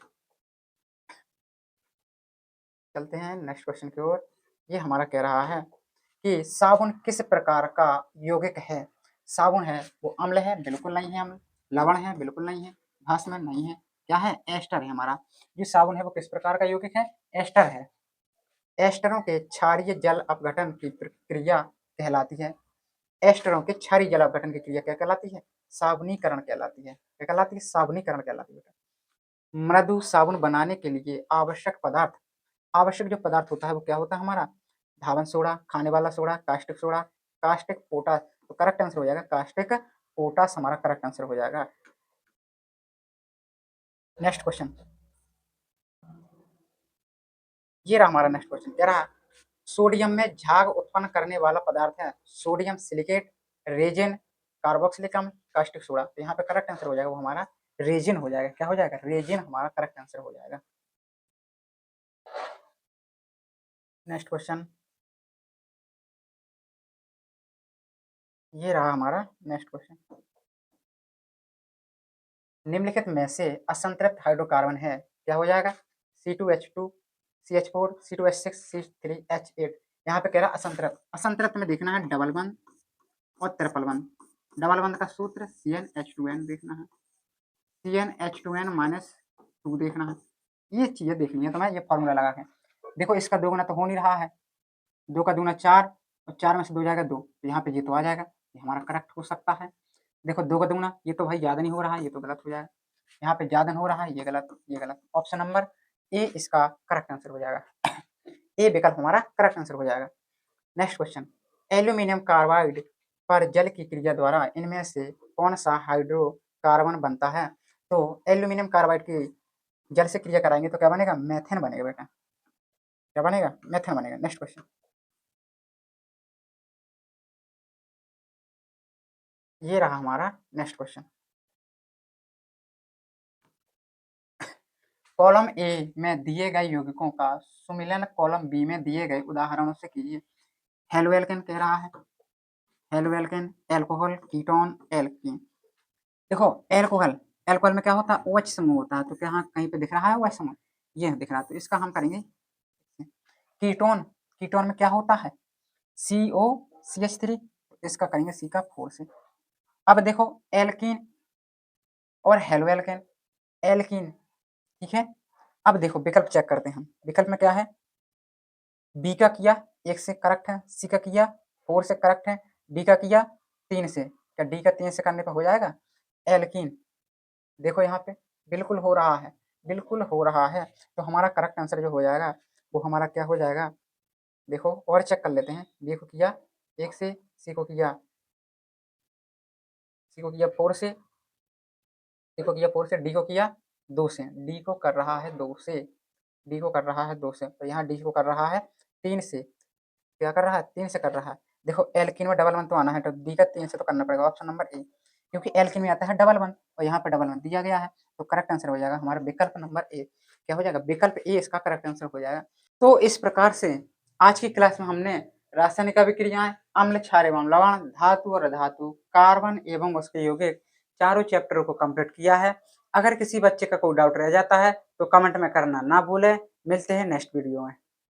चलते हैं नेक्स्ट क्वेश्चन की ओर। ये हमारा कह रहा है कि साबुन किस प्रकार का यौगिक है? साबुन है वो अम्ल है? बिल्कुल नहीं है अम्ल। लवण है? बिल्कुल नहीं है। भस्म नहीं है। क्या है? एस्टर है हमारा। जो साबुन है वो किस प्रकार का यौगिक है? एस्टर है। एस्टरों के क्षारीय जल अपघटन की प्रक्रिया कहलाती है। एस्टरों के क्षारीय जल अपघटन की क्रिया क्या कहलाती है? साबुनीकरण कहलाती है। क्या कहलाती है? साबुनीकरण कहलाती है। मृदु साबुन बनाने के लिए आवश्यक पदार्थ, आवश्यक जो पदार्थ होता है वो क्या होता है हमारा? धावन सोडा, खाने वाला soda, caustic soda, caustic potash. तो करेक्ट आंसर हो जाएगा कास्टिक पोटास, हमारा करेक्ट आंसर हो जाएगा। नेक्स्ट क्वेश्चन, ये रहा हमारा नेक्स्ट क्वेश्चन। कह रहा सोडियम में झाग उत्पन्न करने वाला पदार्थ है सोडियम सिलिकेट, रेजिन, कार्बोक्सिलिक अम्ल, कास्टिक सोडा। तो यहाँ पे करेक्ट आंसर हो जाएगा वो हमारा रेजिन हो जाएगा। क्या हो जाएगा? रेजिन हमारा करेक्ट आंसर हो जाएगा। नेक्स्ट क्वेश्चन, ये रहा हमारा नेक्स्ट क्वेश्चन। निम्नलिखित में से असंतृप्त हाइड्रोकार्बन है, क्या हो जाएगा? C2H2 CH4 C2H6 C3H8। यहाँ पे कह रहा असंतृप्त, असंतृप्त में देखना है डबल बंध और ट्रिपल बंध। डबल बंध का सूत्र CnH2n देखना है, CnH2n -2 देखना है। ये चीजें देखनी है तुम्हें, ये फॉर्मूला लगा के। देखो इसका 2 गुना तो हो नहीं रहा है, 2 का दूना 4 और 4 में से 2 जाएगा 2, तो यहाँ पे ये तो आ जाएगा, ये हमारा करेक्ट हो सकता है। देखो 2 का दूना, ये तो भाई ज्यादा नहीं हो रहा है, ये तो गलत हो जाएगा। यहाँ पे ज्यादा हो रहा है, ये गलत, ये गलत। ऑप्शन नंबर ए इसका करेक्ट आंसर हो जाएगा। ए विकल्प हमारा करेक्ट आंसर हो जाएगा। नेक्स्ट क्वेश्चन, एल्यूमिनियम कार्बाइड पर जल की क्रिया द्वारा इनमें से कौन सा हाइड्रोकार्बन बनता है? तो एल्यूमिनियम कार्बाइड की जल से क्रिया कराएंगे तो क्या बनेगा? मेथेन बनेगा बेटा, क्या बनेगा? मेथेन बनेगा। नेक्स्ट क्वेश्चन, ये रहा हमारा नेक्स्ट क्वेश्चन। कॉलम ए में दिए गए यौगिकों का सुमिलन कॉलम बी में दिए गए उदाहरणों से कीजिए। हेलो एल्केन कह रहा है, halo alkane, alcohol, ketone, alkene. देखो एल्कोहल, एल्कोहल में क्या होता है? OH समूह होता है, तो क्या यहाँ कहीं पे दिख रहा है OH समूह? ये दिख रहा है, तो इसका हम करेंगे कीटोन। कीटोन में क्या होता है? COCH3, इसका करेंगे C का 4 से। अब देखो एल्कीन और हेलो एल्केन, एल्कीन, ठीक है। अब देखो विकल्प चेक करते हैं हम, विकल्प में क्या है? बी का किया 1 से करेक्ट है, सी का किया 4 से करेक्ट है, डी का किया 3 से। क्या डी का 3 से करने पर हो जाएगा? एल्कीन। देखो यहाँ पे बिल्कुल हो रहा है, बिल्कुल हो रहा है। तो हमारा करेक्ट आंसर जो हो जाएगा वो हमारा क्या हो जाएगा? देखो और चेक कर लेते हैं। बी को किया 1 से, सी को किया 4 से, डी को किया 4 से, डी को किया 2 से, डी को कर रहा है 2 से, डी को कर रहा है 2 से, तो यहाँ डी को कर रहा है 3 से। क्या कर रहा है? 3 से कर रहा है। देखो एल्कीन में डबल वन तो आना है, तो डी का 3 से तो करना पड़ेगा, ऑप्शन नंबर ए, क्योंकि एल्कीन में आता है डबल वन और यहाँ पे डबल वन दिया गया है, तो करेक्ट आंसर हो जाएगा हमारा विकल्प नंबर ए। क्या हो जाएगा? विकल्प ए इसका करेक्ट आंसर हो जाएगा। तो इस प्रकार से आज की क्लास में हमने रासायनिक अभिक्रियाएं, अम्ल, क्षार एवं लवण, धातु और अधातु, कार्बन एवं उसके यौगिक, चारों चैप्टरों को कंप्लीट किया है। अगर किसी बच्चे का कोई डाउट रह जाता है तो कमेंट में करना ना भूलें। मिलते हैं नेक्स्ट वीडियो में।